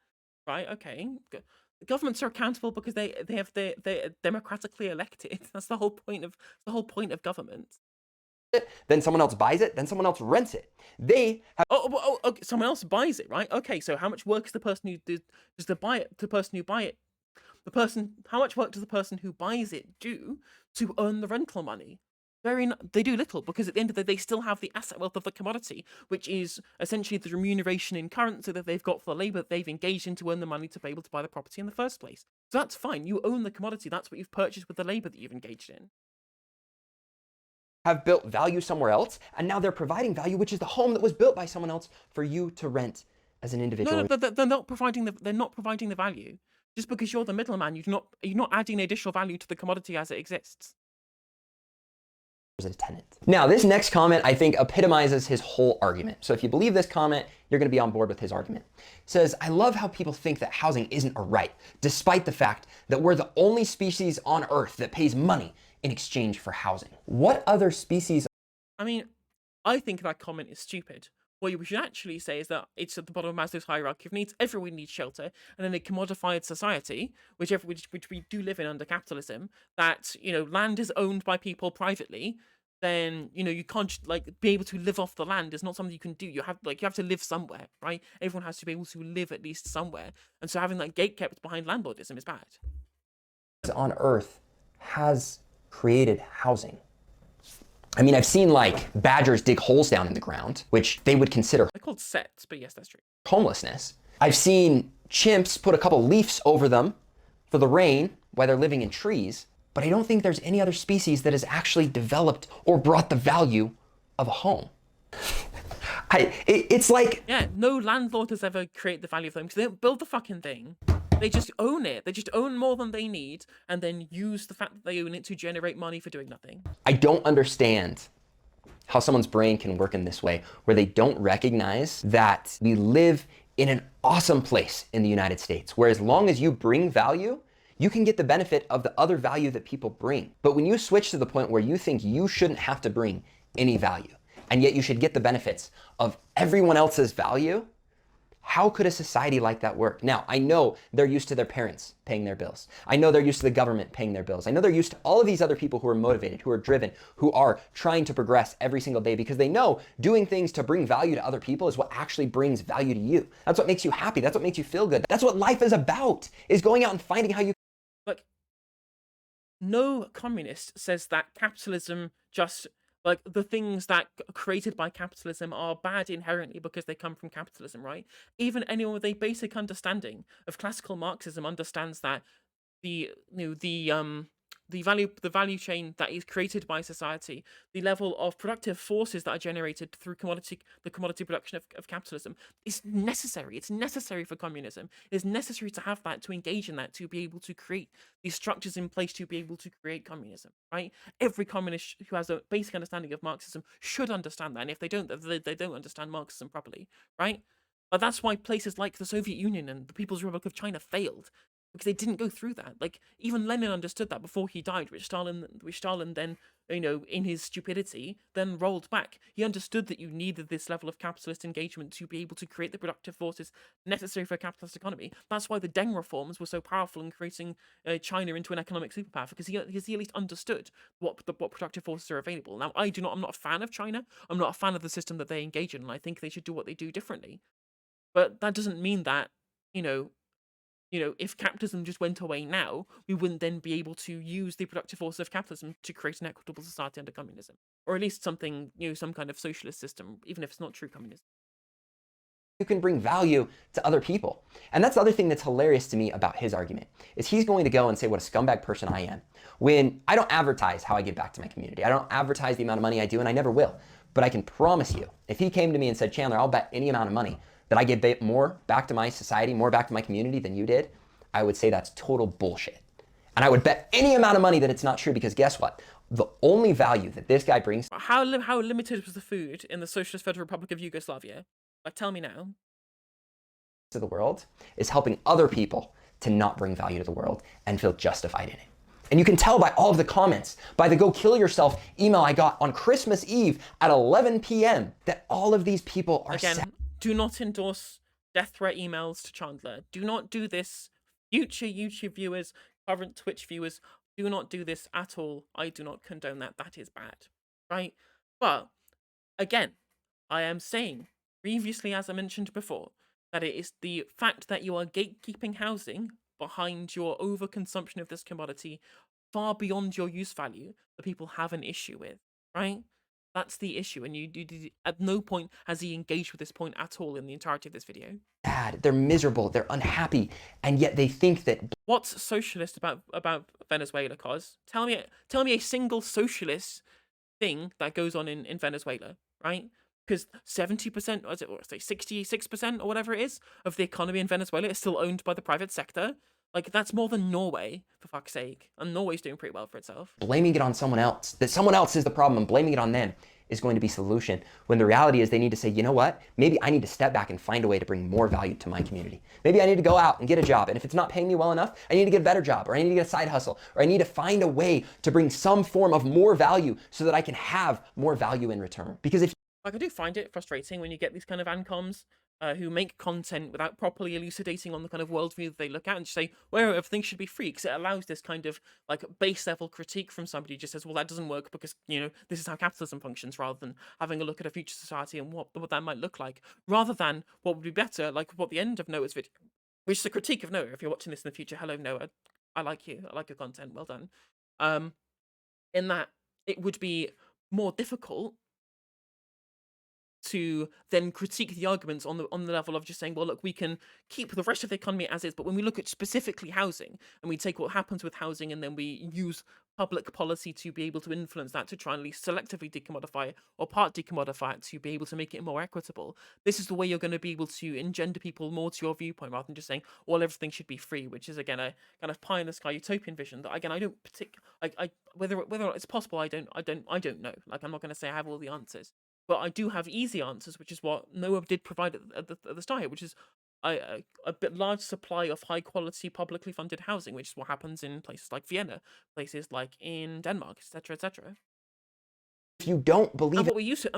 Right, okay. The governments are accountable because they're democratically elected. That's the whole point of government. Then someone else buys it, then someone else rents it. They have okay, someone else buys it, right? Okay, so how much work is the person who does the buy it? The person who buy it, how much work does the person who buys it do to earn the rental money? They do little, because at the end of the day, they still have the asset wealth of the commodity, which is essentially the remuneration in currency that they've got for the labor that they've engaged in to earn the money to be able to buy the property in the first place. So that's fine. You own the commodity. That's what you've purchased with the labor that you've engaged in. Have built value somewhere else, and now they're providing value, which is the home that was built by someone else for you to rent as an individual. No, they're not providing the value. Just because you're the middleman, you're not adding additional value to the commodity as it exists. As a tenant. Now, this next comment, I think, epitomizes his whole argument. So if you believe this comment, you're going to be on board with his argument. It says, I love how people think that housing isn't a right, despite the fact that we're the only species on Earth that pays money in exchange for housing. What other species? I mean, I think that comment is stupid. What we should actually say is that it's at the bottom of Maslow's hierarchy of needs. Everyone needs shelter, and in a commodified society, which we do live in under capitalism, that land is owned by people privately. Then you can't be able to live off the land. Is not something you can do. You have to live somewhere, right? Everyone has to be able to live at least somewhere, and so having that gate kept behind landlordism is bad. On Earth has created housing. I mean, I've seen badgers dig holes down in the ground, which they would consider. They're called sets, but yes, that's true. Homelessness. I've seen chimps put a couple leaves over them for the rain while they're living in trees, but I don't think there's any other species that has actually developed or brought the value of a home. It's like... Yeah, no landlord has ever created the value of them because they don't build the fucking thing. They just own it. They just own more than they need and then use the fact that they own it to generate money for doing nothing. I don't understand how someone's brain can work in this way, where they don't recognize that we live in an awesome place in the United States, where as long as you bring value, you can get the benefit of the other value that people bring. But when you switch to the point where you think you shouldn't have to bring any value, and yet you should get the benefits of everyone else's value, how could a society like that work? Now, I know they're used to their parents paying their bills. I know they're used to the government paying their bills. I know they're used to all of these other people who are motivated, who are driven, who are trying to progress every single day because they know doing things to bring value to other people is what actually brings value to you. That's what makes you happy. That's what makes you feel good. That's what life is about, is going out and finding how you... Look, no communist says that capitalism just... the things that are created by capitalism are bad inherently because they come from capitalism, right? Even anyone with a basic understanding of classical Marxism understands that the value chain that is created by society, the level of productive forces that are generated through the commodity production of capitalism is necessary. It's necessary for communism. It's necessary to have that, to engage in that, to be able to create these structures in place to be able to create communism, right? Every communist who has a basic understanding of Marxism should understand that, and if they don't, they don't understand Marxism properly, right? But that's why places like the Soviet Union and the People's Republic of China failed, because they didn't go through that. Even Lenin understood that before he died, which Stalin then, in his stupidity, then rolled back. He understood that you needed this level of capitalist engagement to be able to create the productive forces necessary for a capitalist economy. That's why the Deng reforms were so powerful in creating China into an economic superpower, because he at least understood what productive forces are available. Now, I'm not a fan of China. I'm not a fan of the system that they engage in, and I think they should do what they do differently. But that doesn't mean that, if capitalism just went away now, we wouldn't then be able to use the productive force of capitalism to create an equitable society under communism, or at least something, some kind of socialist system, even if it's not true communism. You can bring value to other people. And that's the other thing that's hilarious to me about his argument, is he's going to go and say what a scumbag person I am, when I don't advertise how I give back to my community. I don't advertise the amount of money I do, and I never will. But I can promise you, if he came to me and said, Chandler, I'll bet any amount of money that I give more back to my society, more back to my community than you did, I would say that's total bullshit. And I would bet any amount of money that it's not true, because guess what? The only value that this guy brings... How limited was the food in the Socialist Federal Republic of Yugoslavia? Tell me now. ...to the world is helping other people to not bring value to the world and feel justified in it. And you can tell by all of the comments, by the go kill yourself email I got on Christmas Eve at 11 p.m. that all of these people are... Again, do not endorse death threat emails to Chandler. Do not do this. Future YouTube viewers, current Twitch viewers, do not do this at all. I do not condone that. That is bad, right? But, again, I am saying, previously as I mentioned before, that it is the fact that you are gatekeeping housing behind your overconsumption of this commodity far beyond your use value that people have an issue with. right? That's the issue, and at no point has he engaged with this point at all in the entirety of this video. Bad. They're miserable. They're unhappy, and yet they think that. What's socialist about Venezuela, cause? Tell me a single socialist thing that goes on in Venezuela, right? Because 70%, or say 66% or whatever it is, of the economy in Venezuela is still owned by the private sector. Like, that's more than Norway, for fuck's sake. And Norway's doing pretty well for itself. Blaming it on someone else, that someone else is the problem, and blaming it on them is going to be solution, when the reality is they need to say, you know what, maybe I need to step back and find a way to bring more value to my community. Maybe I need to go out and get a job, and if it's not paying me well enough, I need to get a better job, or I need to get a side hustle, or I need to find a way to bring some form of more value so that I can have more value in return. Because if Like, I do find it frustrating when you get these kind of ancoms who make content without properly elucidating on the kind of worldview that they look at and just say, well, everything should be free, because it allows this kind of like base level critique from somebody who just says, well, that doesn't work because, you know, this is how capitalism functions, rather than having a look at a future society and what that might look like, rather than what would be better, like what the end of Noah's video, which is a critique of Noah. If you're watching this in the future, hello Noah, I like you, I like your content, well done. In that it would be more difficult to then critique the arguments on the level of just saying, well, look, we can keep the rest of the economy as is, but when we look at specifically housing and we take what happens with housing and then we use public policy to be able to influence that, to try and at least selectively decommodify it or part decommodify it to be able to make it more equitable, this is the way you're going to be able to engender people more to your viewpoint, rather than just saying, well, everything should be free, which is again a kind of pie in the sky utopian vision that, again, I don't whether or not it's possible, I don't know. Like, I'm not going to say I have all the answers, but I do have easy answers, which is what Noah did provide at the start here, which is a bit large supply of high quality publicly funded housing, which is what happens in places like Vienna, places like in Denmark, etc., etc. if you don't believe And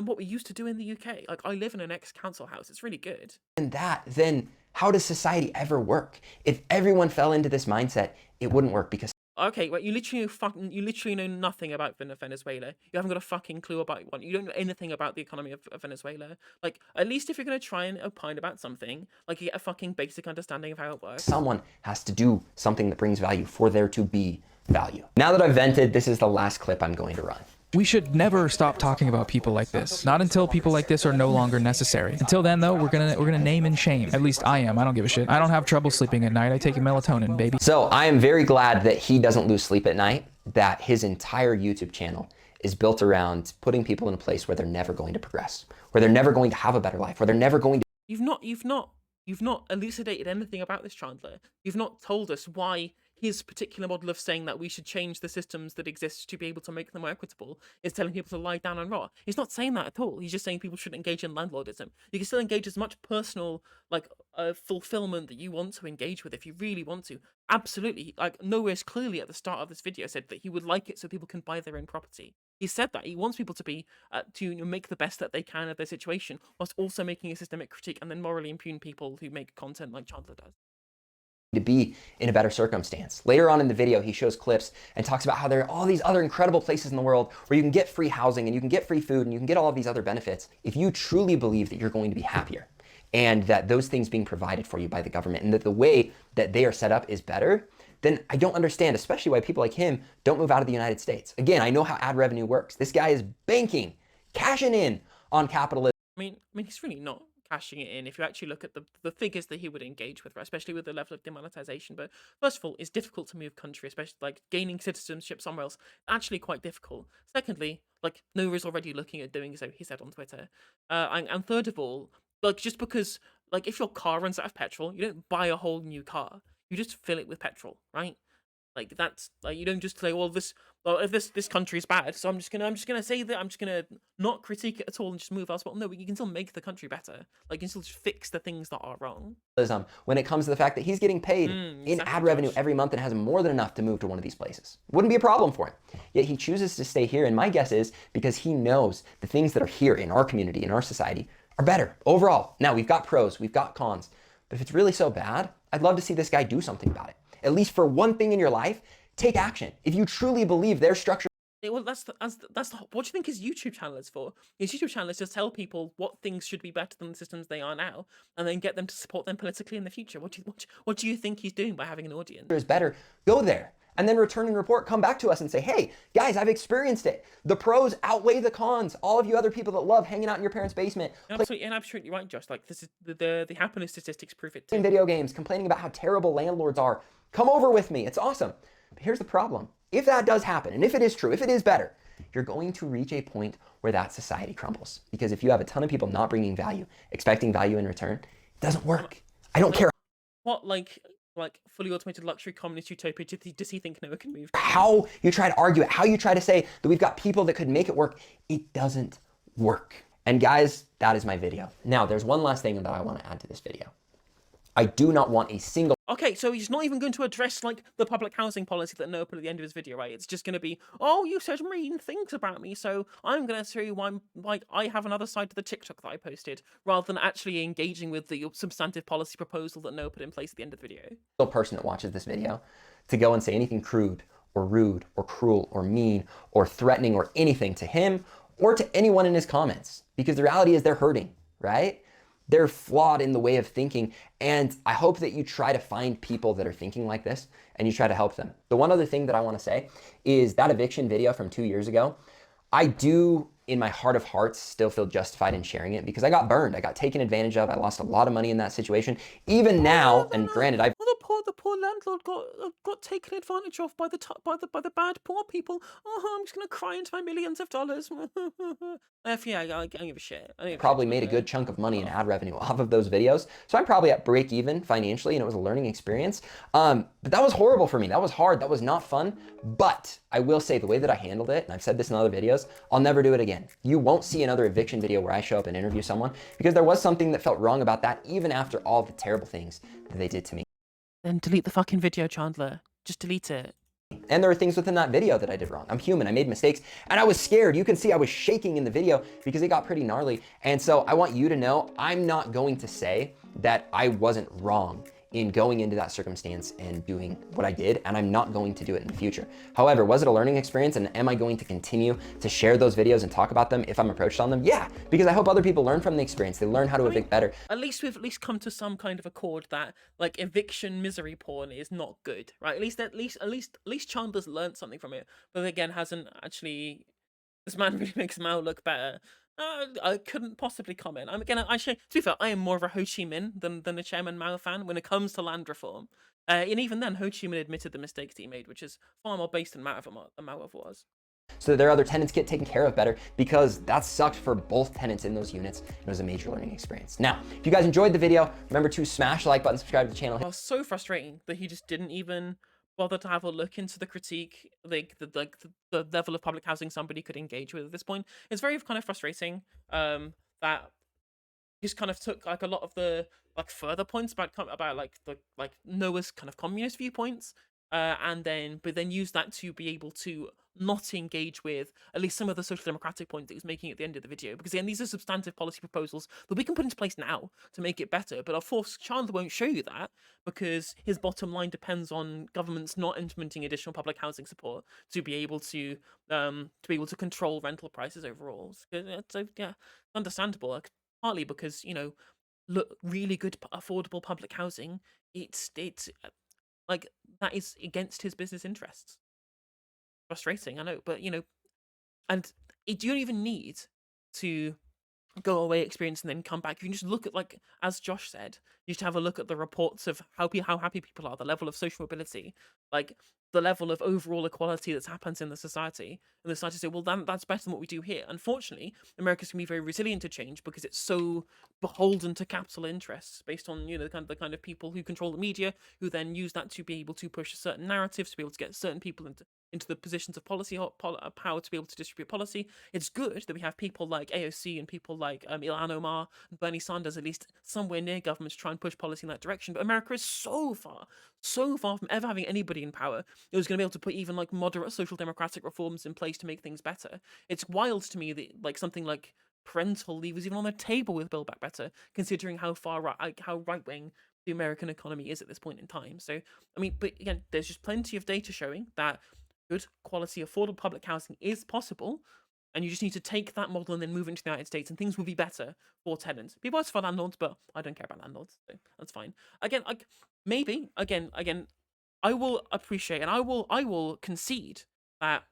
what we used to do in the UK, like, I live in an ex-council house. It's really good. in that, then how does society ever work? If everyone fell into this mindset, it wouldn't work, because Okay, well, you literally know nothing about Venezuela. You haven't got a fucking clue about one. You don't know anything about the economy of Venezuela. Like, at least if you're gonna try and opine about something, like, you get a fucking basic understanding of how it works. someone has to do something that brings value for there to be value. Now that I've vented, this is the last clip I'm going to run. We should never stop talking about people like this. Not until people like this are no longer necessary. Until then, though, we're gonna name and shame. At least I am. I don't give a shit. I don't have trouble sleeping at night. I take a melatonin, baby. So I am very glad that he doesn't lose sleep at night, that his entire YouTube channel is built around putting people in a place where they're never going to progress, where they're never going to have a better life, where they're never going to. You've not elucidated anything about this, Chandler. You've not told us why his particular model of saying that we should change the systems that exist to be able to make them more equitable is telling people to lie down and rot. He's not saying that at all. He's just saying people should engage in landlordism. You can still engage as much personal, like, fulfillment that you want to engage with if you really want to. Absolutely. Like, Noah's clearly at the start of this video said that he would like it so people can buy their own property. He said that he wants people to be to make the best that they can of their situation, whilst also making a systemic critique and then morally impugn people who make content like Chandler does. To be in a better circumstance. Later on in the video, he shows clips and talks about how there are all these other incredible places in the world where you can get free housing and you can get free food and you can get all of these other benefits. If you truly believe that you're going to be happier and that those things being provided for you by the government and that the way that they are set up is better, then I don't understand, especially why people like him don't move out of the United States. Again, I know how ad revenue works. This guy is banking, cashing in on capitalism. I mean, he's really not cashing it in if you actually look at the figures that he would engage with, especially with the level of demonetization. But first of all, it's difficult to move country, especially like gaining citizenship somewhere else. Actually quite difficult. Secondly, like, Noah's already looking at doing so, he said on Twitter. And third of all, like, just because, like, if your car runs out of petrol, you don't buy a whole new car. You just fill it with petrol, right? Like, that's, like, you don't just say, well, if this country is bad, so I'm just gonna say that I'm just gonna not critique it at all and just move elsewhere. No, you can still make the country better. Like, you can still just fix the things that are wrong. When it comes to the fact that he's getting paid in ad revenue every month and has more than enough to move to one of these places. Wouldn't be a problem for him. Yet he chooses to stay here, and my guess is because he knows the things that are here in our community, in our society, are better overall. Now, we've got pros, we've got cons, but if it's really so bad, I'd love to see this guy do something about it. At least for one thing in your life, take action. If you truly believe their structure. Well, that's the what do you think his YouTube channel is for? His YouTube channel is to tell people what things should be better than the systems they are now, and then get them to support them politically in the future. What do you think he's doing by having an audience? Is better, go there. and then return and report, come back to us and say, hey, guys, I've experienced it. The pros outweigh the cons. All of you other people that love hanging out in your parents' basement, Absolutely right, Josh. Like, this is the happiness statistics prove it too. playing video games, complaining about how terrible landlords are, come over with me. It's awesome. But here's the problem. If that does happen, and if it is true, if it is better, you're going to reach a point where that society crumbles. Because if you have a ton of people not bringing value, expecting value in return, it doesn't work. I don't care What, like fully automated luxury communist utopia does he think Noah can move? how you try to argue it, how you try to say that we've got people that could make it work. It doesn't work. And guys, that is my video. Now, there's one last thing that I want to add to this video. I do not want a single... Okay, so he's not even going to address, like, the public housing policy that Noah put at the end of his video, right? It's just going to be, oh, you said mean things about me, so I'm going to show you why I have another side to the TikTok that I posted, rather than actually engaging with the substantive policy proposal that Noah put in place at the end of the video. Person that watches this video to go and say anything crude or rude or cruel or mean or threatening or anything to him or to anyone in his comments, because the reality is they're hurting, right? They're flawed in the way of thinking, and I hope that you try to find people that are thinking like this and you try to help them. The one other thing that I want to say is that eviction video from 2 years ago, I do, in my heart of hearts, still feel justified in sharing it because I got burned. I got taken advantage of. I lost a lot of money in that situation. Even now, and granted, I've... The poor landlord got taken advantage of by the bad poor people. Oh, I'm just gonna cry into my millions of dollars. Yeah, I don't give a shit. probably made a good chunk of money in ad revenue off of those videos. So I'm probably at break even financially, and it was a learning experience. But that was horrible for me. That was hard. That was not fun. But I will say the way that I handled it, and I've said this in other videos, I'll never do it again. You won't see another eviction video where I show up and interview someone because there was something that felt wrong about that, even after all the terrible things that they did to me. Then delete the fucking video, Chandler. Just delete it. And there were things within that video that I did wrong. I'm human, I made mistakes, and I was scared. You can see I was shaking in the video because it got pretty gnarly. And so I want you to know, I'm not going to say that I wasn't wrong in going into that circumstance and doing what I did, and I'm not going to do it in the future. However, was it a learning experience, and am I going to continue to share those videos and talk about them if I'm approached on them? Yeah, because I hope other people learn from the experience. They learn how to evict better. At least we've come to some kind of accord that, like, eviction misery porn is not good, right? At least Chandler's learned something from it, but again hasn't actually. This man really makes Mao look better. I couldn't possibly comment. To be fair, I am more of a Ho Chi Minh than a Chairman Mao fan when it comes to land reform. And even then, Ho Chi Minh admitted the mistakes that he made, which is far more based than Mao ever was. So that their other tenants get taken care of better, because that sucked for both tenants in those units. It was a major learning experience. Now, if you guys enjoyed the video, remember to smash the like button, subscribe to the channel. It was so frustrating that he just didn't even bother to have a look into the critique, the level of public housing somebody could engage with at this point. It's very kind of frustrating that just kind of took like a lot of the further points about Noah's kind of communist viewpoints, but then use that to be able to not engage with at least some of the social democratic points that he was making at the end of the video. Because again, these are substantive policy proposals that we can put into place now to make it better. But of course, Chandler won't show you that because his bottom line depends on governments not implementing additional public housing support to be able to control rental prices overall. So yeah, understandable. Like, partly because look, really good affordable public housing, it's like that is against his business interests. Frustrating, I know, but and you don't even need to go away, experience, and then come back. You can just look at, like, as Josh said, you should have a look at the reports of how happy people are, the level of social mobility, like the level of overall equality that's happened in the society, and the society say, well, that's better than what we do here. Unfortunately, America's can be very resilient to change because it's so beholden to capital interests based on the kind of people who control the media, who then use that to be able to push certain narratives, to be able to get certain people into the positions of policy power to be able to distribute policy. It's good that we have people like AOC and people like Ilhan Omar and Bernie Sanders, at least somewhere near government, to try and push policy in that direction. But America is so far from ever having anybody in power who's going to be able to put even like moderate social democratic reforms in place to make things better. It's wild to me that like something like parental leave was even on the table with Build Back Better, considering how right wing the American economy is at this point in time. So I mean, but again, there's just plenty of data showing that good quality, affordable public housing is possible, and you just need to take that model and then move into the United States, and things will be better for tenants. People ask for landlords, but I don't care about landlords, so that's fine. Again, maybe again, I will appreciate and I will concede that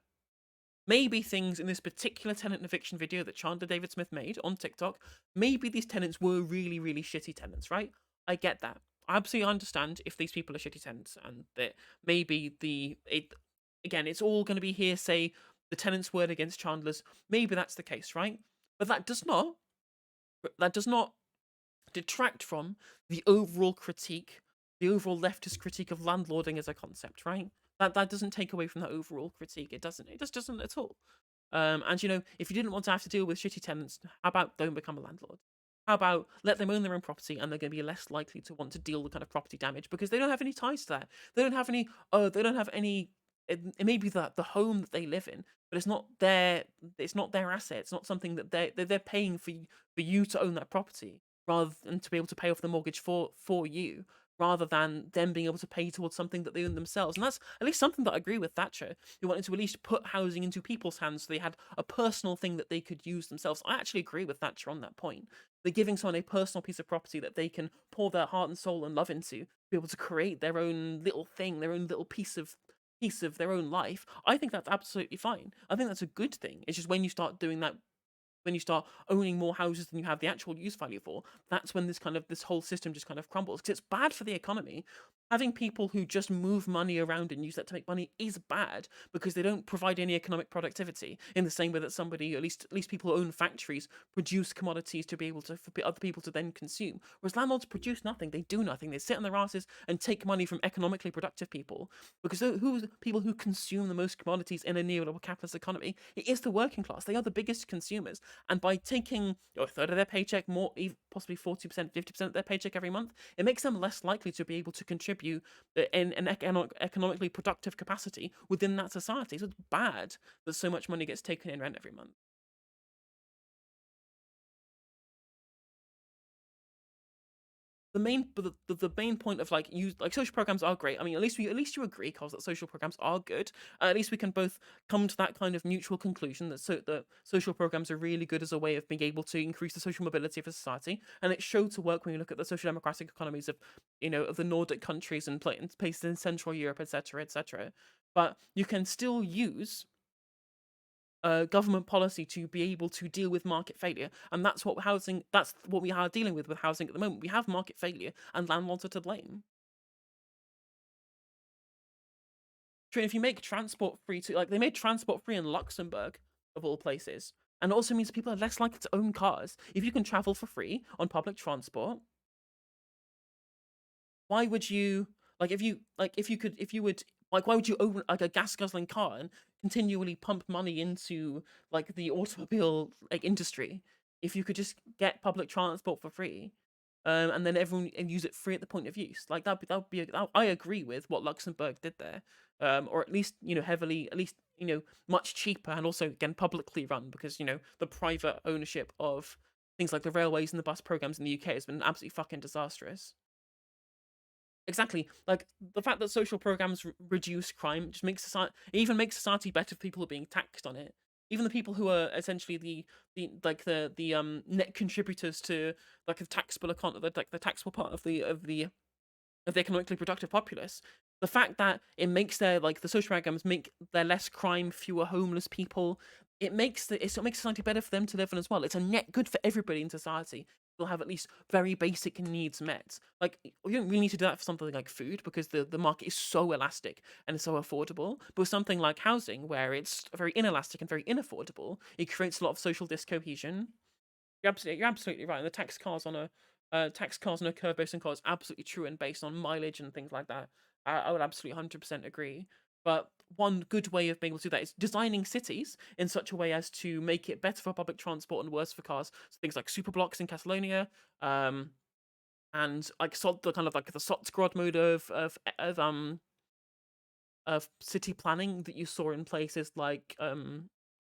maybe things in this particular tenant eviction video that Chandler David Smith made on TikTok, maybe these tenants were really, really shitty tenants, right? I get that. I absolutely understand if these people are shitty tenants and that maybe again, it's all going to be hearsay, the tenant's word against Chandler's. Maybe that's the case, right? But that does not detract from the overall critique, the overall leftist critique of landlording as a concept, right? That doesn't take away from the overall critique. It doesn't. It just doesn't at all. And if you didn't want to have to deal with shitty tenants, how about don't become a landlord? How about let them own their own property, and they're going to be less likely to want to deal with kind of property damage because they don't have any ties to that. They don't have any. They don't have any. It may be the home that they live in, but it's not their. It's not their asset. It's not something that they're paying for you to own that property rather than to be able to pay off the mortgage for you, rather than them being able to pay towards something that they own themselves. And that's at least something that I agree with Thatcher, who wanted to at least put housing into people's hands so they had a personal thing that they could use themselves. I actually agree with Thatcher on that point. They're giving someone a personal piece of property that they can pour their heart and soul and love into, to be able to create their own little thing, their own little piece of their own life. I think that's absolutely fine. I think that's a good thing. It's just when you start doing that, when you start owning more houses than you have the actual use value for, that's when this whole system just kind of crumbles, because it's bad for the economy. Having people who just move money around and use that to make money is bad, because they don't provide any economic productivity in the same way that somebody, at least people who own factories, produce commodities to be able to, for other people to then consume. Whereas landlords produce nothing, they do nothing, they sit on their asses and take money from economically productive people, because who's people who consume the most commodities in a neoliberal capitalist economy? It is the working class. They are the biggest consumers. And by taking a third of their paycheck, more, possibly 40%, 50% of their paycheck every month, it makes them less likely to be able to contribute in an economically productive capacity within that society. So it's bad that so much money gets taken in rent every month. The main point of social programs are great. I mean, at least you agree, Carl, that social programs are good. At least we can both come to that kind of mutual conclusion that that social programs are really good as a way of being able to increase the social mobility of a society, and it showed to work when you look at the social democratic economies of of the Nordic countries and places in Central Europe, etc., etc. But you can still use government policy to be able to deal with market failure, and that's what we are dealing with housing at the moment. We have market failure, and landlords are to blame. True, if you make transport free they made transport free in Luxembourg, of all places, and it also means people are less likely to own cars. If you can travel for free on public transport, why would you why would you own a gas guzzling car and continually pump money into the automobile industry if you could just get public transport for free, and then everyone and use it free at the point of use? I agree with what Luxembourg did there, or at least heavily, at least much cheaper, and also again publicly run, because the private ownership of things like the railways and the bus programs in the UK has been absolutely fucking disastrous. Exactly. Like the fact that social programs reduce crime just makes society, it even makes society better for people who are being taxed on it. Even the people who are essentially the net contributors to the taxable account, the taxable part of the economically productive populace. The fact that it makes the social programs make there less crime, fewer homeless people, it makes society better for them to live in as well. It's a net good for everybody in society. They'll have at least very basic needs met. We don't really need to do that for something like food, because the market is so elastic and so affordable. But with something like housing, where it's very inelastic and very inaffordable, it creates a lot of social discohesion. You're absolutely right. And the tax cars on a curve based on car is absolutely true, and based on mileage and things like that. I would absolutely 100% agree. But one good way of being able to do that is designing cities in such a way as to make it better for public transport and worse for cars. So things like super blocks in Catalonia, and the kind of the Sotsgrad mode of city planning that you saw in places like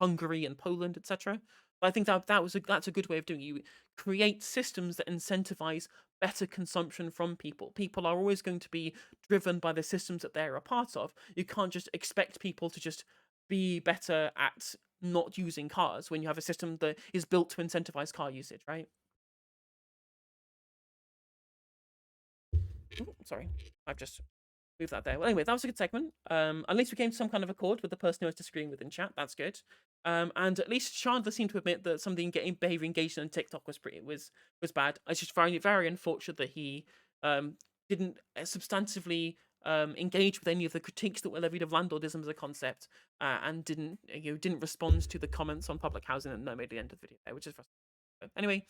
Hungary and Poland, etc. But I think that's a good way of doing it. You create systems that incentivize better consumption from people. People are always going to be driven by the systems that they're a part of. You can't just expect people to just be better at not using cars when you have a system that is built to incentivize car usage, right? Ooh, sorry, I've just move that there. Well, anyway, that was a good segment. At least we came to some kind of accord with the person who was disagreeing with in chat. That's good. And at least Chandler seemed to admit that some of the behavior engagement on TikTok was bad. I just find it very unfortunate that he didn't substantively engage with any of the critiques that were levied of landlordism as a concept, and didn't respond to the comments on public housing that no made at the end of the video, which is frustrating. But anyway,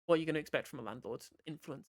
what are you going to expect from a landlord influence?